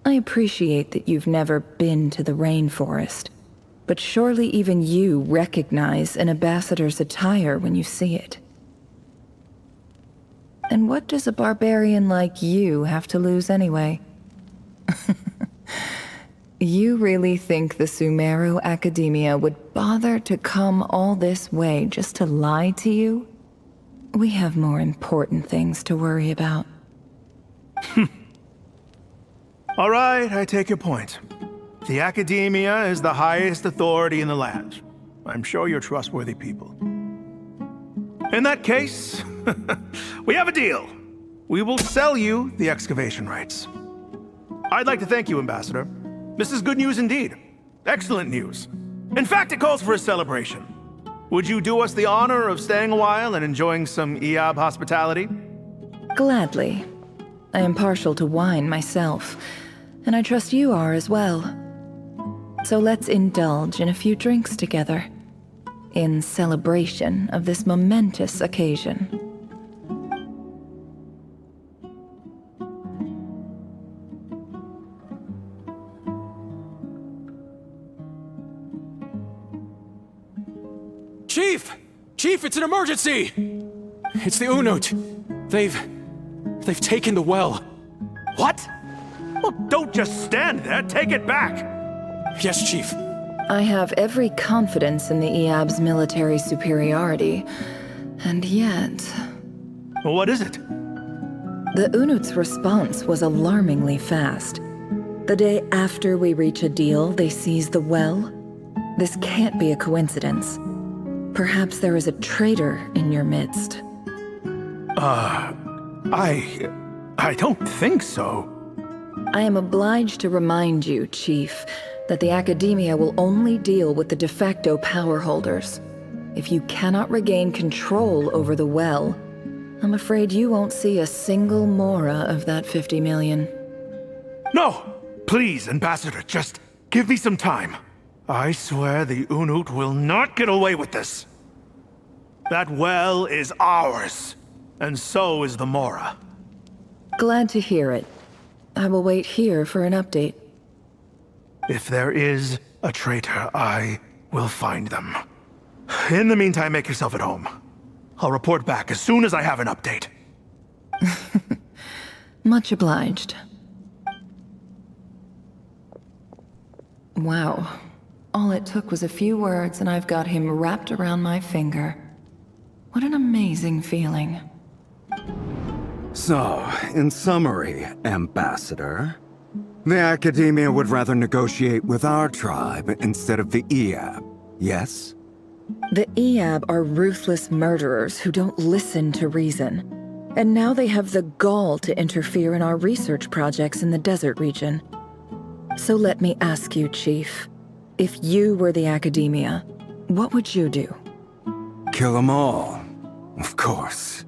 I appreciate that you've never been to the rainforest, but surely even you recognize an ambassador's attire when you see it. And what does a barbarian like you have to lose anyway? You really think the Sumeru Academia would bother to come all this way just to lie to you? We have more important things to worry about. All right, I take your point. The Academia is the highest authority in the land. I'm sure you're trustworthy people. In that case, we have a deal. We will sell you the excavation rights. I'd like to thank you, Ambassador. This is good news indeed. Excellent news. In fact, it calls for a celebration. Would you do us the honor of staying a while and enjoying some Iab hospitality? Gladly. I am partial to wine myself, and I trust you are as well. So let's indulge in a few drinks together, in celebration of this momentous occasion. Chief! Chief, it's an emergency! It's the Unut. They've taken the well. What? Well, don't just stand there. Take it back. Yes, Chief. I have every confidence in the Iab's military superiority, and yet... What is it? The Unut's response was alarmingly fast. The day after we reach a deal, they seize the well. This can't be a coincidence. Perhaps there is a traitor in your midst. I don't think so. I am obliged to remind you, Chief, that the Academia will only deal with the de facto power holders. If you cannot regain control over the well, I'm afraid you won't see a single mora of that 50 million. No! Please, Ambassador, just give me some time. I swear the Unut will not get away with this. That well is ours, and so is the mora. Glad to hear it. I will wait here for an update. If there is a traitor, I will find them. In the meantime, make yourself at home. I'll report back as soon as I have an update. Much obliged. Wow. All it took was a few words and I've got him wrapped around my finger. What an amazing feeling. So, in summary, Ambassador, the Academia would rather negotiate with our tribe instead of the Iab, yes? The Iab are ruthless murderers who don't listen to reason. And now they have the gall to interfere in our research projects in the desert region. So let me ask you, Chief. If you were the Academia, what would you do? Kill them all, of course.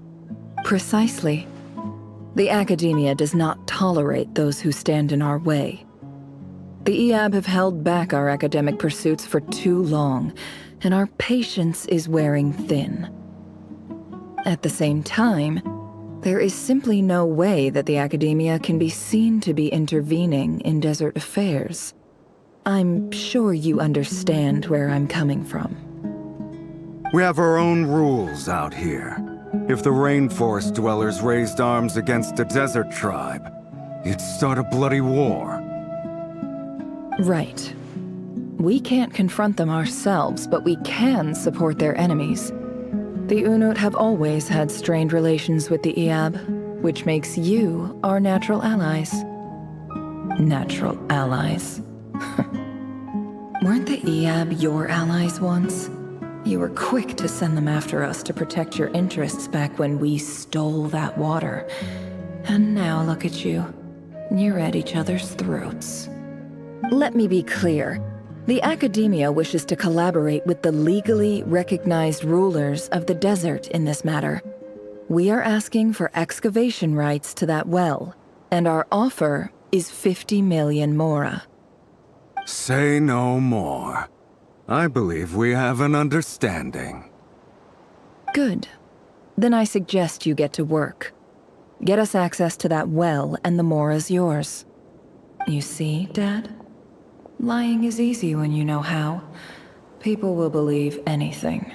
Precisely. The Academia does not tolerate those who stand in our way. The Iab have held back our academic pursuits for too long, and our patience is wearing thin. At the same time, There is simply no way that the Academia can be seen to be intervening in desert affairs. I'm sure you understand where I'm coming from. We have our own rules out here. If the rainforest dwellers raised arms against a desert tribe, you'd start a bloody war. Right. We can't confront them ourselves, but we can support their enemies. The Unut have always had strained relations with the Iab, which makes you our natural allies. Natural allies. Weren't the Iab your allies once? You were quick to send them after us to protect your interests back when we stole that water. And now look at you. You're at each other's throats. Let me be clear. The Academia wishes to collaborate with the legally recognized rulers of the desert in this matter. We are asking for excavation rights to that well, and our offer is 50 million mora. Say no more. I believe we have an understanding. Good. Then I suggest you get to work. Get us access to that well, and the mora's yours. You see, Dad? Lying is easy when you know how. People will believe anything.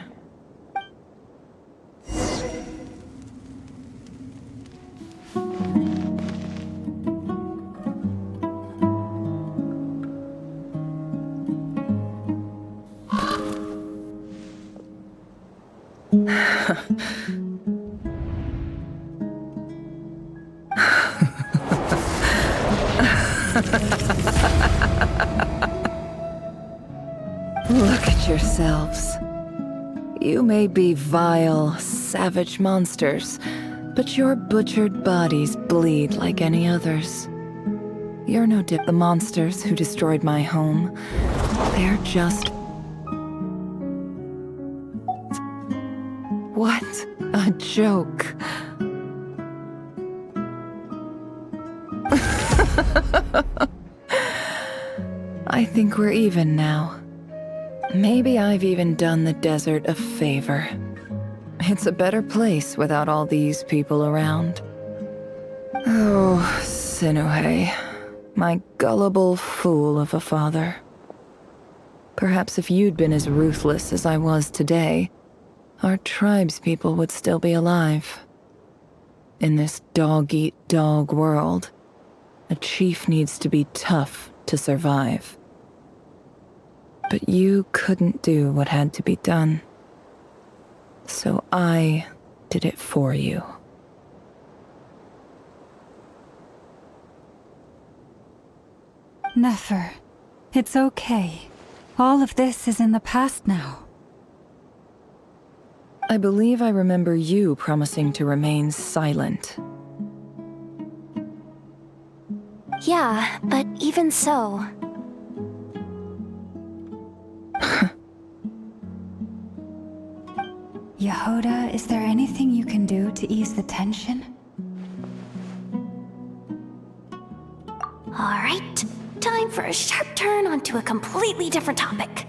Look at yourselves. You may be vile, savage monsters, but your butchered bodies bleed like any others. You're no dip the monsters who destroyed my home. They're just... What a joke. I think we're even now. Maybe I've even done the desert a favor. It's a better place without all these people around. Oh, Sinuhe, my gullible fool of a father. Perhaps if you'd been as ruthless as I was today, our tribespeople would still be alive. In this dog-eat-dog world, a chief needs to be tough to survive. But you couldn't do what had to be done. So I did it for you. Nefer, it's okay. All of this is in the past now. I believe I remember you promising to remain silent. Yeah, but even so... Yehoda, is there anything you can do to ease the tension? Alright, time for a sharp turn onto a completely different topic.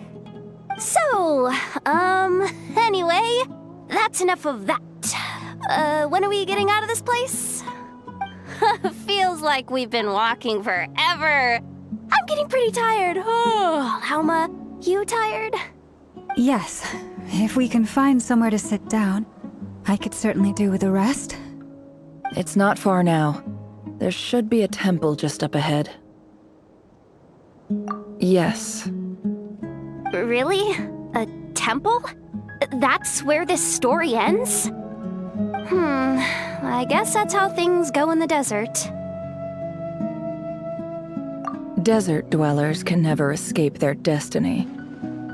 So, anyway, that's enough of that. When are we getting out of this place? Feels like we've been walking forever. I'm getting pretty tired. Oh, Lauma, you tired? Yes. If we can find somewhere to sit down, I could certainly do with a rest. It's not far now. There should be a temple just up ahead. Yes. Really? A temple? That's where this story ends? I guess that's how things go in the desert. Desert dwellers can never escape their destiny.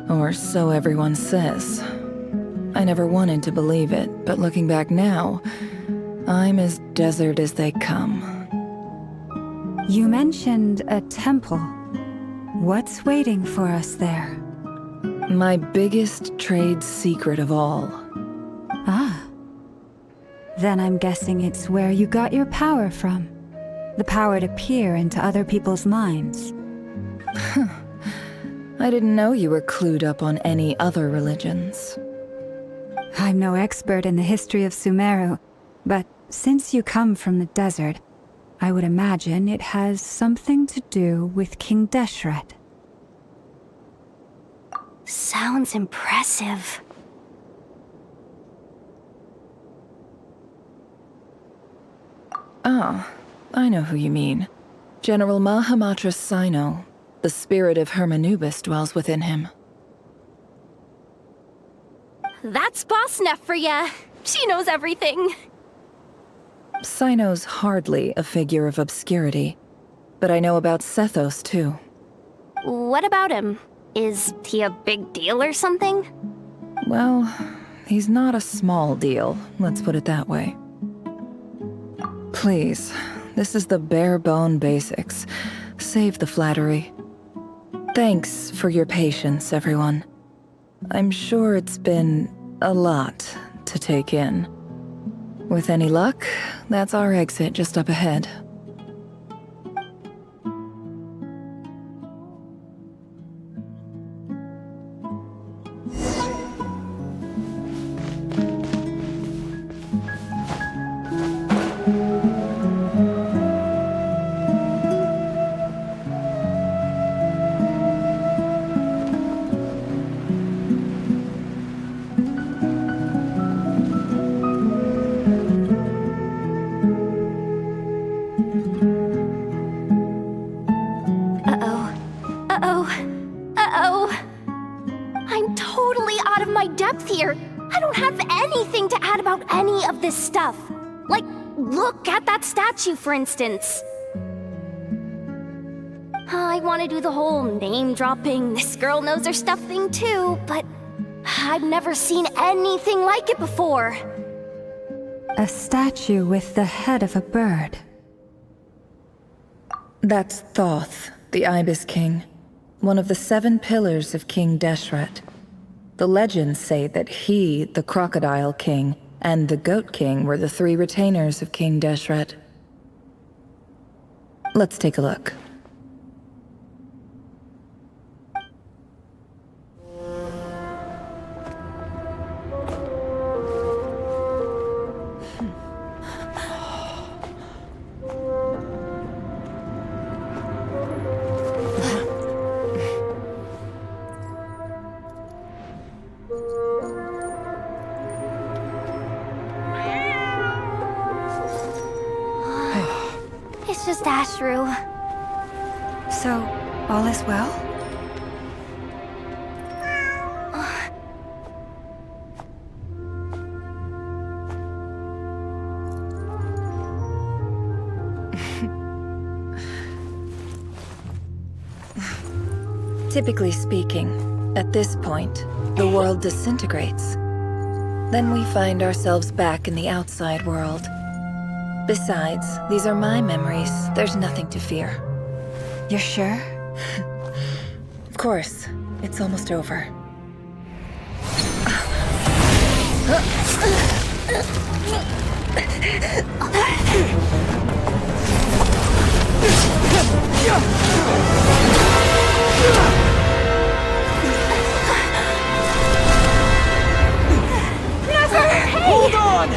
Or so everyone says. I never wanted to believe it, but looking back now, I'm as desert as they come. You mentioned a temple. What's waiting for us there? My biggest trade secret of all. Ah. Then I'm guessing it's where you got your power from. The power to peer into other people's minds. I didn't know you were clued up on any other religions. I'm no expert in the history of Sumeru, but Since you come from the desert, I would imagine it has something to do with King Deshret. Sounds impressive. Ah, I know who you mean. General Mahamatra Sino. The spirit of Hermanubis dwells within him. That's Boss Neff for ya. She knows everything. Sino's hardly a figure of obscurity, but I know about Sethos too. What about him? Is he a big deal or something? Well, he's not a small deal, let's put it that way. Please, this is the bare-bone basics. Save the flattery. Thanks for your patience, everyone. I'm sure it's been a lot to take in. With any luck, that's our exit just up ahead. Stuff. Like, look at that statue, for instance. I want to do the whole name-dropping, this girl knows her stuff thing too, but I've never seen anything like it before. A statue with the head of a bird. That's Thoth, the Ibis King, one of the 7 pillars of King Deshret. The legends say that he, the Crocodile King, and the Goat King were the 3 retainers of King Deshret. Let's take a look. So, all is well? Typically speaking, at this point, the world disintegrates. Then we find ourselves back in the outside world. Besides, these are my memories. There's nothing to fear. You're sure? Of course. It's almost over. Nefer! Hey! Hold on!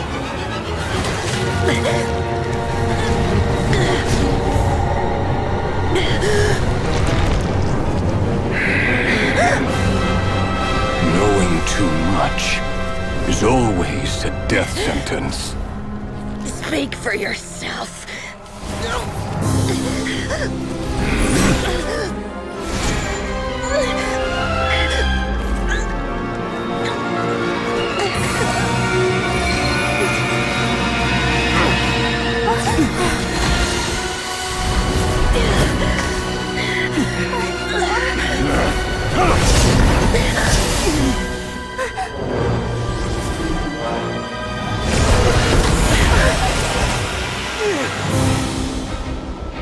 Knowing too much is always a death sentence. Speak for yourself.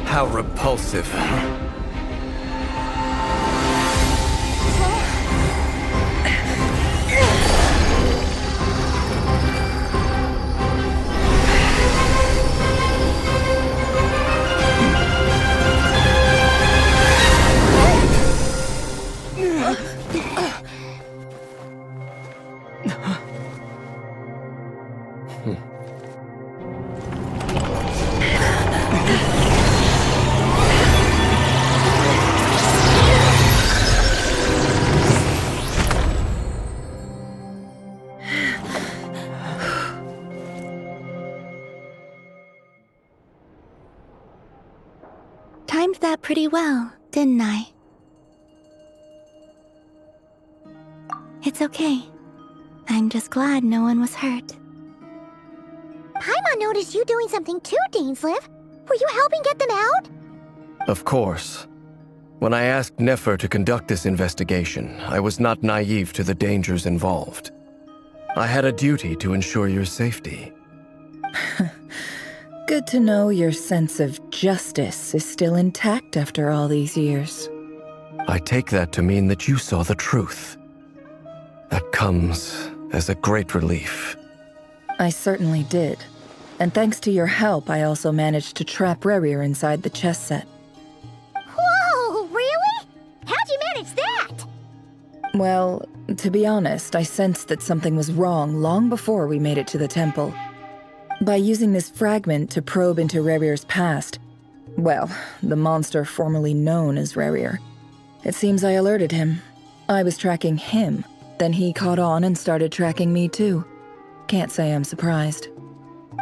How repulsive. timed that pretty well, didn't I? It's okay. I'm just glad no one was hurt. Paimon noticed you doing something too, Dainsleif. Were you helping get them out? Of course. When I asked Nefer to conduct this investigation, I was not naive to the dangers involved. I had a duty to ensure your safety. Good to know your sense of justice is still intact after all these years. I take that to mean that you saw the truth. That comes as a great relief. I certainly did. And thanks to your help, I also managed to trap Rerir inside the chess set. Whoa, really? How'd you manage that? Well, to be honest, I sensed that something was wrong long before we made it to the temple. By using this fragment to probe into Rerir's past, well, the monster formerly known as Rerir, it seems I alerted him. I was tracking him, then he caught on and started tracking me too. Can't say I'm surprised.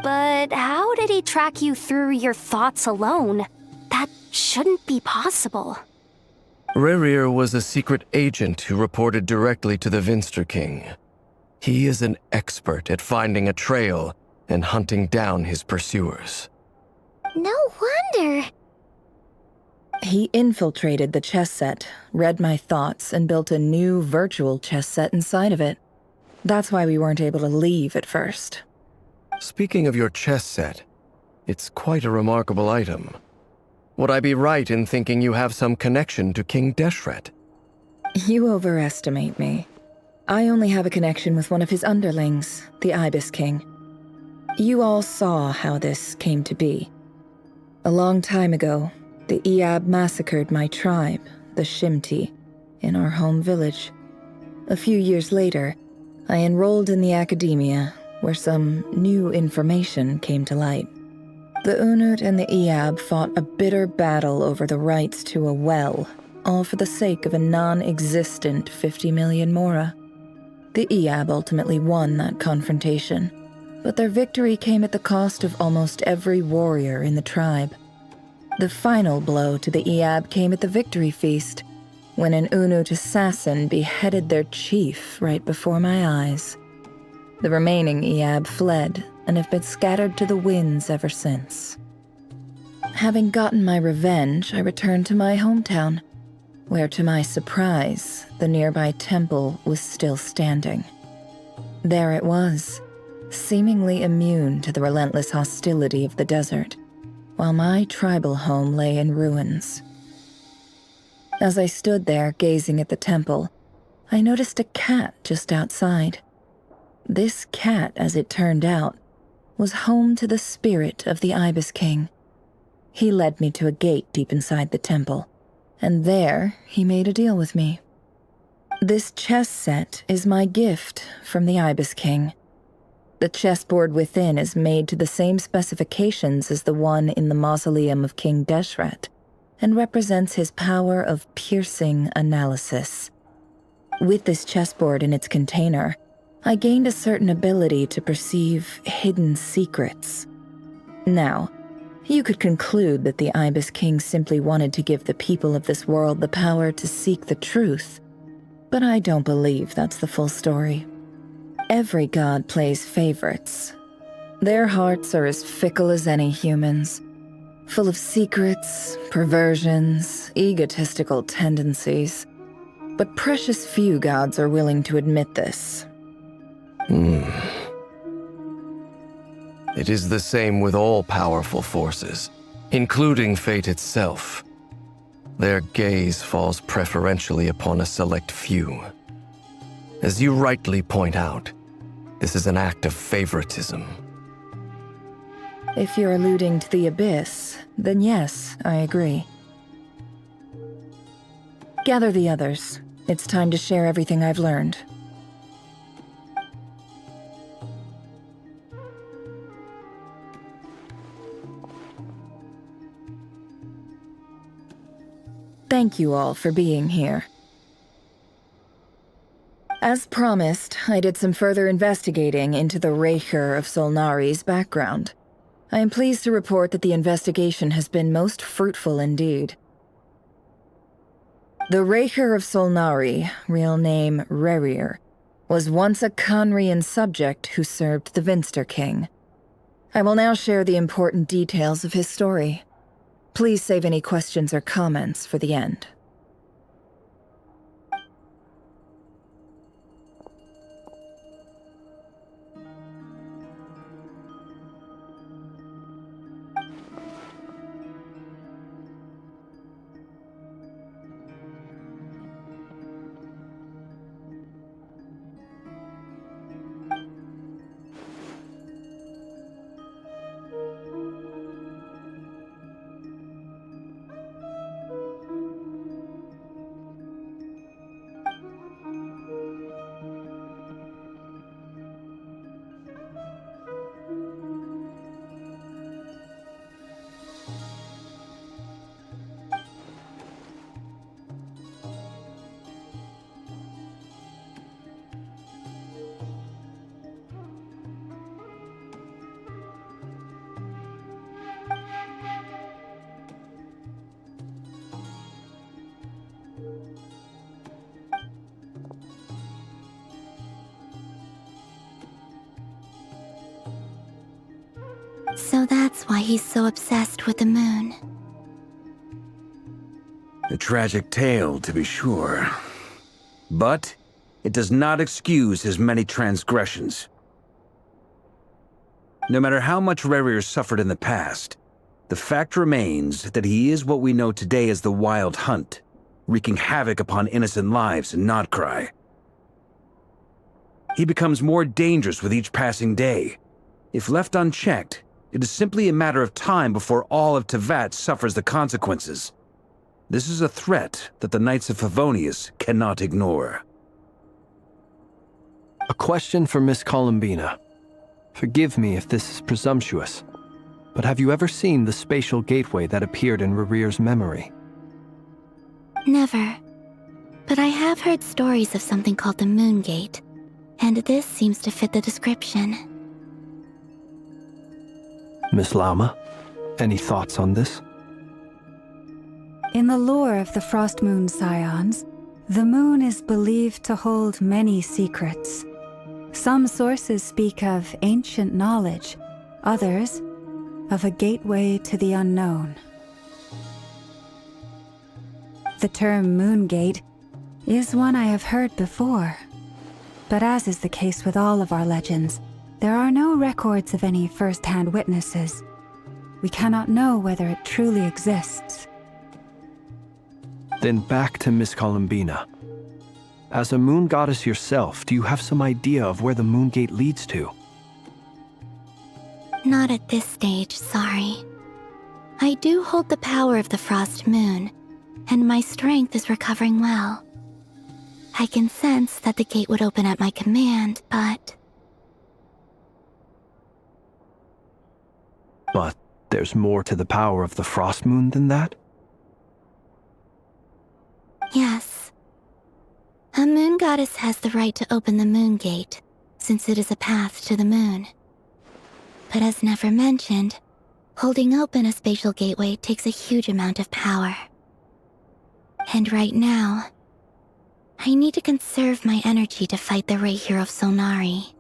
But how did he track you through your thoughts alone? That shouldn't be possible. Rerir was a secret agent who reported directly to the Vinster King. He is an expert at finding a trail and hunting down his pursuers. No wonder. He infiltrated the chess set, read my thoughts, and built a new virtual chess set inside of it. That's why we weren't able to leave at first. Speaking of your chess set, it's quite a remarkable item. Would I be right in thinking you have some connection to King Deshret? You overestimate me. I only have a connection with one of his underlings, the Ibis King. You all saw how this came to be. A long time ago, the Iab massacred my tribe, the Shimti, in our home village. A few years later, I enrolled in the academia, where some new information came to light. The Unut and the Iab fought a bitter battle over the rights to a well, all for the sake of a non-existent 50 million mora. The Iab ultimately won that confrontation, but their victory came at the cost of almost every warrior in the tribe. The final blow to the Iab came at the victory feast, when an Unut assassin beheaded their chief right before my eyes. The remaining Iab fled and have been scattered to the winds ever since. Having gotten my revenge, I returned to my hometown, where to my surprise, the nearby temple was still standing. There it was, seemingly immune to the relentless hostility of the desert, while my tribal home lay in ruins. As I stood there gazing at the temple, I noticed a cat just outside. This cat, as it turned out, was home to the spirit of the Ibis King. He led me to a gate deep inside the temple, and there he made a deal with me. This chess set is my gift from the Ibis King. The chessboard within is made to the same specifications as the one in the mausoleum of King Deshret, and represents his power of piercing analysis. With this chessboard in its container, I gained a certain ability to perceive hidden secrets. Now, you could conclude that the Ibis King simply wanted to give the people of this world the power to seek the truth, but I don't believe that's the full story. Every god plays favorites. Their hearts are as fickle as any human's, full of secrets, perversions, egotistical tendencies. But precious few gods are willing to admit this. It is the same with all powerful forces, including fate itself. Their gaze falls preferentially upon a select few. As you rightly point out, this is an act of favoritism. If you're alluding to the Abyss, then yes, I agree. Gather the others. It's time to share everything I've learned. Thank you all for being here. As promised, I did some further investigating into the Rerir of Solnari's background. I am pleased to report that the investigation has been most fruitful indeed. The Rerir of Solnari, real name Rerir, was once a Conrian subject who served the Vinster King. I will now share the important details of his story. Please save any questions or comments for the end. So that's why he's so obsessed with the moon. A tragic tale, to be sure. But it does not excuse his many transgressions. No matter how much Rerir suffered in the past, the fact remains that he is what we know today as the Wild Hunt, wreaking havoc upon innocent lives in Nodcry. He becomes more dangerous with each passing day. If left unchecked, it is simply a matter of time before all of Teyvat suffers the consequences. This is a threat that the Knights of Favonius cannot ignore. A question for Miss Columbina. Forgive me if this is presumptuous, but have you ever seen the spatial gateway that appeared in Rerir's memory? Never. But I have heard stories of something called the Moon Gate, and this seems to fit the description. Miss Lauma, any thoughts on this? In the lore of the Frost Moon Scions, the moon is believed to hold many secrets. Some sources speak of ancient knowledge, others of a gateway to the unknown. The term Moon Gate is one I have heard before, but as is the case with all of our legends, there are no records of any first-hand witnesses. We cannot know whether it truly exists. Then back to Miss Columbina. As a moon goddess yourself, do you have some idea of where the Moon Gate leads to? Not at this stage, sorry. I do hold the power of the Frost Moon, and my strength is recovering well. I can sense that the gate would open at my command, but... But there's more to the power of the Frost Moon than that? Yes. A moon goddess has the right to open the Moon Gate, since it is a path to the moon. But as Nefer mentioned, holding open a spatial gateway takes a huge amount of power. And right now, I need to conserve my energy to fight the Rerir of Solnari.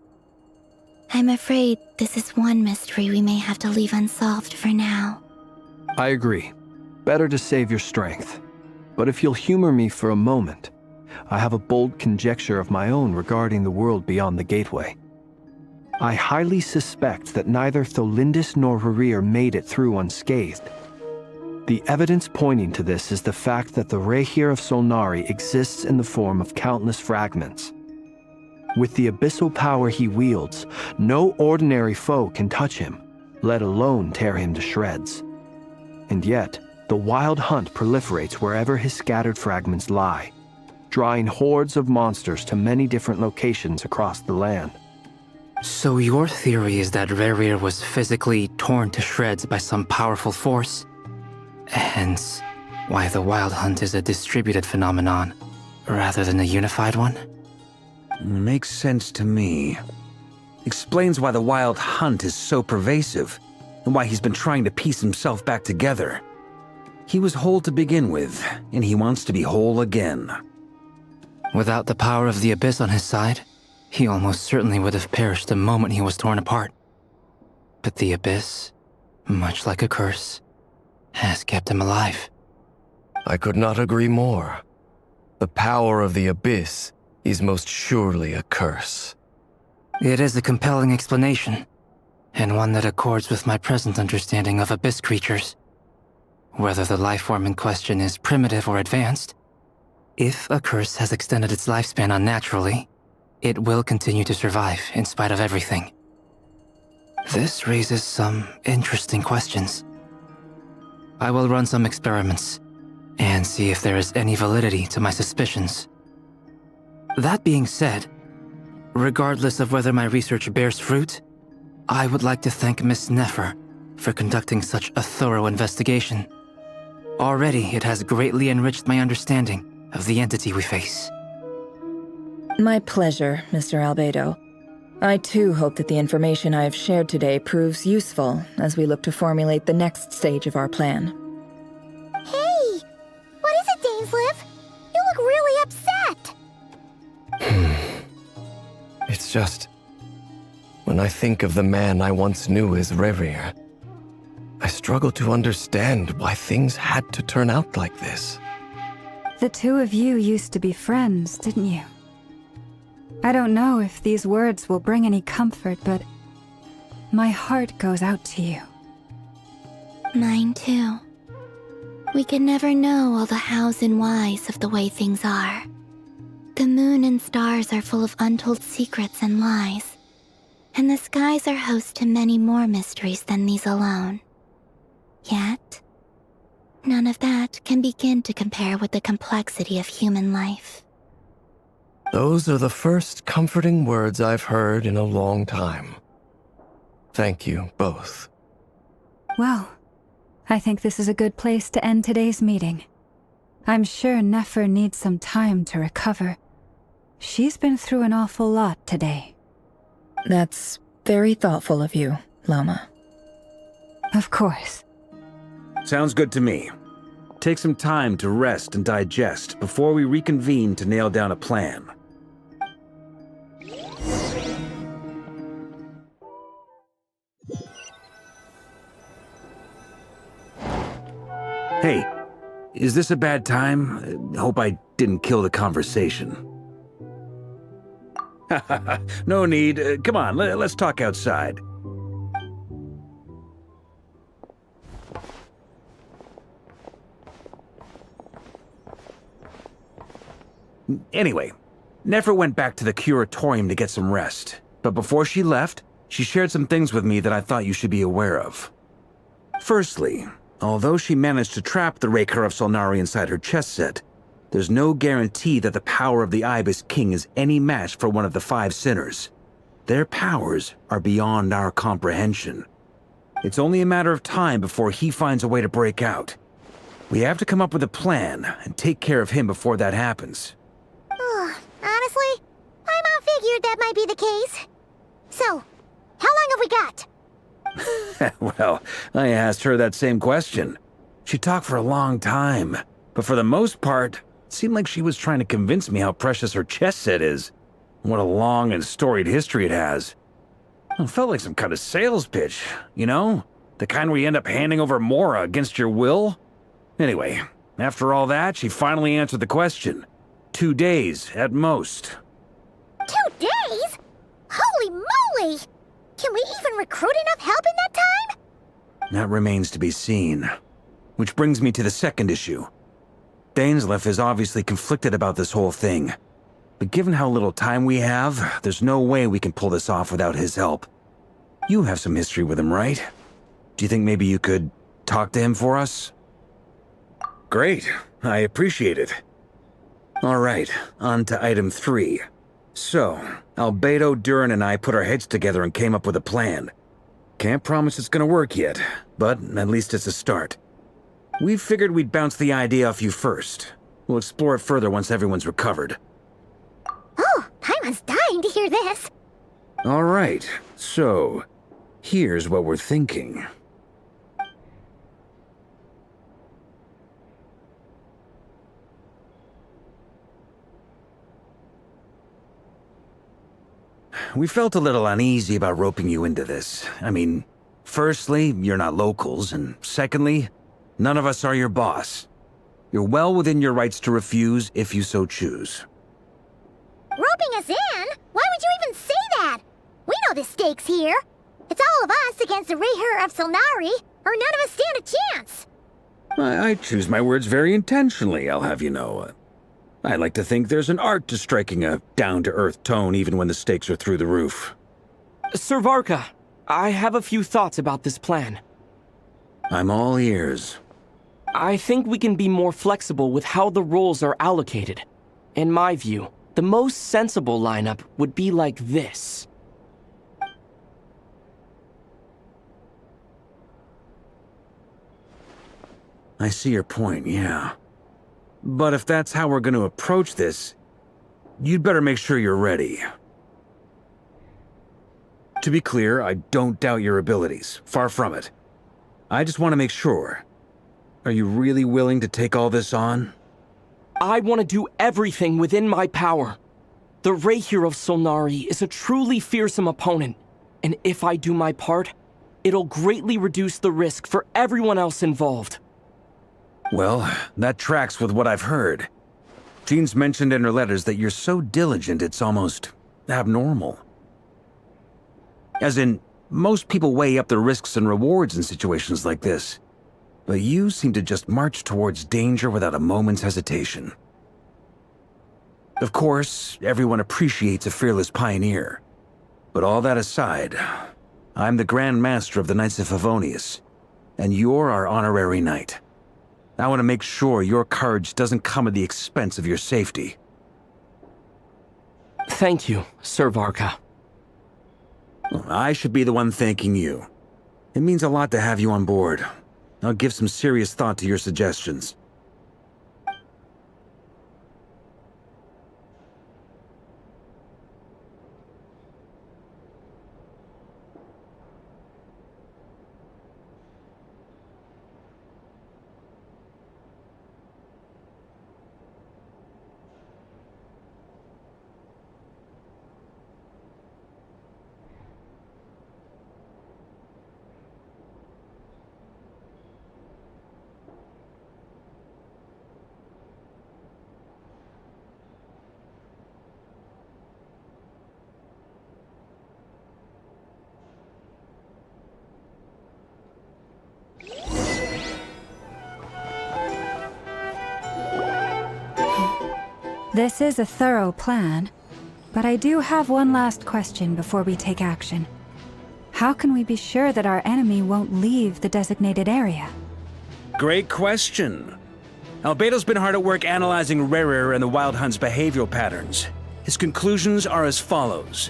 I'm afraid this is one mystery we may have to leave unsolved for now. I agree. Better to save your strength. But if you'll humor me for a moment, I have a bold conjecture of my own regarding the world beyond the gateway. I highly suspect that neither Tholindis nor Rerir made it through unscathed. The evidence pointing to this is the fact that the Rerir of Solnari exists in the form of countless fragments. With the abyssal power he wields, no ordinary foe can touch him, let alone tear him to shreds. And yet, the Wild Hunt proliferates wherever his scattered fragments lie, drawing hordes of monsters to many different locations across the land. So your theory is that Rerir was physically torn to shreds by some powerful force? Hence, why the Wild Hunt is a distributed phenomenon, rather than a unified one? Makes sense to me. Explains why the Wild Hunt is so pervasive, and why he's been trying to piece himself back together. He was whole to begin with, and he wants to be whole again. Without the power of the Abyss on his side, he almost certainly would have perished the moment he was torn apart. But the Abyss, much like a curse, has kept him alive. I could not agree more. The power of the Abyss is most surely a curse. It is a compelling explanation, and one that accords with my present understanding of Abyss creatures. Whether the life form in question is primitive or advanced, if a curse has extended its lifespan unnaturally, it will continue to survive in spite of everything. This raises some interesting questions. I will run some experiments and see if there is any validity to my suspicions. That being said, regardless of whether my research bears fruit, I would like to thank Miss Nefer for conducting such a thorough investigation. Already, it has greatly enriched my understanding of the entity we face. My pleasure, Mr. Albedo. I too hope that the information I have shared today proves useful as we look to formulate the next stage of our plan. Hey! What is it, Dainsleif? You look really upset! It's just... when I think of the man I once knew as Rerir, I struggle to understand why things had to turn out like this. The two of you used to be friends, didn't you? I don't know if these words will bring any comfort, but my heart goes out to you. Mine too. We can never know all the hows and whys of the way things are. The moon and stars are full of untold secrets and lies, and the skies are host to many more mysteries than these alone. Yet, none of that can begin to compare with the complexity of human life. Those are the first comforting words I've heard in a long time. Thank you, both. Well, I think this is a good place to end today's meeting. I'm sure Nefer needs some time to recover. She's been through an awful lot today. That's very thoughtful of you, Lauma. Of course. Sounds good to me. Take some time to rest and digest before we reconvene to nail down a plan. Hey, is this a bad time? Hope I didn't kill the conversation. No need. Come on, let's talk outside. Anyway, Nefer went back to the Curatorium to get some rest. But before she left, she shared some things with me that I thought you should be aware of. Firstly, although she managed to trap the Raker of Solnari inside her chess set, there's no guarantee that the power of the Ibis King is any match for one of the 5 sinners. Their powers are beyond our comprehension. It's only a matter of time before he finds a way to break out. We have to come up with a plan and take care of him before that happens. Honestly, my mom figured that might be the case. So, how long have we got? Well, I asked her that same question. She talked for a long time, but for the most part, it seemed like she was trying to convince me how precious her chess set is, and what a long and storied history it has. It felt like some kind of sales pitch, you know? The kind where you end up handing over Mora against your will? Anyway, after all that, she finally answered the question. 2 days, at most. 2 days? Holy moly! Can we even recruit enough help in that time? That remains to be seen. Which brings me to the second issue. Dainsleif is obviously conflicted about this whole thing. But given how little time we have, there's no way we can pull this off without his help. You have some history with him, right? Do you think maybe you could talk to him for us? Great. I appreciate it. All right, on to item 3. So, Albedo, Durin, and I put our heads together and came up with a plan. Can't promise it's gonna work yet, but at least it's a start. We figured we'd bounce the idea off you first. We'll explore it further once everyone's recovered. Oh, Paimon's dying to hear this. All right, so here's what we're thinking. we felt a little uneasy about roping you into this. I mean, firstly, you're not locals, and secondly, none of us are your boss. You're well within your rights to refuse if you so choose. Roping us in? Why would you even say that? We know the stakes here. It's all of us against the Rerir of Solnari, or none of us stand a chance. I choose my words very intentionally, I'll have you know. I like to think there's an art to striking a down-to-earth tone even when the stakes are through the roof. Sir Varka, I have a few thoughts about this plan. I'm all ears. I think we can be more flexible with how the roles are allocated. In my view, the most sensible lineup would be like this. I see your point, yeah. But if that's how we're going to approach this, you'd better make sure you're ready. To be clear, I don't doubt your abilities. Far from it. I just want to make sure. Are you really willing to take all this on? I want to do everything within my power. The Rerir of Solnari is a truly fearsome opponent, and if I do my part, it'll greatly reduce the risk for everyone else involved. Well, that tracks with what I've heard. Jean's mentioned in her letters that you're so diligent it's almost abnormal. As in, most people weigh up the risks and rewards in situations like this. But you seem to just march towards danger without a moment's hesitation. Of course, everyone appreciates a fearless pioneer. But all that aside, I'm the Grand Master of the Knights of Favonius, and you're our honorary knight. I want to make sure your courage doesn't come at the expense of your safety. Thank you, Sir Varka. I should be the one thanking you. It means a lot to have you on board. I'll give some serious thought to your suggestions. This is a thorough plan, but I do have one last question before we take action. How can we be sure that our enemy won't leave the designated area? Great question. Albedo's been hard at work analyzing Rerir and the Wild Hunt's behavioral patterns. His conclusions are as follows.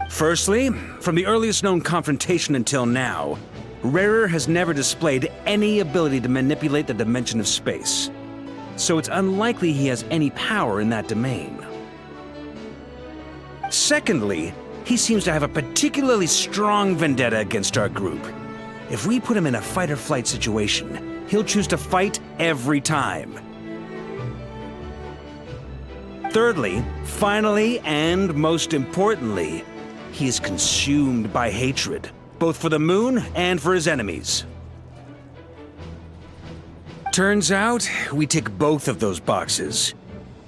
Firstly, from the earliest known confrontation until now, Rerir has never displayed any ability to manipulate the dimension of space. So it's unlikely he has any power in that domain. Secondly, he seems to have a particularly strong vendetta against our group. If we put him in a fight-or-flight situation, he'll choose to fight every time. Thirdly, finally, and most importantly, he is consumed by hatred, both for the moon and for his enemies. Turns out, we tick both of those boxes.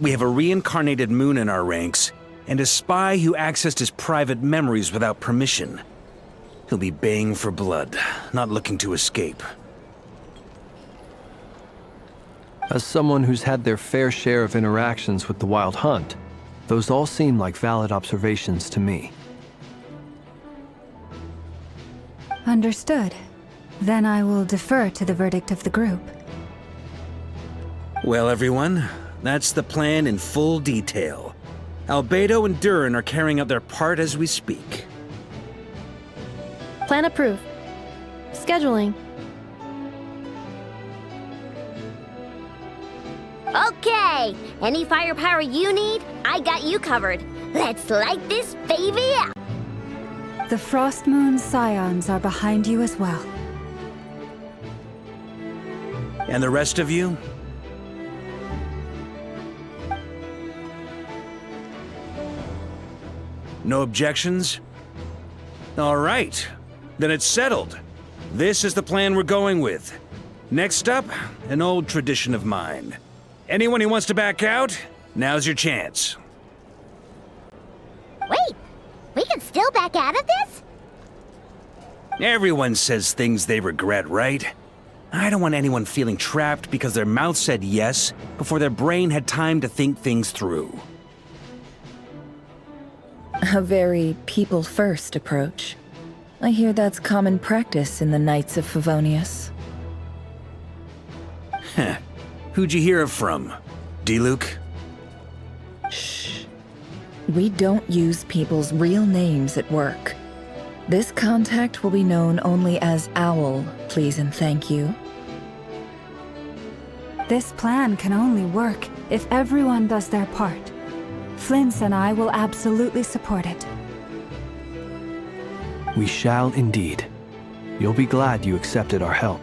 We have a reincarnated moon in our ranks, and a spy who accessed his private memories without permission. He'll be baying for blood, not looking to escape. As someone who's had their fair share of interactions with the Wild Hunt, those all seem like valid observations to me. Understood. Then I will defer to the verdict of the group. Well, everyone, that's the plan in full detail. Albedo and Durin are carrying out their part as we speak. Plan approved. Scheduling. Okay, any firepower you need, I got you covered. Let's light this baby up. The Frost Moon Scions are behind you as well. And the rest of you? No objections? All right. Then it's settled. This is the plan we're going with. Next up, an old tradition of mine. Anyone who wants to back out, now's your chance. Wait, we can still back out of this? Everyone says things they regret, right? I don't want anyone feeling trapped because their mouth said yes before their brain had time to think things through. A very people-first approach. I hear that's common practice in the Knights of Favonius. Heh. Who'd you hear it from? D-Luke? Shh. We don't use people's real names at work. This contact will be known only as Owl, please and thank you. This plan can only work if everyone does their part. Flint's and I will absolutely support it. We shall indeed. You'll be glad you accepted our help.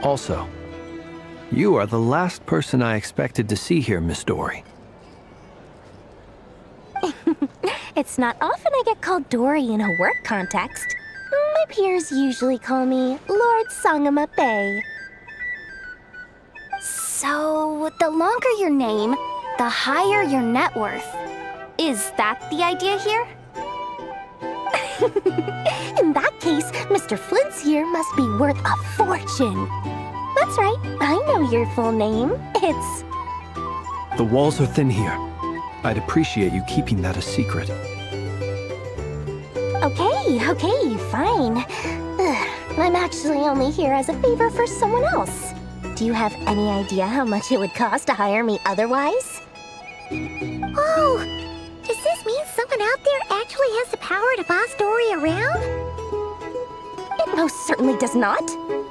Also, you are the last person I expected to see here, Miss Dori. It's not often I get called Dori in a work context. My peers usually call me Lord Sangama Bay. So, the longer your name, the higher your net worth. Is that the idea here? In that case, Mr. Flint's here must be worth a fortune. That's right, I know your full name. It's... The walls are thin here. I'd appreciate you keeping that a secret. Okay, fine. I'm actually only here as a favor for someone else. Do you have any idea how much it would cost to hire me otherwise? Oh, does this mean someone out there actually has the power to boss Dori around? It most certainly does not.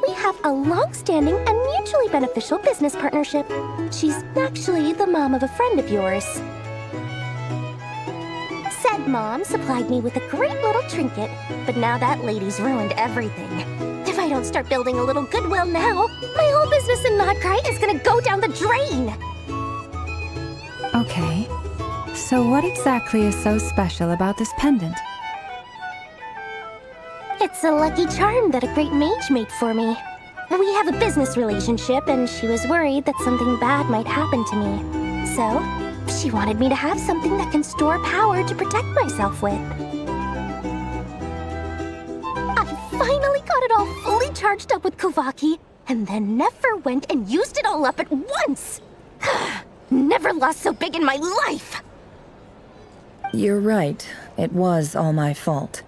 We have a long-standing and mutually beneficial business partnership. She's actually the mom of a friend of yours. Said mom supplied me with a great little trinket, but now that lady's ruined everything. If I don't start building a little goodwill now, my whole business in Krai is gonna go down the drain! Okay. So what exactly is so special about this pendant? It's a lucky charm that a great mage made for me. We have a business relationship, and she was worried that something bad might happen to me. So, she wanted me to have something that can store power to protect myself with. I finally got it all fully charged up with Kuvaki, and then Nefer went and used it all up at once! Never lost so big in my life! You're right. It was all my fault.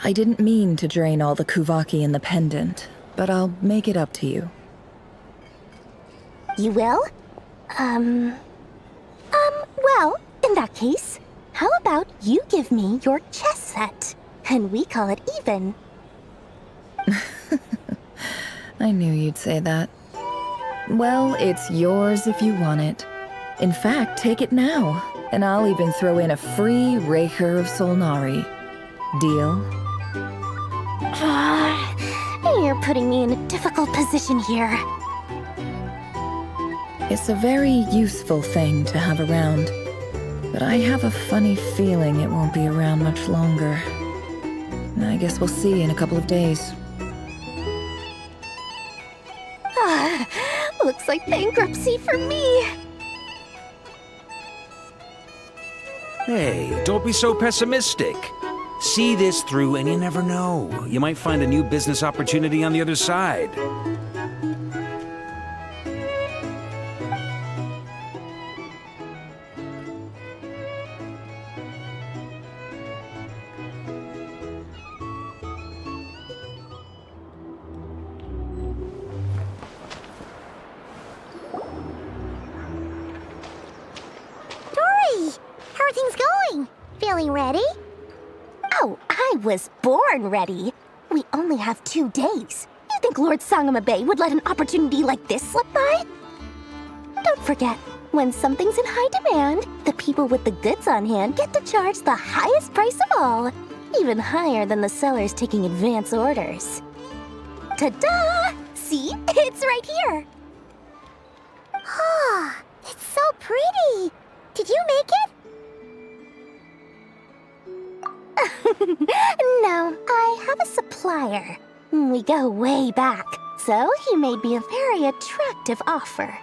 I didn't mean to drain all the Kuvaki in the pendant, but I'll make it up to you. You will? Well, in that case, how about you give me your chess set, and we call it even? I knew you'd say that. Well, it's yours if you want it. In fact, take it now, and I'll even throw in a free Rerir of Solnari. Deal? You're putting me in a difficult position here. It's a very useful thing to have around, but I have a funny feeling it won't be around much longer. I guess we'll see in a couple of days. Looks like bankruptcy for me. Hey, don't be so pessimistic. See this through and you never know. You might find a new business opportunity on the other side. Dori! How are things going? Feeling ready? Oh, I was born ready. We only have 2 days. You think Lord Sangama Bay would let an opportunity like this slip by? Don't forget, when something's in high demand, the people with the goods on hand get to charge the highest price of all, even higher than the sellers taking advance orders. Ta-da! See? It's right here! Ah, it's so pretty! Did you make it? No, I have a supplier. We go way back, so he made me a very attractive offer.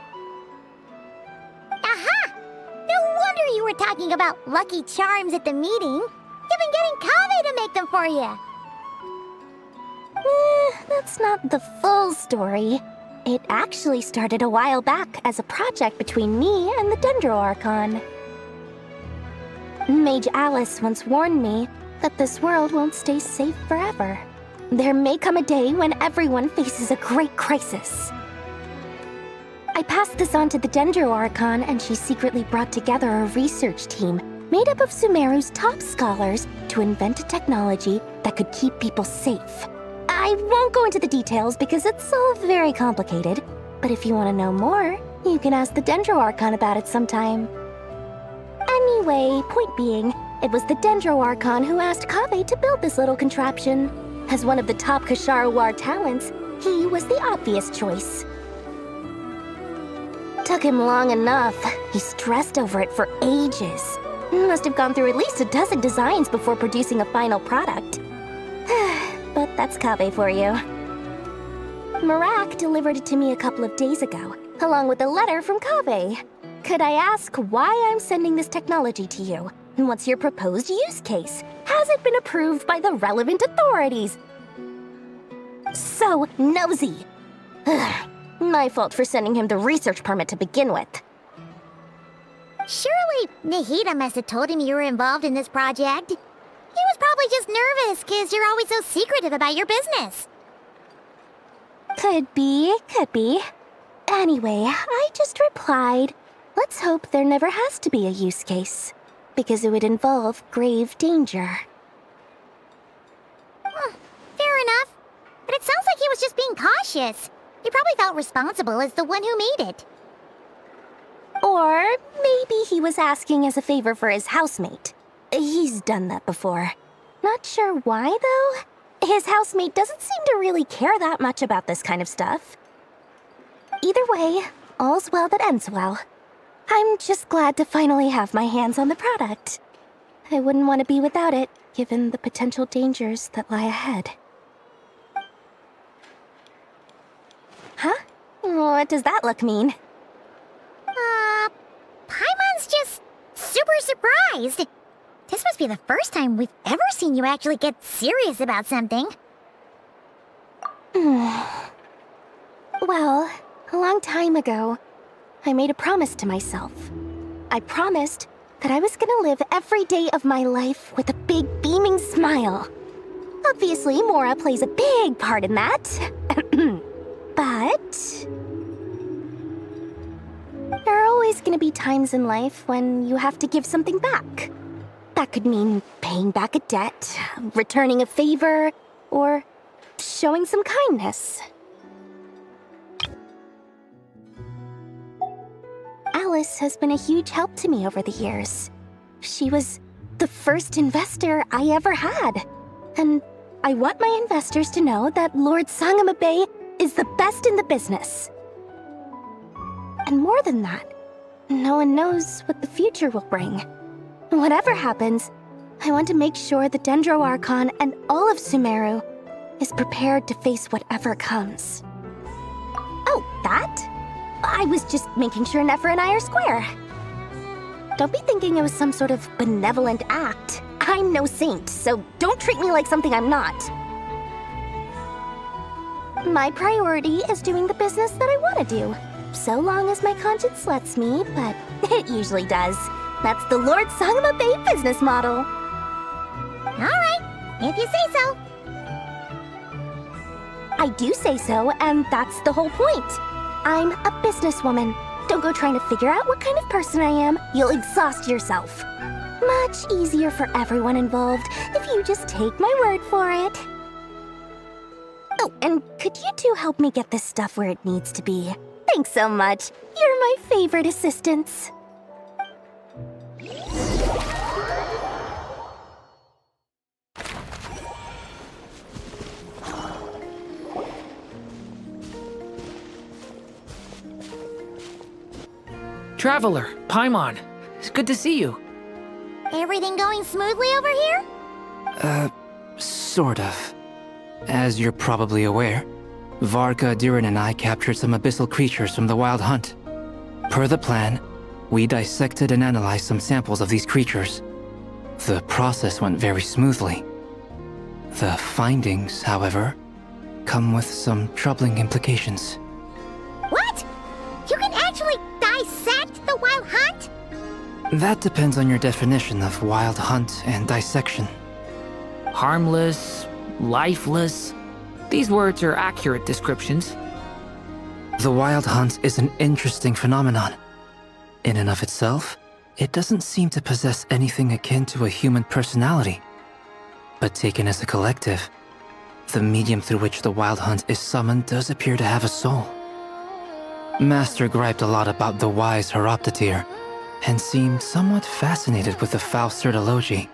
Aha! No wonder you were talking about Lucky Charms at the meeting. You've been getting Kaveh to make them for you. That's not the full story. It actually started a while back as a project between me and the Dendro Archon. Mage Alice once warned me that this world won't stay safe forever. There may come a day when everyone faces a great crisis. I passed this on to the Dendro Archon, and she secretly brought together a research team made up of Sumeru's top scholars to invent a technology that could keep people safe. I won't go into the details because it's all very complicated, but if you want to know more, you can ask the Dendro Archon about it sometime. Anyway, point being, it was the Dendro Archon who asked Kaveh to build this little contraption. As one of the top Kasharawar talents, he was the obvious choice. Took him long enough. He stressed over it for ages. Must have gone through at least a dozen designs before producing a final product. But that's Kaveh for you. Marak delivered it to me a couple of days ago, along with a letter from Kaveh. Could I ask why I'm sending this technology to you? And what's your proposed use case? Has it been approved by the relevant authorities? So nosy. My fault for sending him the research permit to begin with. Surely Nahida must have told him you were involved in this project. He was probably just nervous because you're always so secretive about your business. Could be. Anyway, I just replied, let's hope there never has to be a use case, because it would involve grave danger. Fair enough. But it sounds like he was just being cautious. He probably felt responsible as the one who made it. Or maybe he was asking as a favor for his housemate. He's done that before. Not sure why, though. His housemate doesn't seem to really care that much about this kind of stuff. Either way, all's well that ends well. I'm just glad to finally have my hands on the product. I wouldn't want to be without it, given the potential dangers that lie ahead. Huh? What does that look mean? Paimon's just super surprised. This must be the first time we've ever seen you actually get serious about something. Well, a long time ago, I made a promise to myself. I promised that I was gonna live every day of my life with a big beaming smile. Obviously, Mora plays a big part in that. But there are always gonna be times in life when you have to give something back. That could mean paying back a debt, returning a favor, or showing some kindness. Alice has been a huge help to me over the years. She was the first investor I ever had. And I want my investors to know that Lord Sangamabe is the best in the business. And more than that, no one knows what the future will bring. Whatever happens, I want to make sure the Dendro Archon and all of Sumeru is prepared to face whatever comes. Oh, that? I was just making sure Nefer and I are square. Don't be thinking it was some sort of benevolent act. I'm no saint, so don't treat me like something I'm not. My priority is doing the business that I want to do, so long as my conscience lets me, but it usually does. That's the Lord Sangamabe business model. Alright, if you say so. I do say so, and that's the whole point. I'm a businesswoman. Don't go trying to figure out what kind of person I am. You'll exhaust yourself. Much easier for everyone involved if you just take my word for it. Oh, and could you two help me get this stuff where it needs to be? Thanks so much. You're my favorite assistants. Traveler, Paimon, it's good to see you. Everything going smoothly over here? Sort of. As you're probably aware, Varka, Durin, and I captured some abyssal creatures from the Wild Hunt. Per the plan, we dissected and analyzed some samples of these creatures. The process went very smoothly. The findings, however, come with some troubling implications. What? You can actually dissect the Wild Hunt? That depends on your definition of Wild Hunt and dissection. Harmless, lifeless. These words are accurate descriptions. The Wild Hunt is an interesting phenomenon. In and of itself, it doesn't seem to possess anything akin to a human personality. But taken as a collective, the medium through which the Wild Hunt is summoned does appear to have a soul. Master griped a lot about the wise Horoptatyr, and seemed somewhat fascinated with the Faustsert Elegy.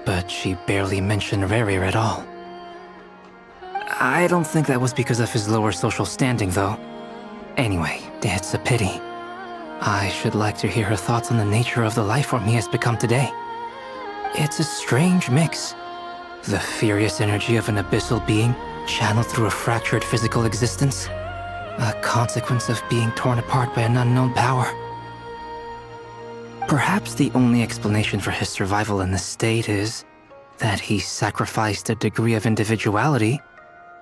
But she barely mentioned Rerir at all. I don't think that was because of his lower social standing, though. Anyway, it's a pity. I should like to hear her thoughts on the nature of the life form he has become today. It's a strange mix. The furious energy of an abyssal being channeled through a fractured physical existence. A consequence of being torn apart by an unknown power. Perhaps the only explanation for his survival in this state is that he sacrificed a degree of individuality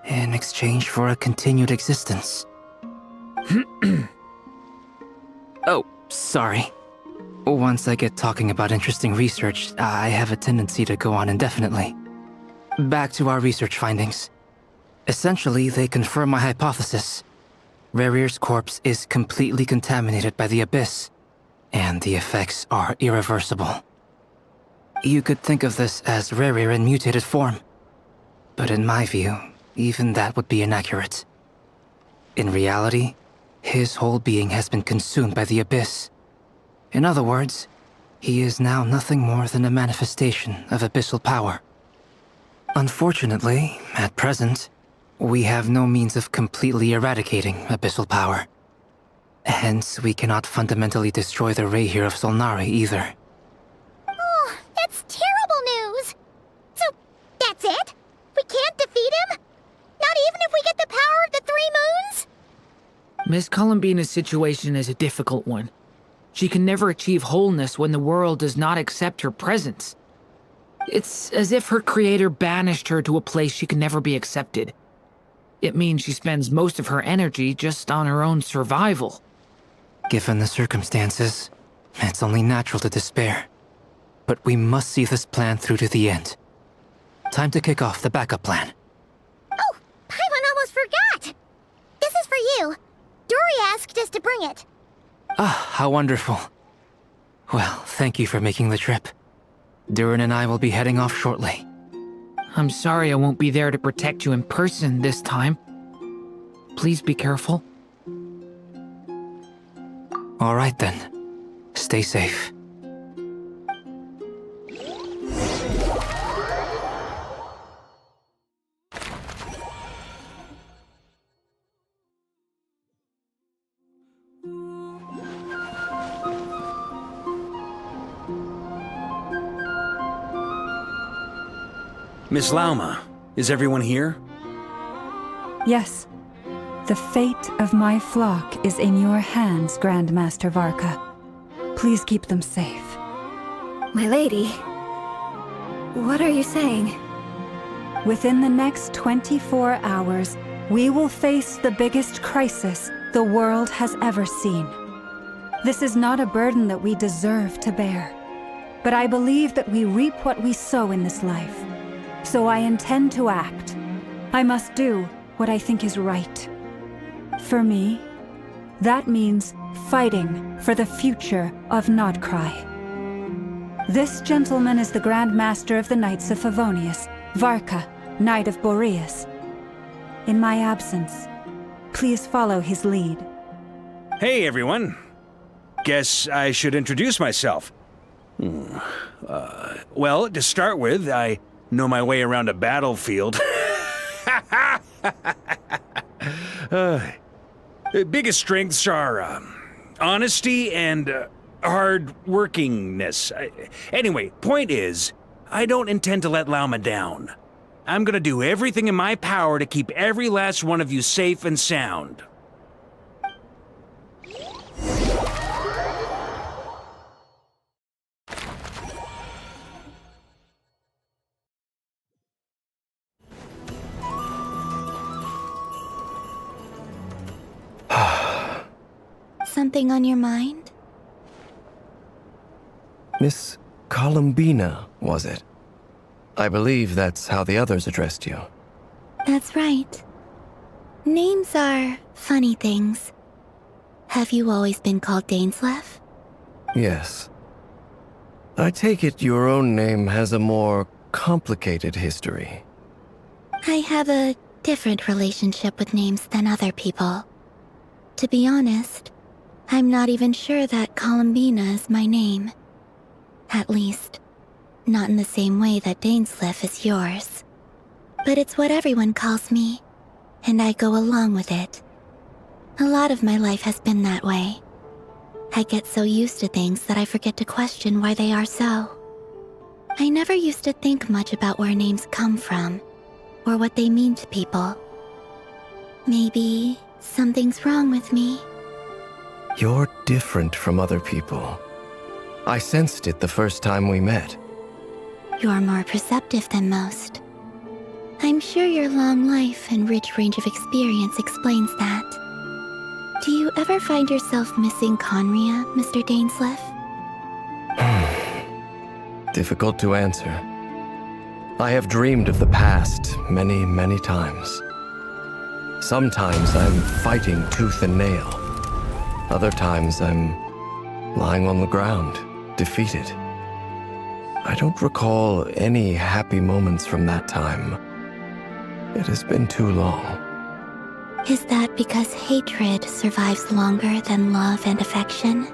in exchange for a continued existence. Oh, sorry. Once I get talking about interesting research, I have a tendency to go on indefinitely. Back to our research findings. Essentially, they confirm my hypothesis. Rerir's corpse is completely contaminated by the Abyss, and the effects are irreversible. You could think of this as Rerir in mutated form, but in my view, even that would be inaccurate. In reality, his whole being has been consumed by the Abyss. In other words, he is now nothing more than a manifestation of abyssal power. Unfortunately, at present, we have no means of completely eradicating abyssal power. Hence, we cannot fundamentally destroy the Rerir of Solnari either. Oh, that's terrible news! So, that's it? We can't defeat him? Not even if we get the power of the Three Moons? Miss Columbina's situation is a difficult one. She can never achieve wholeness when the world does not accept her presence. It's as if her creator banished her to a place she can never be accepted. It means she spends most of her energy just on her own survival. Given the circumstances, it's only natural to despair. But we must see this plan through to the end. Time to kick off the backup plan. Oh, Paimon almost forgot! This is for you. Dori asked us to bring it. Ah, how wonderful. Well, thank you for making the trip. Durin and I will be heading off shortly. I'm sorry I won't be there to protect you in person this time. Please be careful. All right then. Stay safe. Miss Lauma, is everyone here? Yes. The fate of my flock is in your hands, Grandmaster Varka. Please keep them safe. My lady, what are you saying? Within the next 24 hours, we will face the biggest crisis the world has ever seen. This is not a burden that we deserve to bear, but I believe that we reap what we sow in this life. So I intend to act. I must do what I think is right. For me, that means fighting for the future of Krai. This gentleman is the Grand Master of the Knights of Favonius, Varka, Knight of Boreas. In my absence, please follow his lead. Hey, everyone. Guess I should introduce myself. Well, to start with, I know my way around a battlefield. Biggest strengths are honesty and hard-workingness. Anyway, point is, I don't intend to let Lauma down. I'm gonna do everything in my power to keep every last one of you safe and sound. Something on your mind? Miss Columbina, was it? I believe that's how the others addressed you. That's right. Names are funny things. Have you always been called Dainsleif? Yes. I take it your own name has a more complicated history. I have a different relationship with names than other people. To be honest, I'm not even sure that Columbina is my name. At least, not in the same way that Dainsleif is yours. But it's what everyone calls me, and I go along with it. A lot of my life has been that way. I get so used to things that I forget to question why they are so. I never used to think much about where names come from, or what they mean to people. Maybe something's wrong with me. You're different from other people. I sensed it the first time we met. You're more perceptive than most. I'm sure your long life and rich range of experience explains that. Do you ever find yourself missing Conria, Mr. Dainsleif? Difficult to answer. I have dreamed of the past many, many times. Sometimes I'm fighting tooth and nail. Other times I'm lying on the ground, defeated. I don't recall any happy moments from that time. It has been too long. Is that because hatred survives longer than love and affection?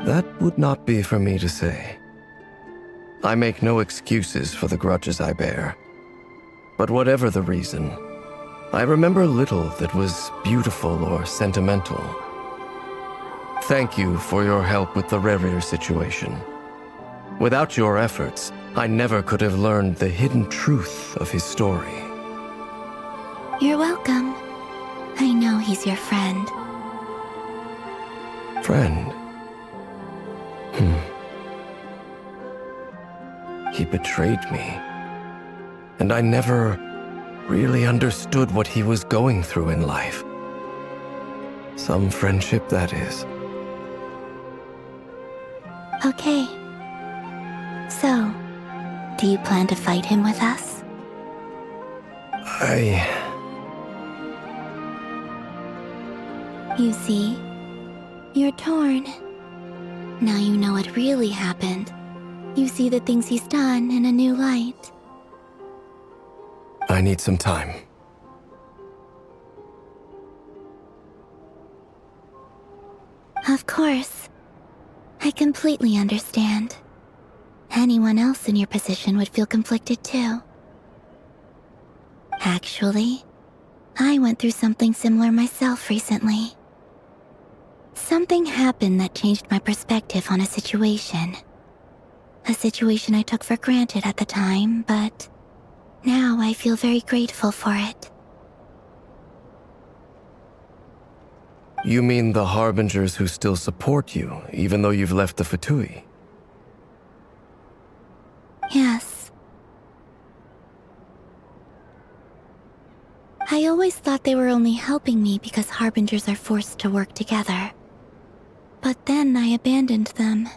That would not be for me to say. I make no excuses for the grudges I bear. But whatever the reason, I remember little that was beautiful or sentimental. Thank you for your help with the Rerir situation. Without your efforts, I never could have learned the hidden truth of his story. You're welcome. I know he's your friend. Friend? He betrayed me. And I never really understood what he was going through in life. Some friendship, that is. Okay. So, do you plan to fight him with us? You see, you're torn. Now you know what really happened. You see the things he's done in a new light. I need some time. Of course. I completely understand. Anyone else in your position would feel conflicted too. Actually, I went through something similar myself recently. Something happened that changed my perspective on a situation. A situation I took for granted at the time, but now I feel very grateful for it. You mean the Harbingers who still support you, even though you've left the Fatui? Yes. I always thought they were only helping me because Harbingers are forced to work together. But then I abandoned them.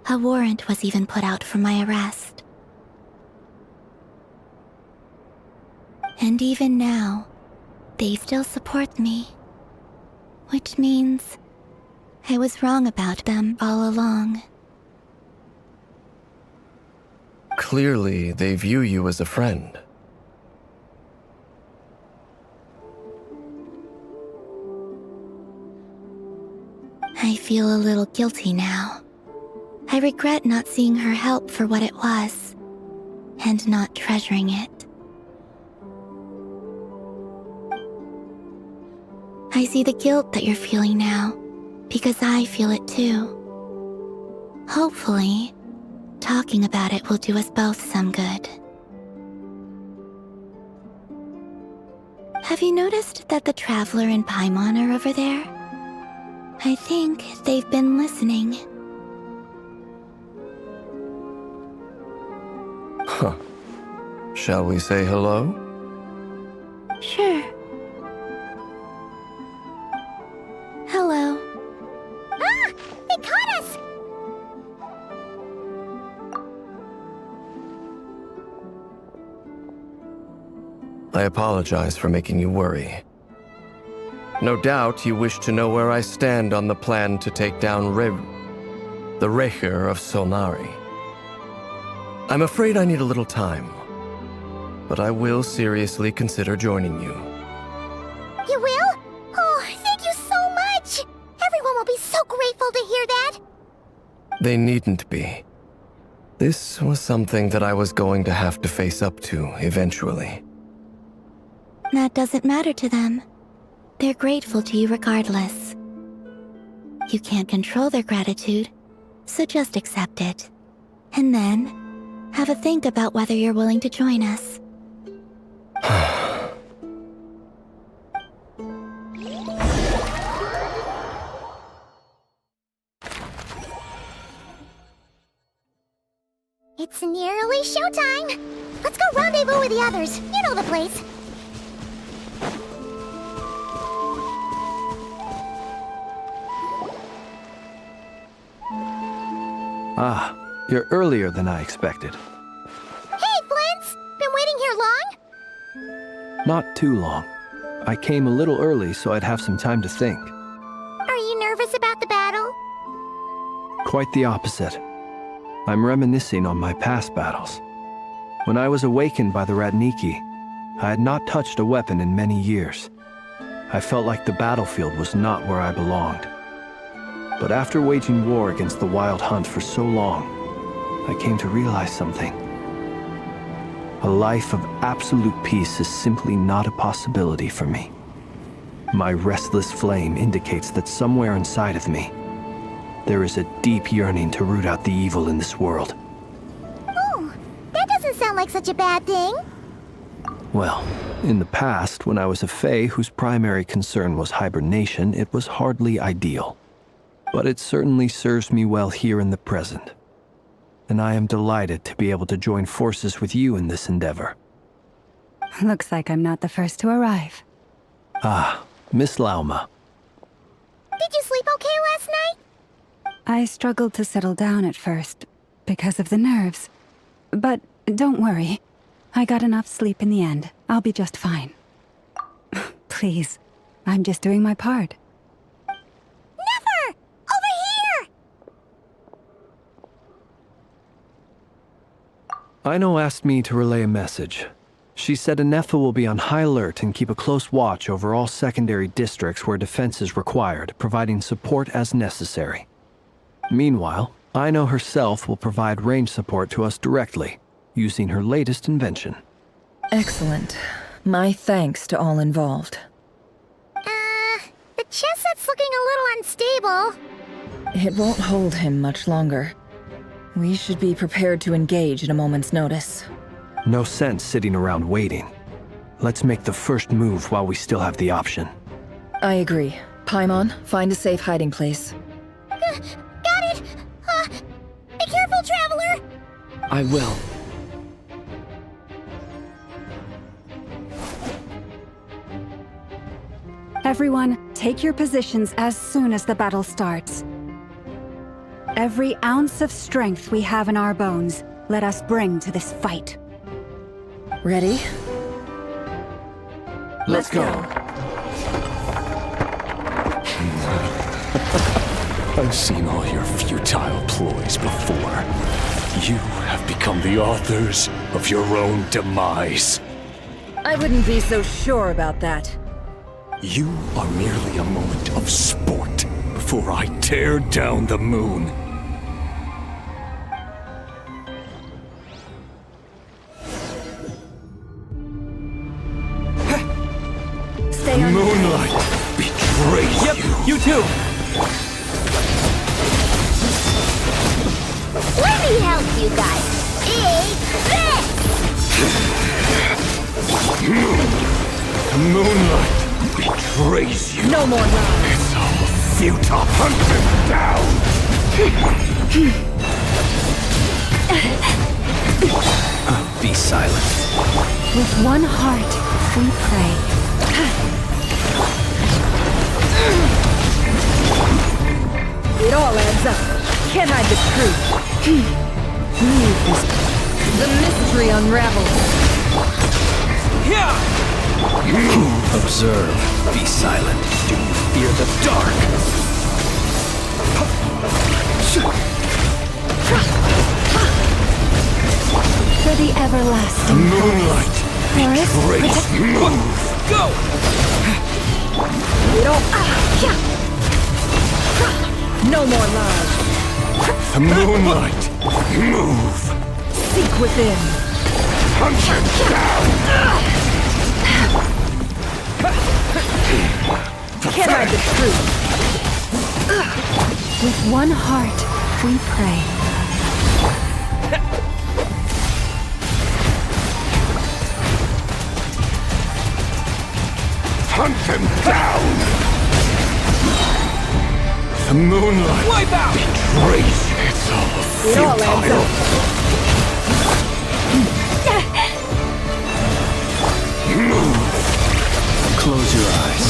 A warrant was even put out for my arrest. And even now, they still support me. Which means I was wrong about them all along. Clearly, they view you as a friend. I feel a little guilty now. I regret not seeing her help for what it was, and not treasuring it. I see the guilt that you're feeling now, because I feel it too. Hopefully, talking about it will do us both some good. Have you noticed that the Traveler and Paimon are over there? I think they've been listening. Huh. Shall we say hello? Sure. Hello. Ah! They caught us! I apologize for making you worry. No doubt you wish to know where I stand on the plan to take down the Rerir of Solnari. I'm afraid I need a little time, but I will seriously consider joining you. You will? Oh, thank you so much! Everyone will be so grateful to hear that! They needn't be. This was something that I was going to have to face up to eventually. That doesn't matter to them. They're grateful to you regardless. You can't control their gratitude, so just accept it. And then, have a think about whether you're willing to join us. It's nearly showtime! Let's go rendezvous with the others. You know the place. Ah, you're earlier than I expected. Hey, Flint's! Been waiting here long? Not too long. I came a little early so I'd have some time to think. Are you nervous about the battle? Quite the opposite. I'm reminiscing on my past battles. When I was awakened by the Radniki, I had not touched a weapon in many years. I felt like the battlefield was not where I belonged. But after waging war against the Wild Hunt for so long, I came to realize something. A life of absolute peace is simply not a possibility for me. My restless flame indicates that somewhere inside of me, there is a deep yearning to root out the evil in this world. Oh, that doesn't sound like such a bad thing. Well, in the past, when I was a Fae whose primary concern was hibernation, it was hardly ideal. But it certainly serves me well here in the present. And I am delighted to be able to join forces with you in this endeavor. Looks like I'm not the first to arrive. Ah, Miss Lauma. Did you sleep okay last night? I struggled to settle down at first, because of the nerves. But don't worry. I got enough sleep in the end. I'll be just fine. Please, I'm just doing my part. Nefer! Over here! Aino asked me to relay a message. She said Nefer will be on high alert and keep a close watch over all secondary districts where defense is required, providing support as necessary. Meanwhile, Aino herself will provide range support to us directly, using her latest invention. Excellent. My thanks to all involved. The chess set's looking a little unstable. It won't hold him much longer. We should be prepared to engage at a moment's notice. No sense sitting around waiting. Let's make the first move while we still have the option. I agree. Paimon, find a safe hiding place. Got it! Be careful, Traveler! I will. Everyone, take your positions as soon as the battle starts. Every ounce of strength we have in our bones, let us bring to this fight. Ready? Let's go. I've seen all your futile ploys before. You have become the authors of your own demise. I wouldn't be so sure about that. You are merely a moment of sport before I tear down the moon. Stay on. Moonlight betrays you. You too. Let me help you guys. Eat this! Moonlight betrays you. No more lies. It's all futile. Hunt him down. Be silent. With one heart, we pray. It all adds up. Can't hide the truth. The mystery unravels. Observe. Be silent. Do you fear the dark? For the everlasting Moonlight betrays you. Go! It all... No more lies. The moonlight. Move. Seek within. Hunt him down. Can't hide the truth. With one heart, we pray. Hunt him down. The moonlight. Wipe out. Betrays you. It's all It all adds futile. up. Move. Close your eyes.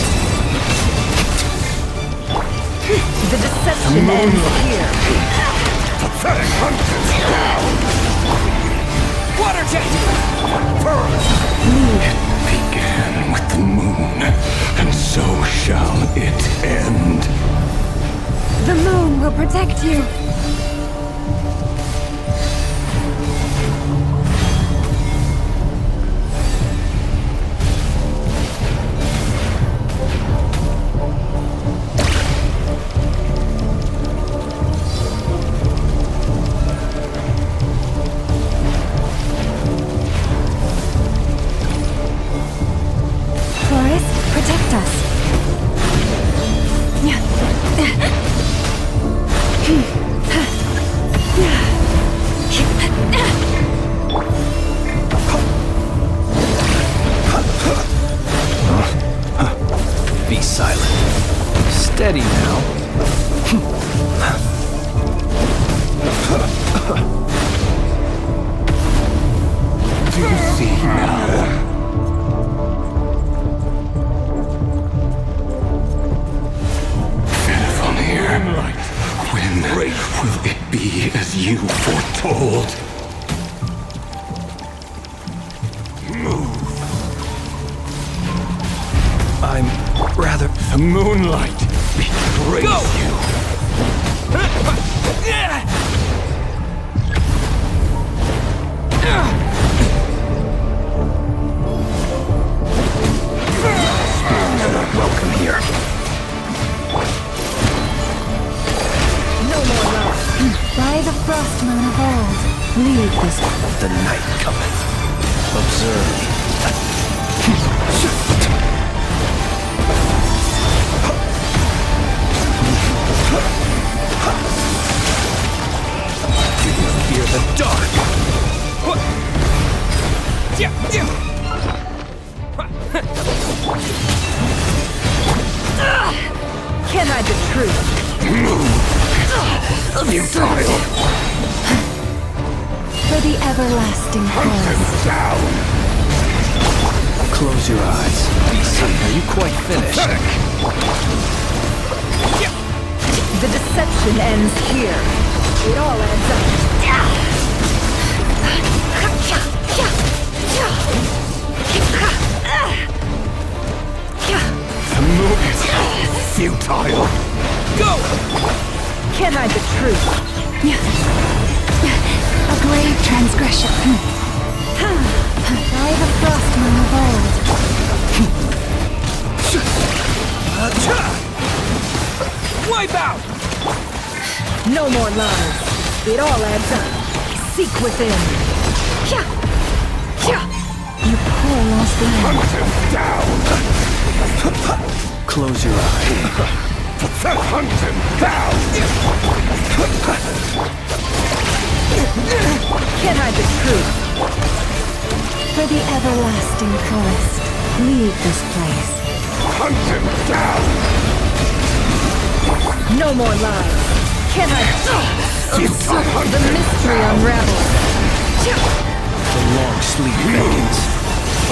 The deception ends here. Pathetic. Hunt him down. Water jet! It began with the moon, and so shall it end. The moon will protect you. Forest, protect us. Be silent. Steady now. Do you see now? When will it be as you foretold? Move. I'm rather... The moonlight betrays you. Spirits are not welcome here. By the frost moon of old, lead this. The night cometh. Observe. Do you fear the dark? Can't hide the truth. Futile. For the everlasting forest. Down. Close your eyes. Be silent. Are you quite finished? The deception ends here. It all adds up. The moon is futile. Go! Can't hide the truth. A grave transgression. By the frost moon of old. Wipe out! No more lies. It all adds up. Seek within. You poor lost lamb. Hunt him down. Close your eyes. Hunt him down. Can't hide the truth. For the everlasting quest, leave this place. Hunt him down! No more lies. Can't hide. The mystery unravels. The long sleep beckons.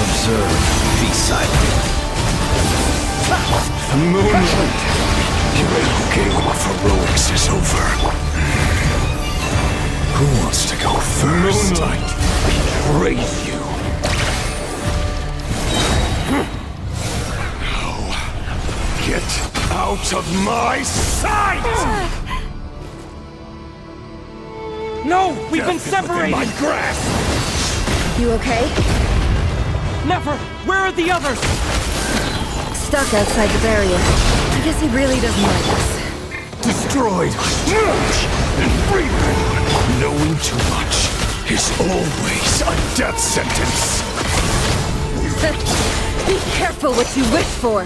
Observe, be silent. Moonlight! You ain't okay when the heroics is over. Who wants to go first? Moonlight betrays you. Now, get out of my sight! No! We've been separated! My grasp! You okay? Nefer, where are the others? Stuck outside the barrier. I guess he really doesn't like us. Destroyed and freedom. Knowing too much is always a death sentence. Be careful what you wish for.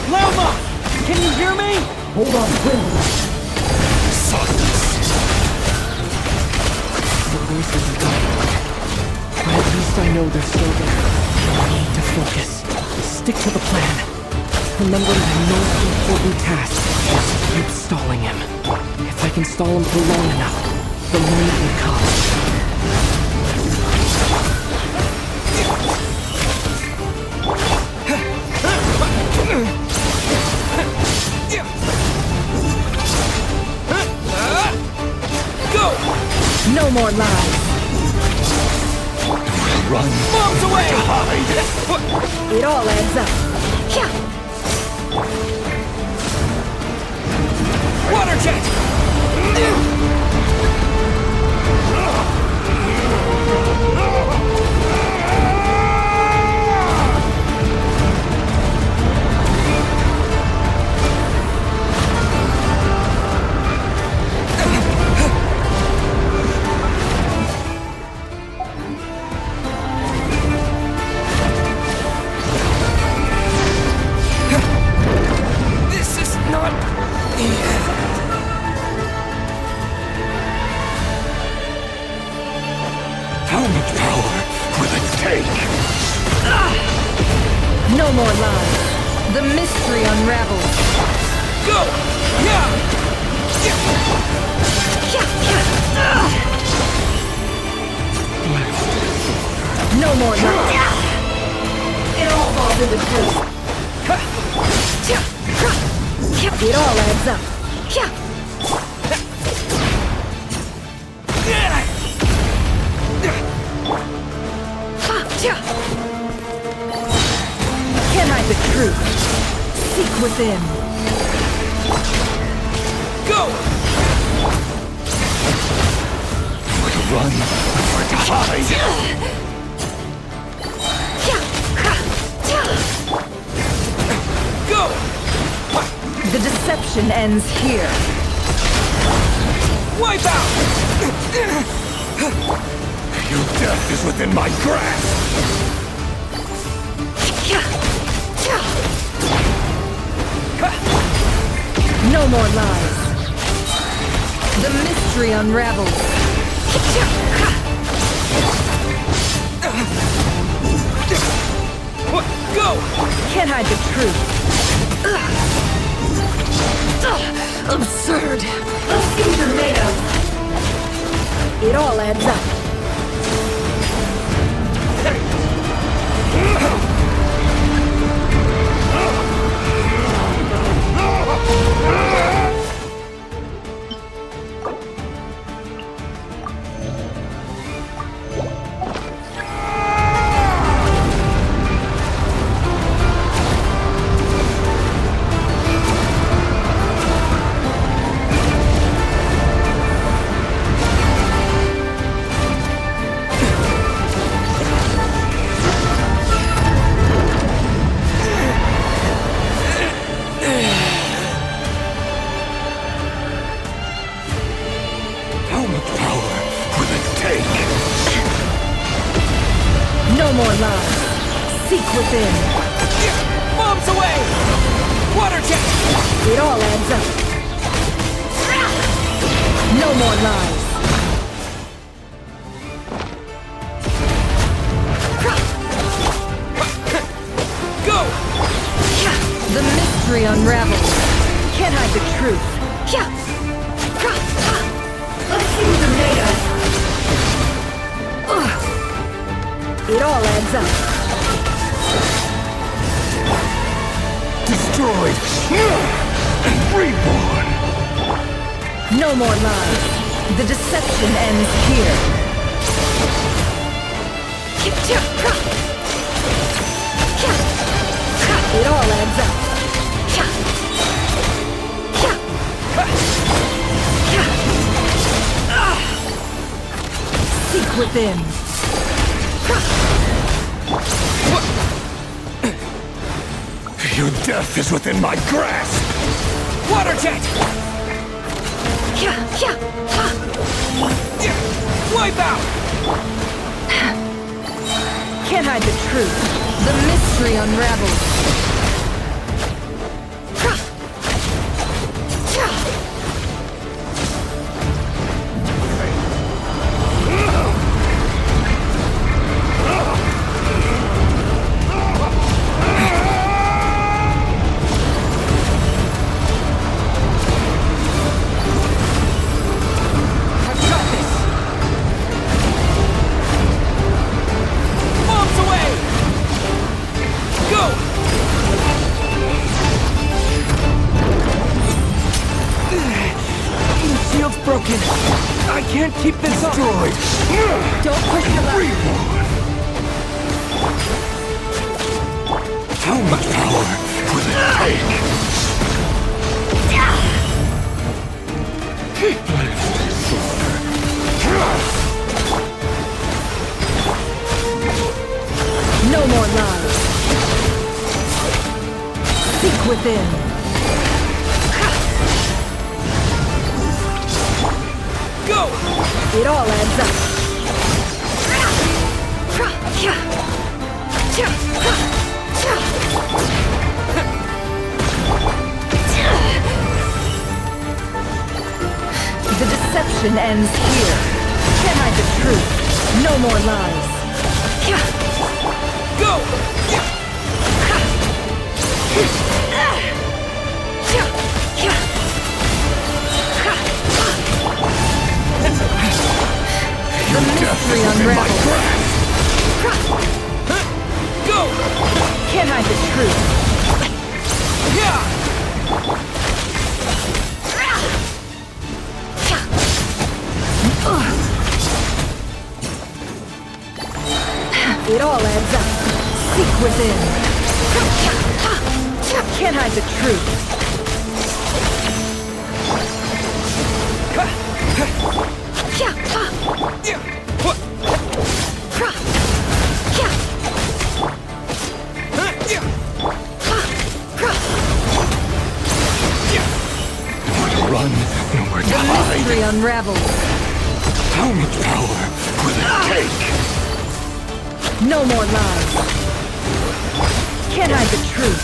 Lauma! Can you hear me? Hold on, please. Silence. The voices are gone. But at least I know they're still there. I need to focus. Stick to the plan. Remember my most important task is to keep stalling him. If I can stall him for long enough, the moment will come. Go! No more lies. Run. Bombs away! Hide. It all adds up. Water jet! How much power will it take? No more lies. The mystery unravels. Go! No more lies. It all falls into truth. It all adds up. Can't hide the truth. Seek within. Go! Where to run, where to hide. Go! The deception ends here. Wipe out! Your death is within my grasp. No more lies. The mystery unravels. Go! Can't hide the truth. Absurd. Let's see what you're made of. It all adds up. No more lies. Seek within. Bombs away! Water jet! It all adds up. No more lies. Go! The mystery unravels. Can't hide the truth. Let's see what they're made of. It all adds up. Destroyed and reborn. No more lies. The deception ends here. It all adds up. Seek within. Your death is within my grasp. Water jet! Wipe out! Can't hide the truth. The mystery unravels. I can't keep this up! Destroyed. Don't push the luck. How much power will it take? No more lies. Seek within. Go! It all adds up. The deception ends here. Can't hide the truth. No more lies. Go! The mystery unravels. Go! Can't hide the truth. It all adds up. Seek within. Can't hide the truth. Run, nowhere to The hide. mystery unravels. How much power will it take? No more lies. Can't hide the truth.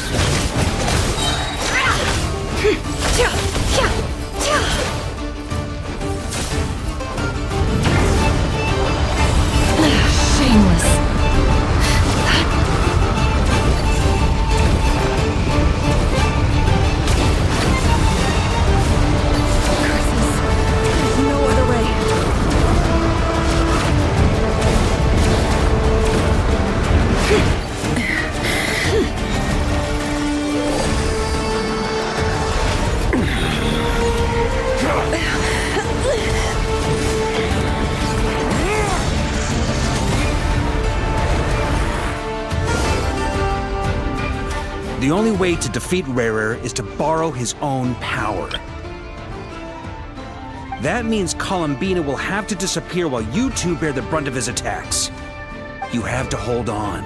Shameless. Curses. There's no other way. The only way to defeat Rerir is to borrow his own power. That means Columbina will have to disappear while you two bear the brunt of his attacks. You have to hold on.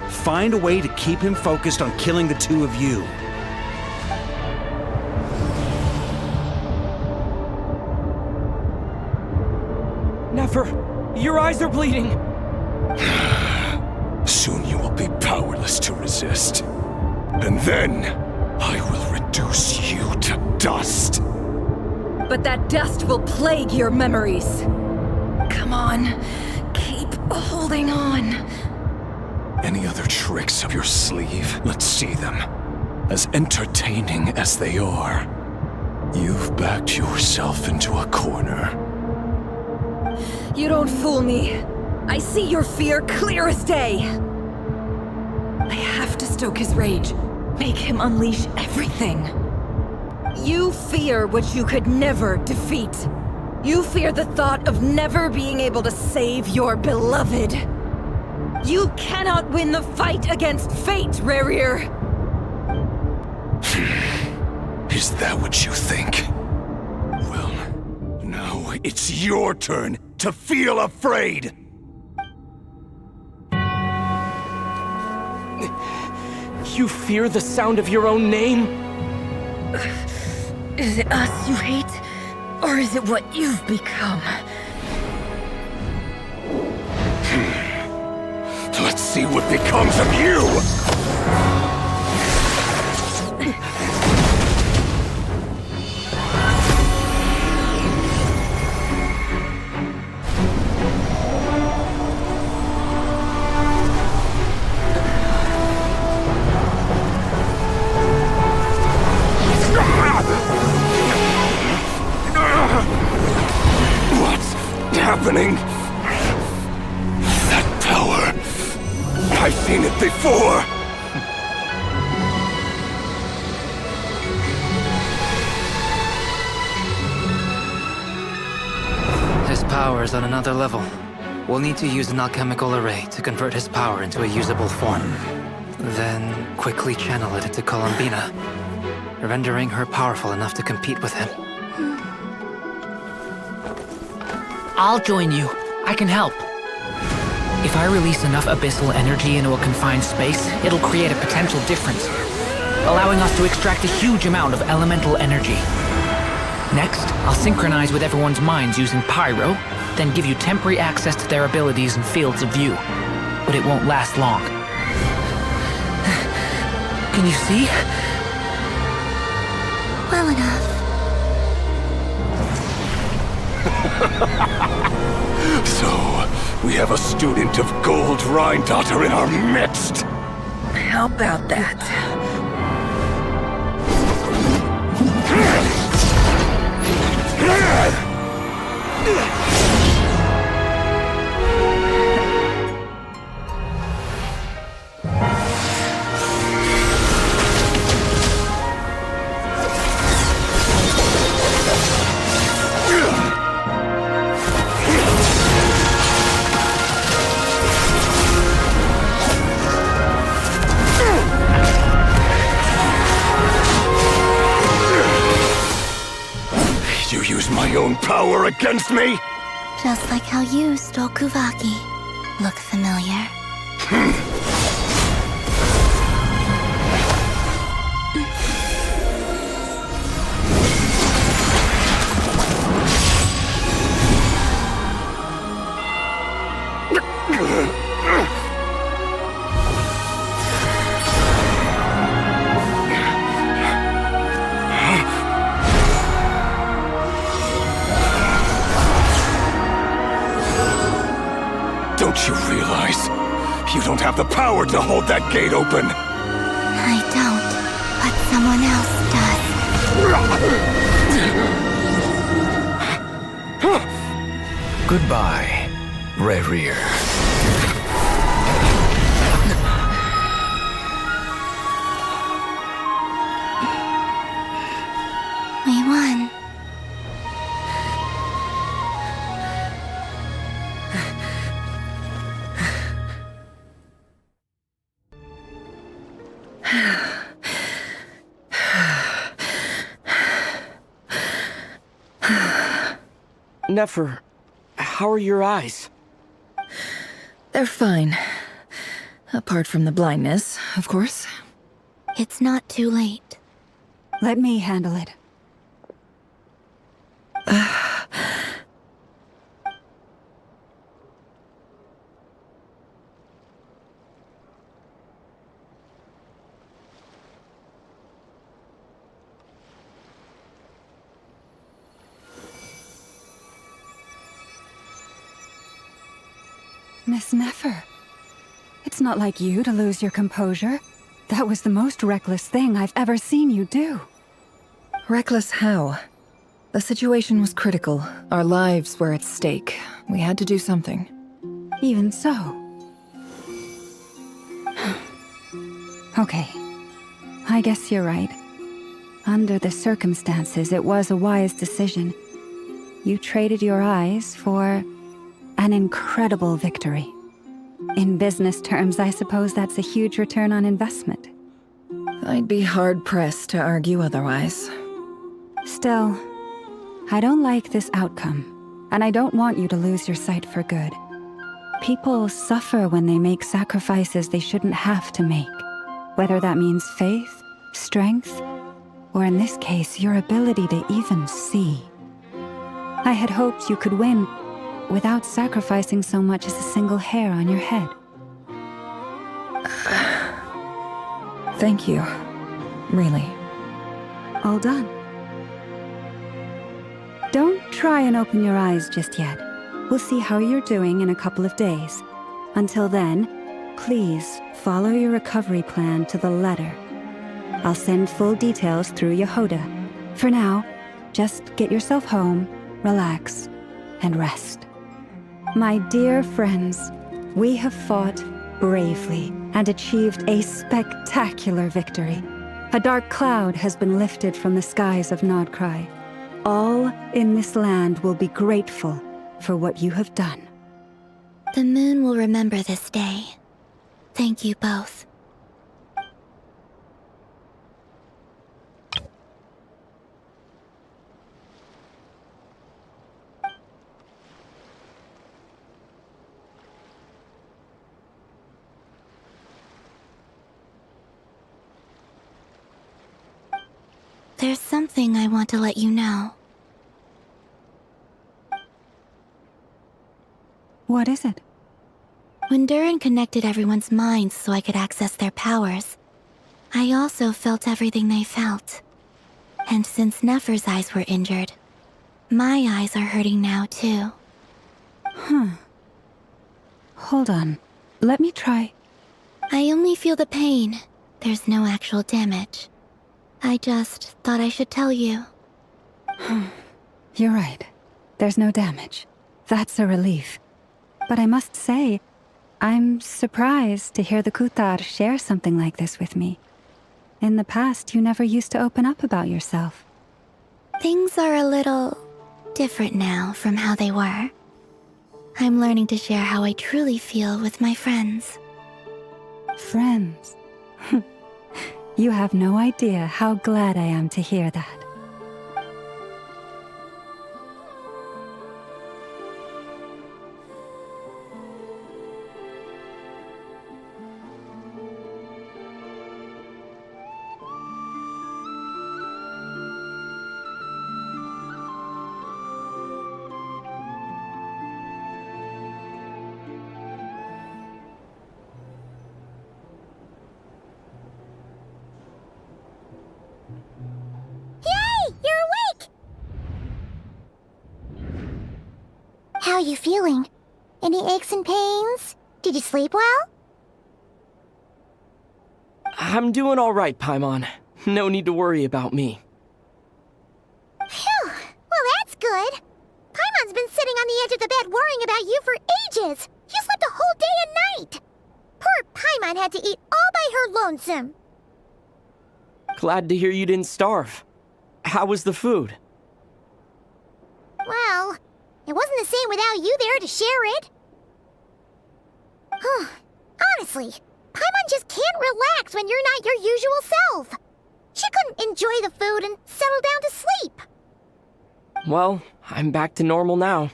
Find a way to keep him focused on killing the two of you. Nefer, your eyes are bleeding. Soon you will be powerless to resist. And then, I will return. reduce you to dust. But that dust will plague your memories. Come on, keep holding on. Any other tricks up your sleeve? Let's see them. As entertaining as they are, you've backed yourself into a corner. You don't fool me. I see your fear clear as day. I have to stoke his rage. Make him unleash everything. You fear what you could never defeat. You fear the thought of never being able to save your beloved. You cannot win the fight against fate, Rerir. Is that what you think? Well, now it's your turn to feel afraid! You fear the sound of your own name? Is it us you hate? Or is it what you've become? Let's see what becomes of you! What's happening? That power. I've seen it before! His power is on another level. We'll need to use an alchemical array to convert his power into a usable form. Then quickly channel it into Columbina, rendering her powerful enough to compete with him. I'll join you. I can help. If I release enough abyssal energy into a confined space, it'll create a potential difference, allowing us to extract a huge amount of elemental energy. Next, I'll synchronize with everyone's minds using Pyro, then give you temporary access to their abilities and fields of view. But it won't last long. Can you see? Well enough. So, we have a student of Gold Rhine-Daughter in our midst! How about that? You use my own power against me? Just like how you stole Kuvaki. Look familiar? Don't you realize? You don't have the power to hold that gate open! I don't, but someone else does. Goodbye, Rerir. We won. Nefer, how are your eyes? They're fine. Apart from the blindness, of course. It's not too late. Let me handle it. Miss Nefer. It's not like you to lose your composure. That was the most reckless thing I've ever seen you do. Reckless how? The situation was critical. Our lives were at stake. We had to do something. Even so. Okay. I guess you're right. Under the circumstances, it was a wise decision. You traded your eyes for an incredible victory. In business terms, I suppose that's a huge return on investment. I'd be hard-pressed to argue otherwise. Still, I don't like this outcome, and I don't want you to lose your sight for good. People suffer when they make sacrifices they shouldn't have to make, whether that means faith, strength, or in this case, your ability to even see. I had hoped you could win without sacrificing so much as a single hair on your head. Thank you. Really. All done. Don't try and open your eyes just yet. We'll see how you're doing in a couple of days. Until then, please follow your recovery plan to the letter. I'll send full details through Yehoda. For now, just get yourself home, relax, and rest. My dear friends, we have fought bravely and achieved a spectacular victory. A dark cloud has been lifted from the skies of Nodkrai. All in this land will be grateful for what you have done. The moon will remember this day. Thank you both. There's something I want to let you know. What is it? When Durin connected everyone's minds so I could access their powers, I also felt everything they felt. And since Nefer's eyes were injured, my eyes are hurting now too. Huh. Hold on. Let me try. I only feel the pain. There's no actual damage. I just thought I should tell you. You're right. There's no damage. That's a relief. But I must say, I'm surprised to hear the Kutar share something like this with me. In the past, you never used to open up about yourself. Things are a little different now from how they were. I'm learning to share how I truly feel with my friends. Friends? You have no idea how glad I am to hear that. How are you feeling? Any aches and pains? Did you sleep well? I'm doing all right, Paimon. No need to worry about me. Phew! Well, that's good. Paimon's been sitting on the edge of the bed worrying about you for ages. You slept a whole day and night. Poor Paimon had to eat all by her lonesome. Glad to hear you didn't starve. How was the food? Well, it wasn't the same without you there to share it. Honestly, Paimon just can't relax when you're not your usual self. She couldn't enjoy the food and settle down to sleep. Well, I'm back to normal now.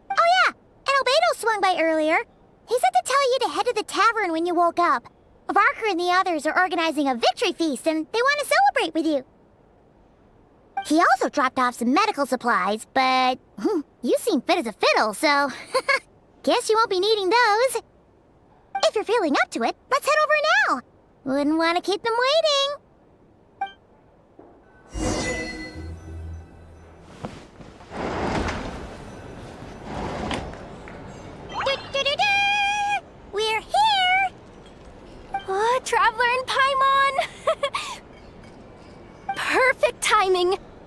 Oh yeah, and Albedo swung by earlier. He said to tell you to head to the tavern when you woke up. Varka and the others are organizing a victory feast and they want to celebrate with you. He also dropped off some medical supplies, but you seem fit as a fiddle, so guess you won't be needing those. If you're feeling up to it, let's head over now. Wouldn't want to keep them waiting.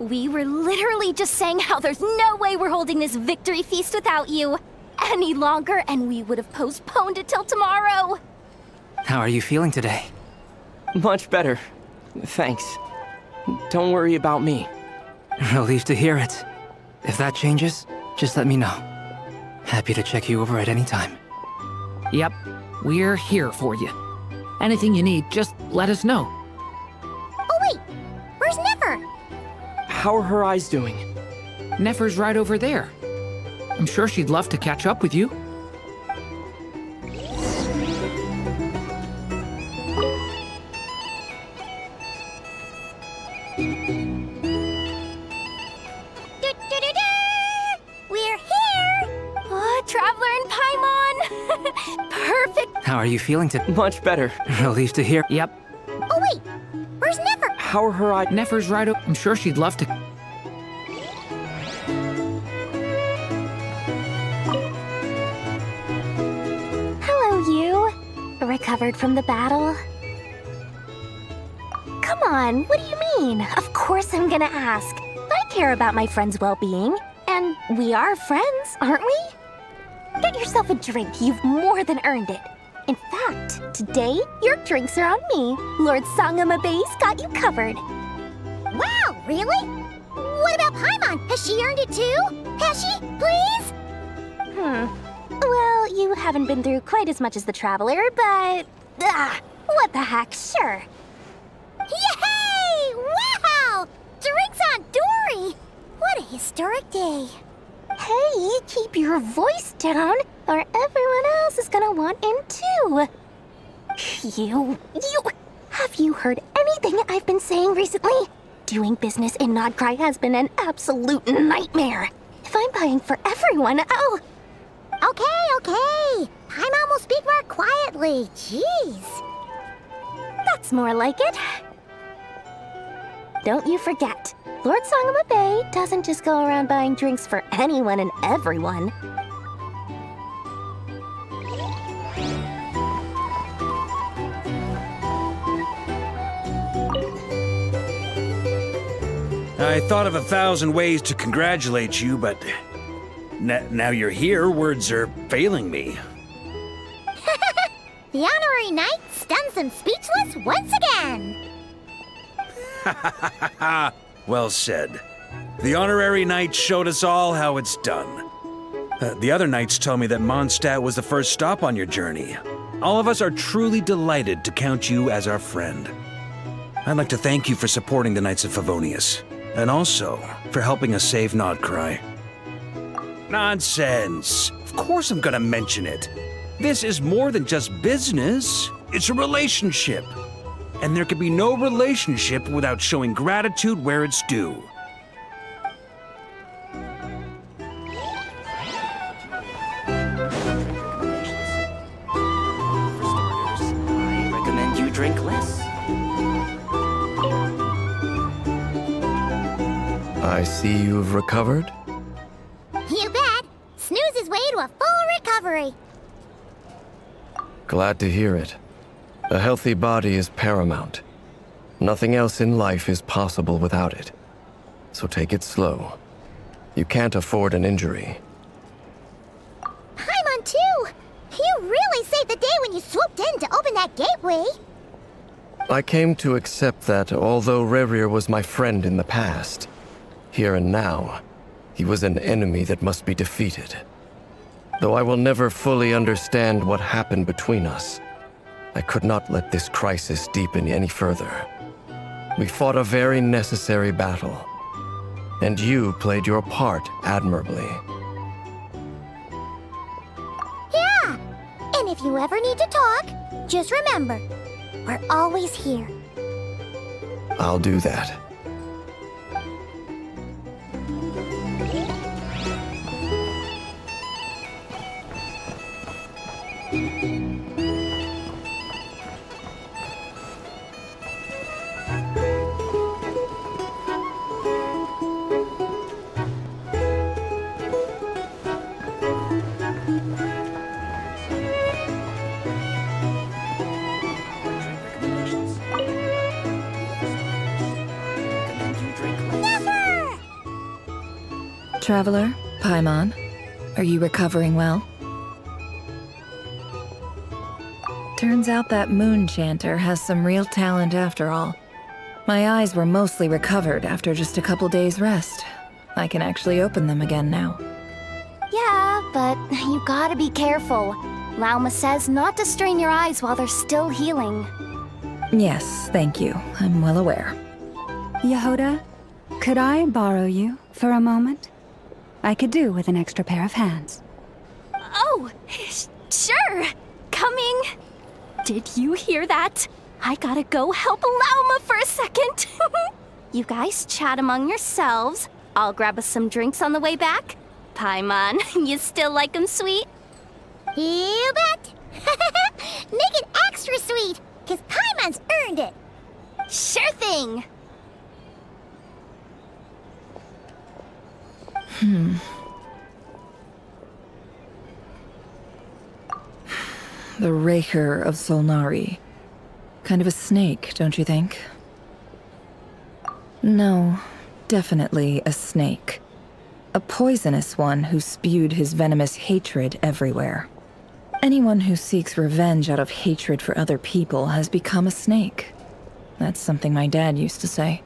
We were literally just saying how there's no way we're holding this victory feast without you any longer, and we would have postponed it till tomorrow. How are you feeling today? Much better. Thanks. Don't worry about me. Relieved to hear it. If that changes, just let me know. Happy to check you over at any time. Yep, we're here for you. Anything you need, just let us know. Oh wait, where's Nefer? How are her eyes doing? Nefer's right over there. I'm sure she'd love to catch up with you. We're here! Oh, Traveler and Paimon! Perfect! How are you feeling today? Much better. Relieved to hear. Yep. Oh wait, where's Nefer? How are her eyes? Nefer's right over. I'm sure she'd love to. Hello, you. Recovered from the battle? Come on, what do you mean? Of course I'm gonna ask. I care about my friend's well-being. And we are friends, aren't we? Get yourself a drink. You've more than earned it. In fact, today, your drinks are on me. Lord Sangamabe's got you covered. Wow, really? What about Paimon? Has she earned it too? Has she? Please? Well, you haven't been through quite as much as the Traveler, but... what the heck, sure. Yay! Wow! Drinks on Dori! What a historic day. Hey, keep your voice down, or everyone else is gonna want in too. Have you heard anything I've been saying recently? Doing business in Nodcry has been an absolute nightmare. If I'm buying for everyone, oh... Okay. Paimon will speak more quietly. Jeez. That's more like it. Don't you forget, Lord Sangamabe doesn't just go around buying drinks for anyone and everyone. I thought of 1,000 ways to congratulate you, but now you're here, words are failing me. The honorary knight stuns them speechless once again. Well said. The honorary knight showed us all how it's done. The other knights told me that Mondstadt was the first stop on your journey. All of us are truly delighted to count you as our friend. I'd like to thank you for supporting the Knights of Favonius, and also for helping us save Nodcry. Nonsense! Of course I'm gonna mention it. This is more than just business. It's a relationship. And there can be no relationship without showing gratitude where it's due. I recommend you drink less. I see you've recovered. You bet. Snooze his way to a full recovery. Glad to hear it. A healthy body is paramount. Nothing else in life is possible without it. So take it slow. You can't afford an injury. Paimon too. You really saved the day when you swooped in to open that gateway. I came to accept that although Rerir was my friend in the past, here and now, he was an enemy that must be defeated. Though I will never fully understand what happened between us, I could not let this crisis deepen any further. We fought a very necessary battle, and you played your part admirably. Yeah, and if you ever need to talk, just remember, we're always here. I'll do that. Traveler, Paimon, are you recovering well? Turns out that moon chanter has some real talent after all. My eyes were mostly recovered after just a couple days' rest. I can actually open them again now. Yeah, but you gotta be careful. Lauma says not to strain your eyes while they're still healing. Yes, thank you. I'm well aware. Yehoda, could I borrow you for a moment? I could do with an extra pair of hands. Oh, sure. Coming. Did you hear that? I gotta go help Lauma for a second. You guys chat among yourselves. I'll grab us some drinks on the way back. Paimon, you still like 'em sweet? You bet! Make it extra sweet, because Paimon's earned it! Sure thing! The Rerir of Solnari. Kind of a snake, don't you think? No, definitely a snake. A poisonous one who spewed his venomous hatred everywhere. Anyone who seeks revenge out of hatred for other people has become a snake. That's something my dad used to say.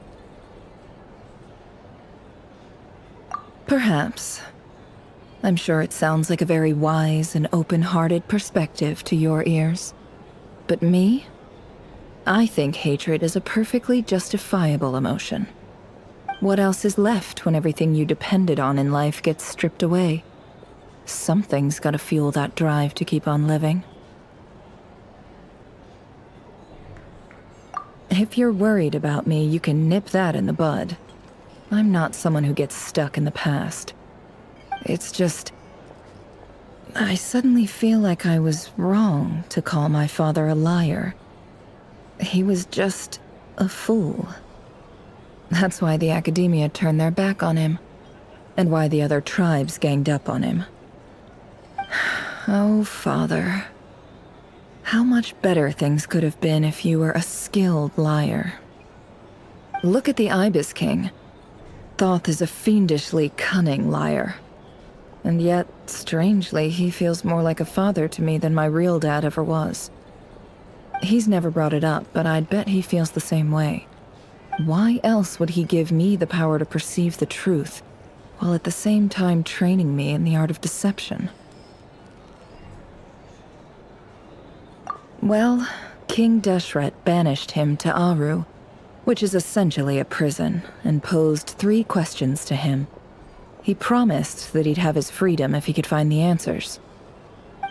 Perhaps. I'm sure it sounds like a very wise and open-hearted perspective to your ears. But me? I think hatred is a perfectly justifiable emotion. What else is left when everything you depended on in life gets stripped away? Something's gotta fuel that drive to keep on living. If you're worried about me, you can nip that in the bud. I'm not someone who gets stuck in the past. It's just... I suddenly feel like I was wrong to call my father a liar. He was just a fool. That's why the Academia turned their back on him, and why the other tribes ganged up on him. Oh, Father. How much better things could have been if you were a skilled liar. Look at the Ibis King. Thoth is a fiendishly cunning liar. And yet, strangely, he feels more like a father to me than my real dad ever was. He's never brought it up, but I'd bet he feels the same way. Why else would he give me the power to perceive the truth, while at the same time training me in the art of deception? Well, King Deshret banished him to Aru, which is essentially a prison, and posed 3 questions to him. He promised that he'd have his freedom if he could find the answers.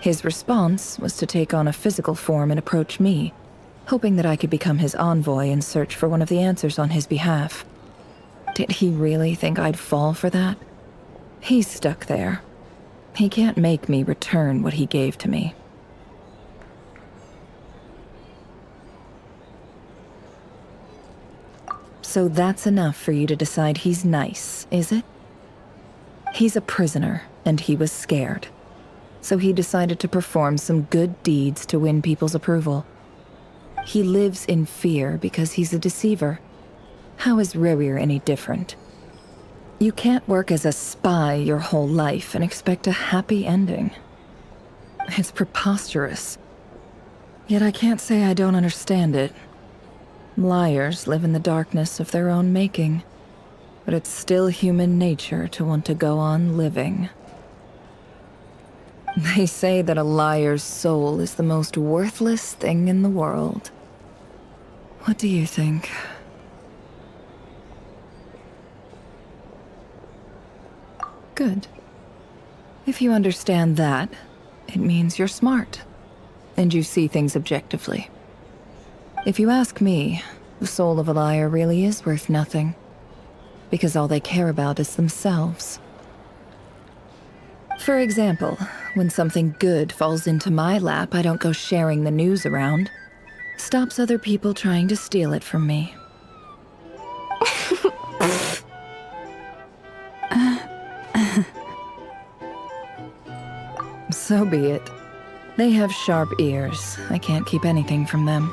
His response was to take on a physical form and approach me, hoping that I could become his envoy and search for one of the answers on his behalf. Did he really think I'd fall for that? He's stuck there. He can't make me return what he gave to me. So that's enough for you to decide he's nice, is it? He's a prisoner, and he was scared. So he decided to perform some good deeds to win people's approval. He lives in fear because he's a deceiver. How is Rerir any different? You can't work as a spy your whole life and expect a happy ending. It's preposterous. Yet I can't say I don't understand it. Liars live in the darkness of their own making, but it's still human nature to want to go on living. They say that a liar's soul is the most worthless thing in the world. What do you think? Good. If you understand that, it means you're smart, and you see things objectively. If you ask me, the soul of a liar really is worth nothing, because all they care about is themselves. For example, when something good falls into my lap, I don't go sharing the news around. Stops other people trying to steal it from me. So be it. They have sharp ears. I can't keep anything from them.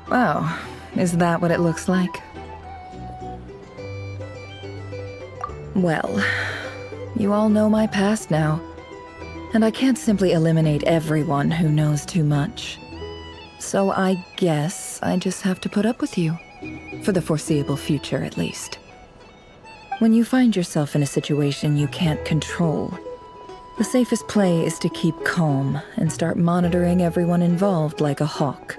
Oh, is that what it looks like? Well, you all know my past now, and I can't simply eliminate everyone who knows too much. So I guess I just have to put up with you. For the foreseeable future, at least. When you find yourself in a situation you can't control, the safest play is to keep calm and start monitoring everyone involved like a hawk.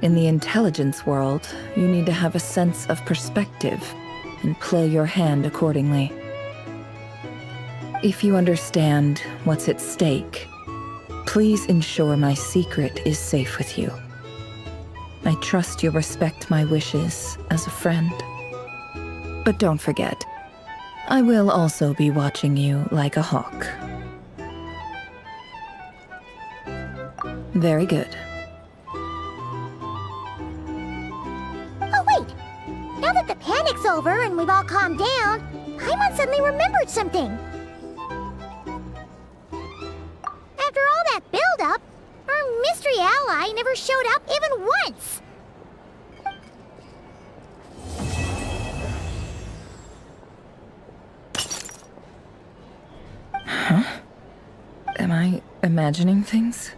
In the intelligence world, you need to have a sense of perspective and play your hand accordingly. If you understand what's at stake, please ensure my secret is safe with you. I trust you'll respect my wishes as a friend. But don't forget, I will also be watching you like a hawk. Very good. Oh wait! Now that the panic's over and we've all calmed down, Paimon suddenly remembered something. After all that build-up, our mystery ally never showed up even once! Huh? Am I imagining things?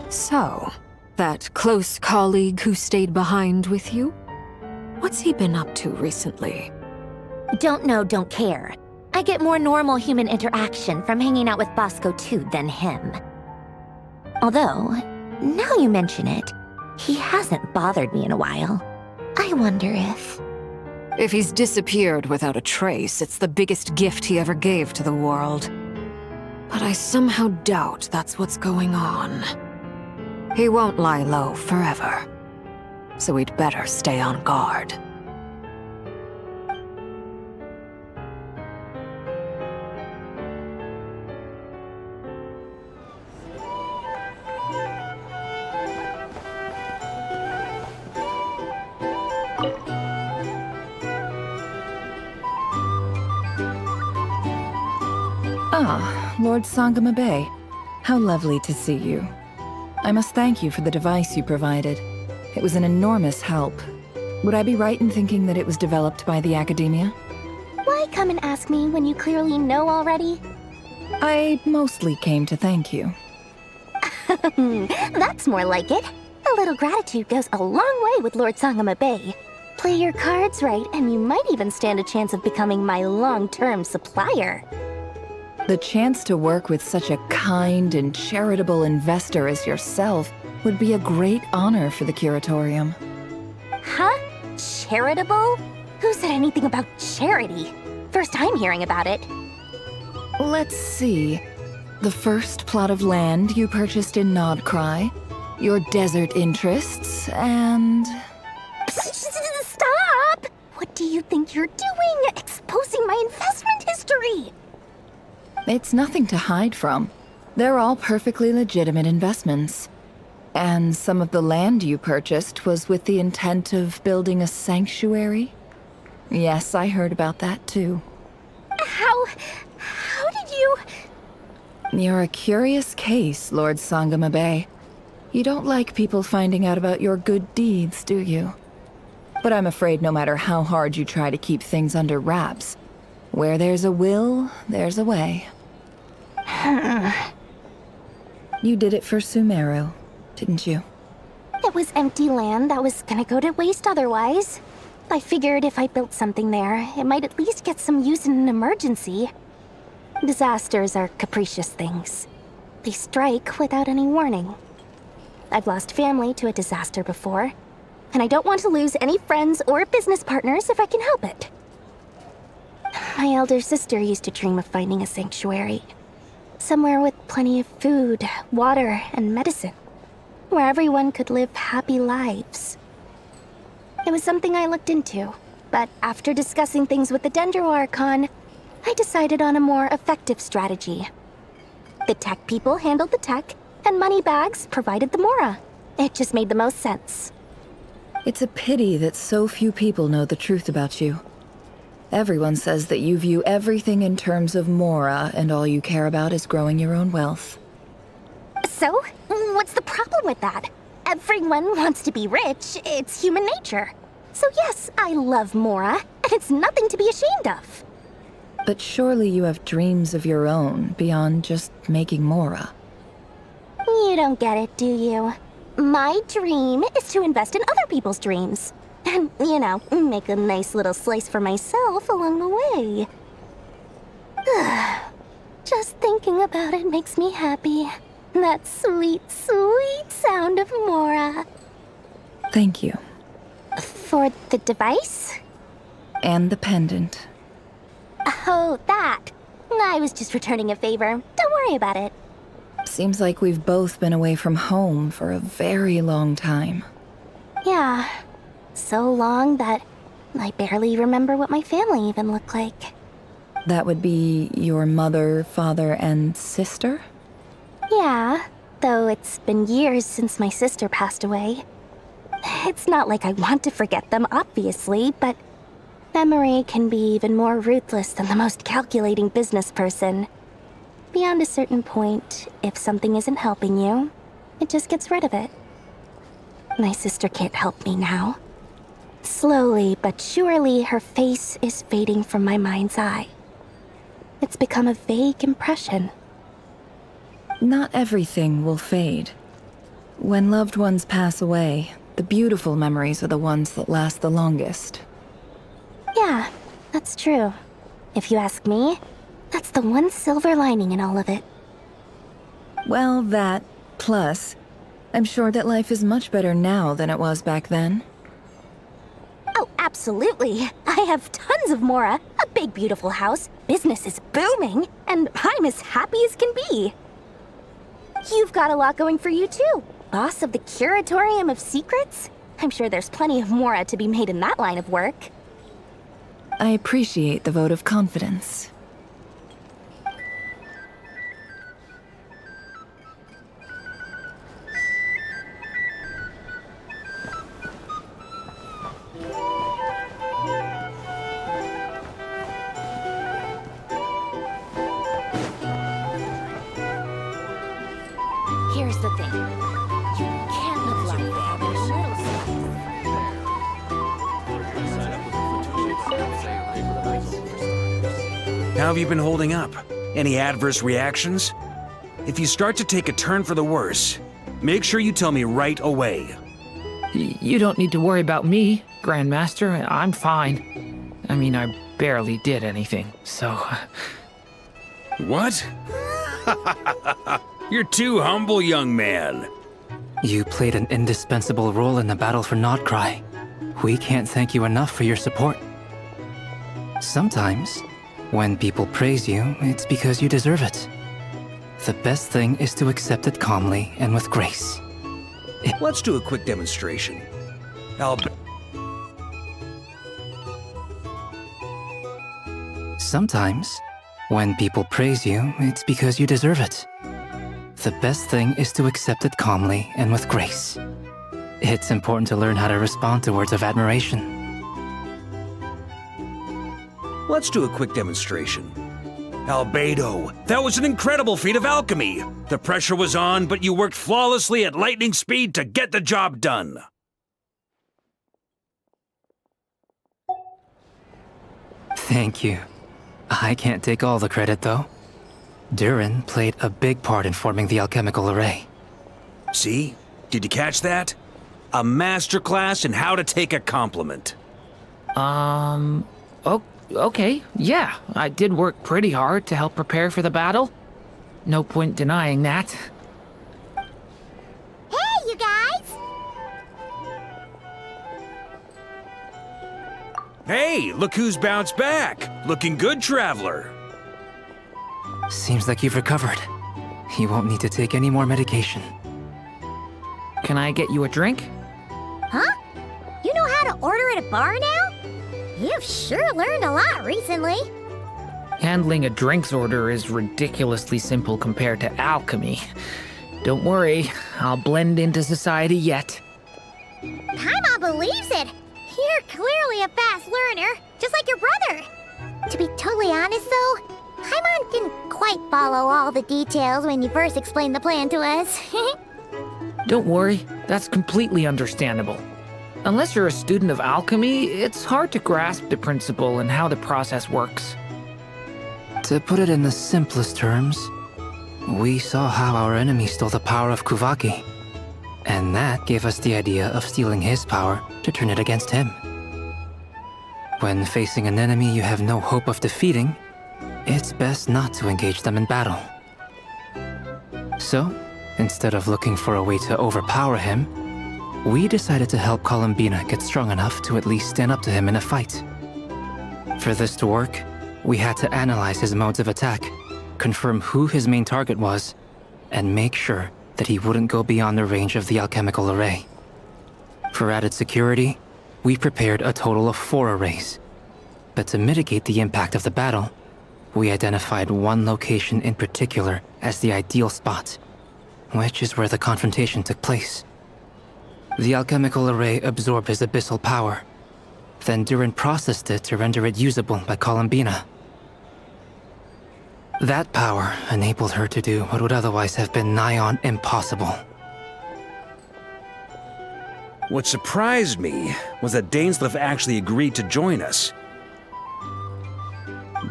So, that close colleague who stayed behind with you? What's he been up to recently? Don't know, don't care. I get more normal human interaction from hanging out with Bosco 2 than him. Although, now you mention it, he hasn't bothered me in a while. I wonder if... If he's disappeared without a trace, it's the biggest gift he ever gave to the world. But I somehow doubt that's what's going on. He won't lie low forever, so we'd better stay on guard. Ah, Lord Sangama Bay. How lovely to see you. I must thank you for the device you provided. It was an enormous help. Would I be right in thinking that it was developed by the Academia? Why come and ask me when you clearly know already? I mostly came to thank you. That's more like it. A little gratitude goes a long way with Lord Sangama Bay. Play your cards right, and you might even stand a chance of becoming my long-term supplier. The chance to work with such a kind and charitable investor as yourself would be a great honor for the Curatorium. Huh? Charitable? Who said anything about charity? First time hearing about it. Let's see. The first plot of land you purchased in Nodkrai, your desert interests, and... Stop! What do you think you're doing? Exposing my investment history! It's nothing to hide from. They're all perfectly legitimate investments. And some of the land you purchased was with the intent of building a sanctuary? Yes, I heard about that too. How did you... You're a curious case, Lord Sangama Bay. You don't like people finding out about your good deeds, do you? But I'm afraid no matter how hard you try to keep things under wraps, where there's a will, there's a way. You did it for Sumeru, didn't you? It was empty land that was gonna go to waste otherwise. I figured if I built something there, it might at least get some use in an emergency. Disasters are capricious things. They strike without any warning. I've lost family to a disaster before, and I don't want to lose any friends or business partners if I can help it. My elder sister used to dream of finding a sanctuary. Somewhere with plenty of food, water, and medicine. Where everyone could live happy lives. It was something I looked into, but after discussing things with the Dendro Archon, I decided on a more effective strategy. The tech people handled the tech, and Moneybags provided the Mora. It just made the most sense. It's a pity that so few people know the truth about you. Everyone says that you view everything in terms of Mora, and all you care about is growing your own wealth. So, what's the problem with that? Everyone wants to be rich. It's human nature. So yes, I love Mora, and It's nothing to be ashamed of. But surely you have dreams of your own beyond just making Mora. You don't get it, do you? My dream is to invest in other people's dreams. And, make a nice little slice for myself along the way. Just thinking about it makes me happy. That sweet, sweet sound of Mora. Thank you. For the device? And the pendant. Oh, that. I was just returning a favor. Don't worry about it. Seems like we've both been away from home for a very long time. Yeah. So long that I barely remember what my family even looked like. That would be your mother, father, and sister? Yeah, though it's been years since my sister passed away. It's not like I want to forget them, obviously, but memory can be even more ruthless than the most calculating business person. Beyond a certain point, if something isn't helping you, it just gets rid of it. My sister can't help me now. Slowly but surely, her face is fading from my mind's eye. It's become a vague impression. Not everything will fade. When loved ones pass away, the beautiful memories are the ones that last the longest. Yeah, that's true. If you ask me, that's the one silver lining in all of it. Well, that, plus, I'm sure that life is much better now than it was back then. Oh, absolutely. I have tons of Mora, a big beautiful house, business is booming, and I'm as happy as can be. You've got a lot going for you too. Boss of the Curatorium of Secrets? I'm sure there's plenty of Mora to be made in that line of work. I appreciate the vote of confidence. Here's the thing. You can't live life without a little How have you been holding up? Any adverse reactions? If you start to take a turn for the worse, make sure you tell me right away. You don't need to worry about me, Grandmaster. I'm fine. I mean, I barely did anything, so... What? You're too humble, young man. You played an indispensable role in the battle for Krai. We can't thank you enough for your support. Sometimes, when people praise you, it's because you deserve it. The best thing is to accept it calmly and with grace. Let's do a quick demonstration. Sometimes, when people praise you, it's because you deserve it. The best thing is to accept it calmly and with grace. It's important to learn how to respond to words of admiration. Let's do a quick demonstration. Albedo, that was an incredible feat of alchemy. The pressure was on, but you worked flawlessly at lightning speed to get the job done. Thank you. I can't take all the credit, though. Durin played a big part in forming the alchemical array. See? Did you catch that? A masterclass in how to take a compliment. Okay, yeah. I did work pretty hard to help prepare for the battle. No point denying that. Hey, you guys! Hey, look who's bounced back. Looking good, traveler. Seems like you've recovered. You won't need to take any more medication. Can I get you a drink? Huh? You know how to order at a bar now? You've sure learned a lot recently. Handling a drinks order is ridiculously simple compared to alchemy. Don't worry, I'll blend into society yet. Paimon believes it. You're clearly a fast learner, just like your brother. To be totally honest, though, Paimon didn't quite follow all the details when you first explained the plan to us. Don't worry, that's completely understandable. Unless you're a student of alchemy, it's hard to grasp the principle and how the process works. To put it in the simplest terms, we saw how our enemy stole the power of Kuvaki, and that gave us the idea of stealing his power to turn it against him. When facing an enemy you have no hope of defeating, it's best not to engage them in battle. So, instead of looking for a way to overpower him, we decided to help Columbina get strong enough to at least stand up to him in a fight. For this to work, we had to analyze his modes of attack, confirm who his main target was, and make sure that he wouldn't go beyond the range of the alchemical array. For added security, we prepared a total of 4 arrays. But to mitigate the impact of the battle, we identified one location in particular as the ideal spot, which is where the confrontation took place. The alchemical array absorbed his abyssal power. Then Durin processed it to render it usable by Columbina. That power enabled her to do what would otherwise have been nigh on impossible. What surprised me was that Dainsleif actually agreed to join us.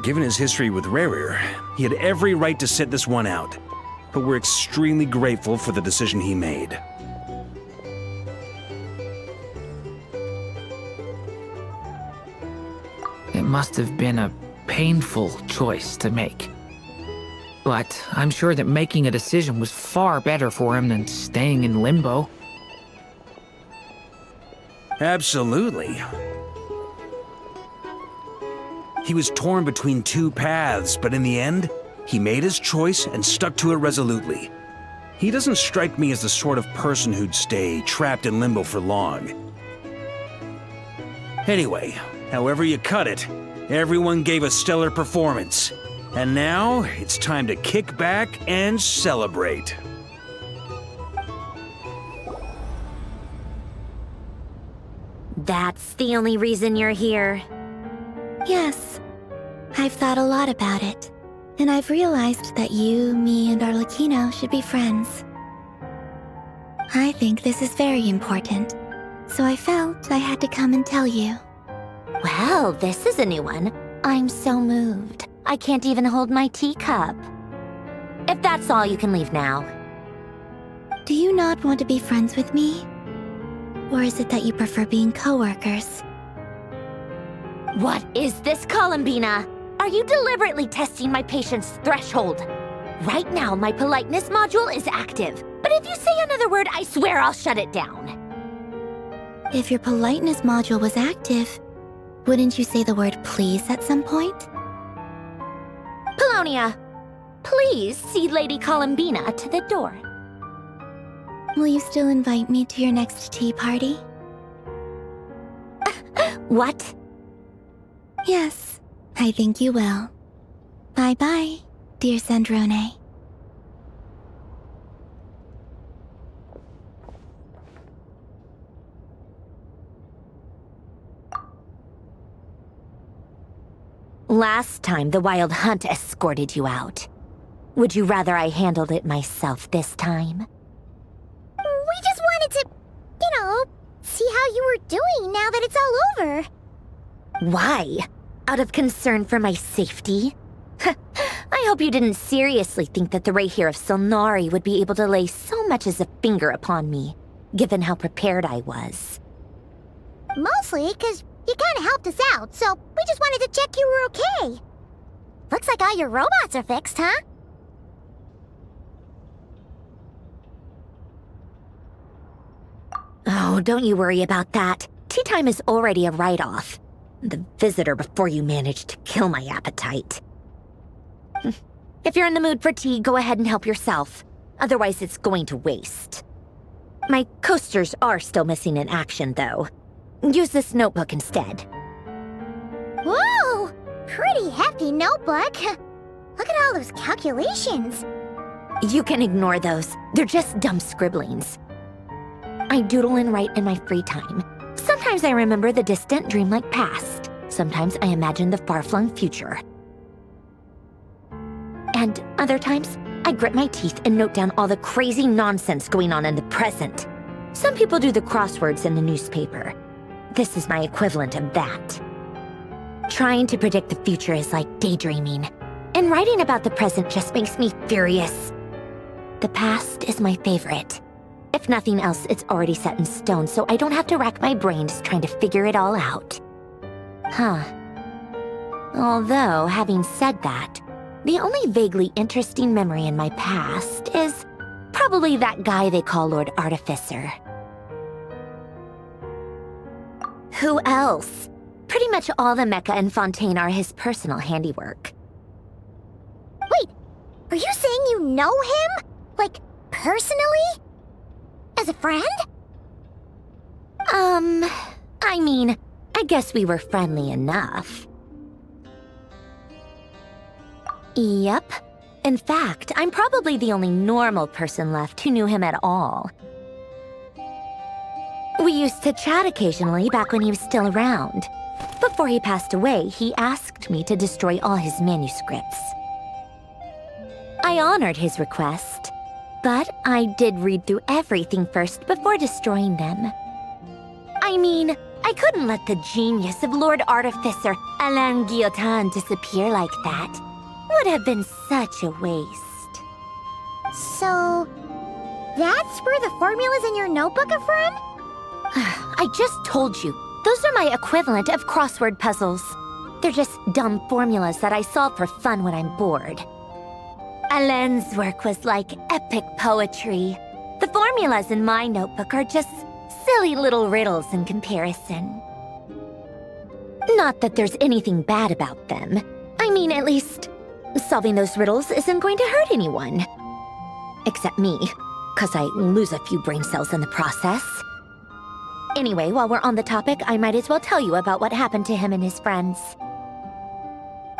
Given his history with Rerir, he had every right to sit this one out, but we're extremely grateful for the decision he made. It must have been a painful choice to make. But I'm sure that making a decision was far better for him than staying in limbo. Absolutely. He was torn between 2 paths, but in the end, he made his choice and stuck to it resolutely. He doesn't strike me as the sort of person who'd stay trapped in limbo for long. Anyway, however you cut it, everyone gave a stellar performance. And now, it's time to kick back and celebrate. That's the only reason you're here. Yes. I've thought a lot about it. And I've realized that you, me, and Arlecchino should be friends. I think this is very important. So I felt I had to come and tell you. Well, this is a new one. I'm so moved. I can't even hold my teacup. If that's all, you can leave now. Do you not want to be friends with me? Or is it that you prefer being co-workers? What is this, Columbina? Are you deliberately testing my patience threshold? Right now, my politeness module is active. But if you say another word, I swear I'll shut it down. If your politeness module was active, wouldn't you say the word please at some point? Polonia, please see Lady Columbina to the door. Will you still invite me to your next tea party? What? Yes, I think you will. Bye-bye, dear Sandrone. Last time, the Wild Hunt escorted you out. Would you rather I handled it myself this time? We just wanted to, see how you were doing now that it's all over. Why? Out of concern for my safety? I hope you didn't seriously think that the Rerir of Solnari would be able to lay so much as a finger upon me, given how prepared I was. Mostly because you kind of helped us out, so we just wanted to check you were okay. Looks like all your robots are fixed, huh? Oh, don't you worry about that. Tea time is already a write-off. The visitor before you managed to kill my appetite. If you're in the mood for tea, go ahead and help yourself. Otherwise, it's going to waste. My coasters are still missing in action, though. Use this notebook instead. Whoa! Pretty hefty notebook. Look at all those calculations. You can ignore those. They're just dumb scribblings. I doodle and write in my free time. Sometimes I remember the distant dreamlike past. Sometimes I imagine the far-flung future. And other times, I grit my teeth and note down all the crazy nonsense going on in the present. Some people do the crosswords in the newspaper. this is my equivalent of that. Trying to predict the future is like daydreaming, and writing about the present just makes me furious. The past is my favorite. If nothing else, it's already set in stone, so I don't have to rack my brains trying to figure it all out. Huh. Although, having said that, the only vaguely interesting memory in my past is probably that guy they call Lord Artificer. Who else? Pretty much all the mecha and Fontaine are his personal handiwork. Wait, are you saying you know him? Like, personally? As a friend? I mean, I guess we were friendly enough. Yep. In fact, I'm probably the only normal person left who knew him at all. We used to chat occasionally back when he was still around. Before he passed away, he asked me to destroy all his manuscripts. I honored his request, but I did read through everything first before destroying them. I mean, I couldn't let the genius of Lord Artificer Alain Guillotin disappear like that. Would have been such a waste. So, that's where the formulas in your notebook are from? I just told you. Those are my equivalent of crossword puzzles. They're just dumb formulas that I solve for fun when I'm bored. Alain's work was like epic poetry. The formulas in my notebook are just silly little riddles in comparison. Not that there's anything bad about them. I mean, at least, solving those riddles isn't going to hurt anyone. Except me, 'cause I lose a few brain cells in the process. Anyway, while we're on the topic, I might as well tell you about what happened to him and his friends.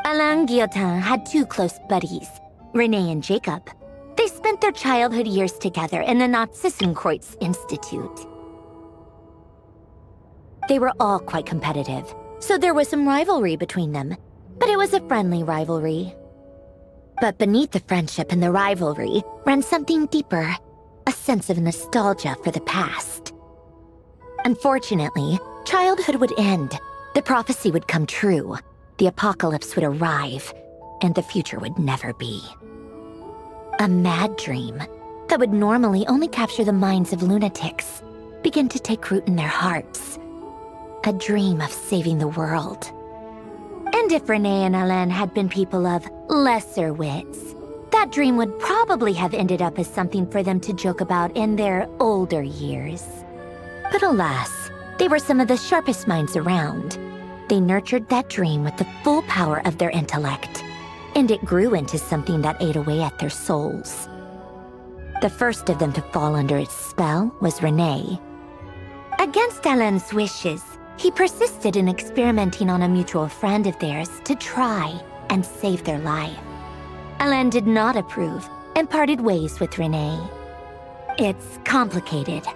Alain Guillotin had two close buddies, René and Jacob. They spent their childhood years together in the Narzissenkreuz Institute. They were all quite competitive, so there was some rivalry between them, but it was a friendly rivalry. But beneath the friendship and the rivalry ran something deeper, a sense of nostalgia for the past. Unfortunately, childhood would end, the prophecy would come true, the apocalypse would arrive, and the future would never be. A mad dream that would normally only capture the minds of lunatics began to take root in their hearts. A dream of saving the world. And if René and Alain had been people of lesser wits, that dream would probably have ended up as something for them to joke about in their older years. But alas, they were some of the sharpest minds around. They nurtured that dream with the full power of their intellect, and it grew into something that ate away at their souls. The first of them to fall under its spell was René. Against Alain's wishes, he persisted in experimenting on a mutual friend of theirs to try and save their life. Alain did not approve and parted ways with René. It's complicated.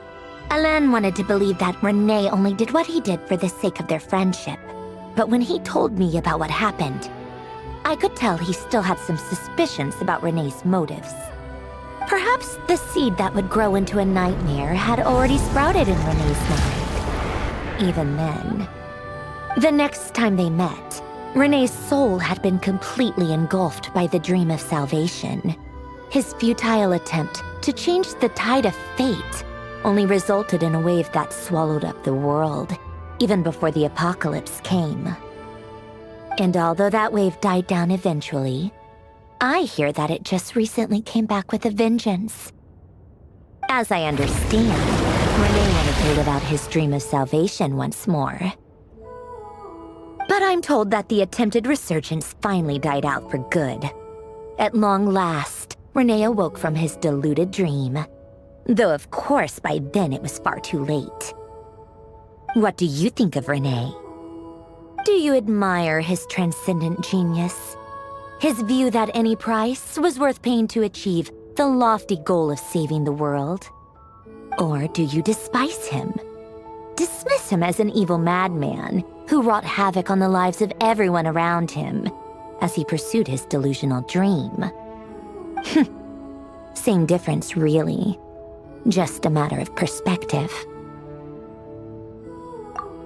Alain wanted to believe that René only did what he did for the sake of their friendship. But when he told me about what happened, I could tell he still had some suspicions about René's motives. Perhaps the seed that would grow into a nightmare had already sprouted in René's mind. Even then. The next time they met, René's soul had been completely engulfed by the dream of salvation. His futile attempt to change the tide of fate only resulted in a wave that swallowed up the world, even before the apocalypse came. And although that wave died down eventually, I hear that it just recently came back with a vengeance. As I understand, René wanted to live out his dream of salvation once more. But I'm told that the attempted resurgence finally died out for good. At long last, René awoke from his deluded dream. Though of course by then it was far too late. What do you think of René? Do you admire his transcendent genius? His view that any price was worth paying to achieve the lofty goal of saving the world? Or do you despise him? Dismiss him as an evil madman who wrought havoc on the lives of everyone around him as he pursued his delusional dream? Same difference, really. Just a matter of perspective.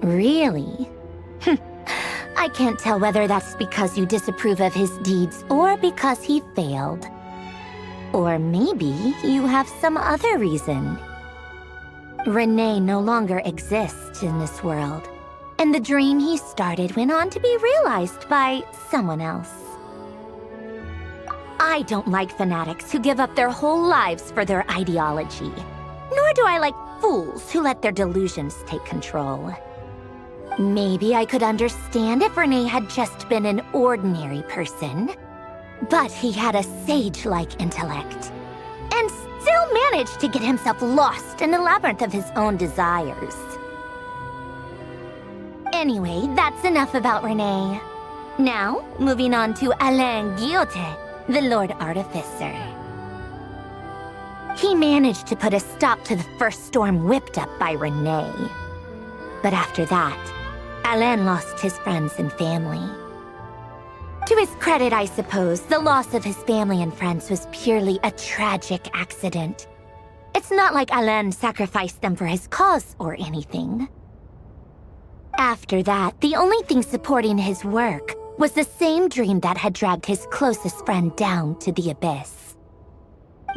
Really? I can't tell whether that's because you disapprove of his deeds or because he failed. Or maybe you have some other reason. Renee no longer exists in this world, and the dream he started went on to be realized by someone else. I don't like fanatics who give up their whole lives for their ideology, nor do I like fools who let their delusions take control. Maybe I could understand if Renee had just been an ordinary person, but he had a sage-like intellect, and still managed to get himself lost in the labyrinth of his own desires. Anyway, that's enough about Renee. Now, moving on to Alain Guillotin, the Lord Artificer. He managed to put a stop to the first storm whipped up by Renee. But after that, Alain lost his friends and family. To his credit, I suppose, the loss of his family and friends was purely a tragic accident. It's not like Alain sacrificed them for his cause or anything. After that, the only thing supporting his work was the same dream that had dragged his closest friend down to the Abyss.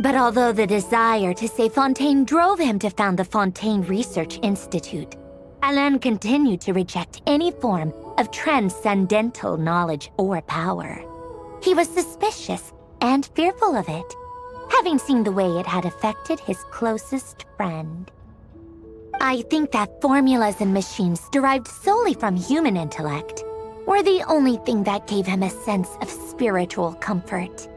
But although the desire to save Fontaine drove him to found the Fontaine Research Institute, Alain continued to reject any form of transcendental knowledge or power. He was suspicious and fearful of it, having seen the way it had affected his closest friend. I think that formulas and machines derived solely from human intellect were the only thing that gave him a sense of spiritual comfort.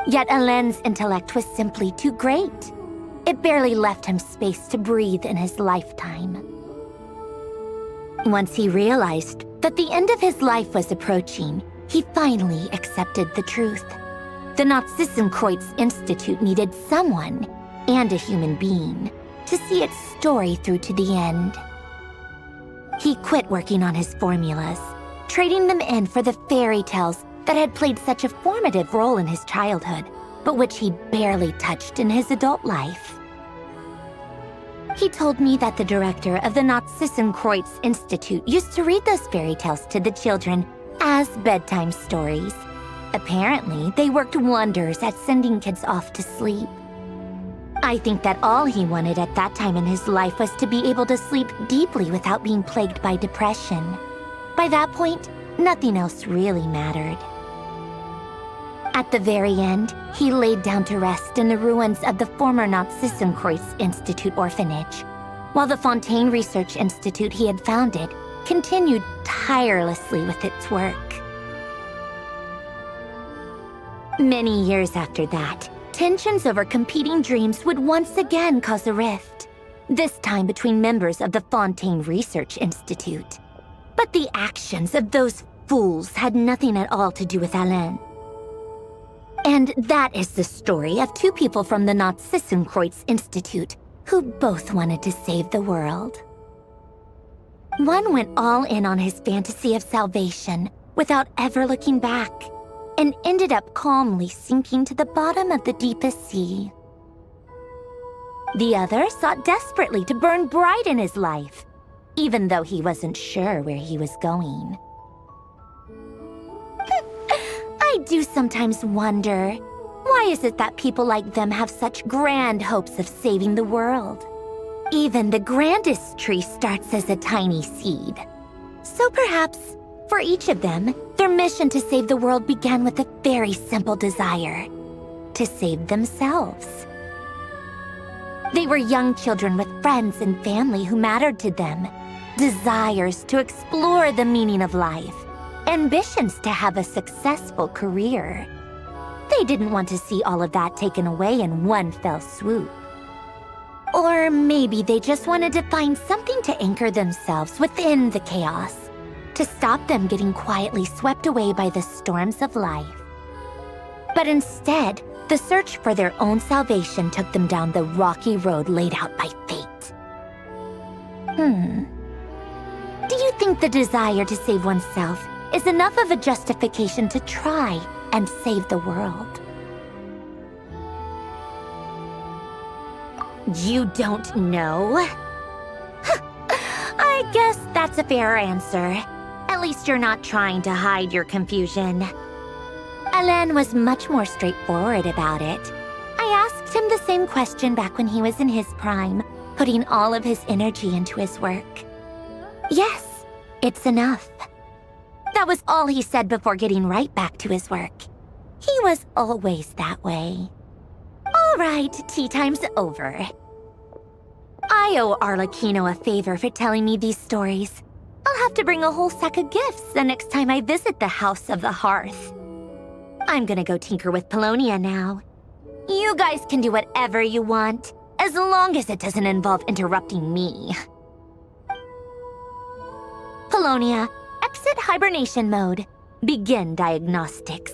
Yet Alain's intellect was simply too great. It barely left him space to breathe in his lifetime. Once he realized that the end of his life was approaching, he finally accepted the truth. The Nazissenkreuz Institute needed someone, and a human being, to see its story through to the end. He quit working on his formulas, trading them in for the fairy tales that had played such a formative role in his childhood, but which he barely touched in his adult life. He told me that the director of the Nazissenkreuz Institute used to read those fairy tales to the children as bedtime stories. Apparently, they worked wonders at sending kids off to sleep. I think that all he wanted at that time in his life was to be able to sleep deeply without being plagued by depression. By that point, nothing else really mattered. At the very end, he laid down to rest in the ruins of the former Nazissenkreuz Institute orphanage, while the Fontaine Research Institute he had founded continued tirelessly with its work. Many years after that, tensions over competing dreams would once again cause a rift, this time between members of the Fontaine Research Institute. But the actions of those fools had nothing at all to do with Alain. And that is the story of two people from the Nazissenkreuz Institute who both wanted to save the world. One went all in on his fantasy of salvation without ever looking back, and ended up calmly sinking to the bottom of the deepest sea. The other sought desperately to burn bright in his life, even though he wasn't sure where he was going. I do sometimes wonder, why is it that people like them have such grand hopes of saving the world? Even the grandest tree starts as a tiny seed. So perhaps, for each of them, their mission to save the world began with a very simple desire: to save themselves. They were young children with friends and family who mattered to them, desires to explore the meaning of life, ambitions to have a successful career. They didn't want to see all of that taken away in one fell swoop. Or maybe they just wanted to find something to anchor themselves within the chaos, to stop them getting quietly swept away by the storms of life. But instead, the search for their own salvation took them down the rocky road laid out by fate. Do you think the desire to save oneself is enough of a justification to try and save the world? You don't know? I guess that's a fair answer. At least you're not trying to hide your confusion. Alain was much more straightforward about it. I asked him the same question back when he was in his prime, putting all of his energy into his work. Yes, it's enough. That was all he said before getting right back to his work. He was always that way. All right, tea time's over. I owe Arlecchino a favor for telling me these stories. I'll have to bring a whole sack of gifts the next time I visit the House of the Hearth. I'm gonna go tinker with Polonia now. You guys can do whatever you want, as long as it doesn't involve interrupting me. Polonia, exit hibernation mode. Begin diagnostics.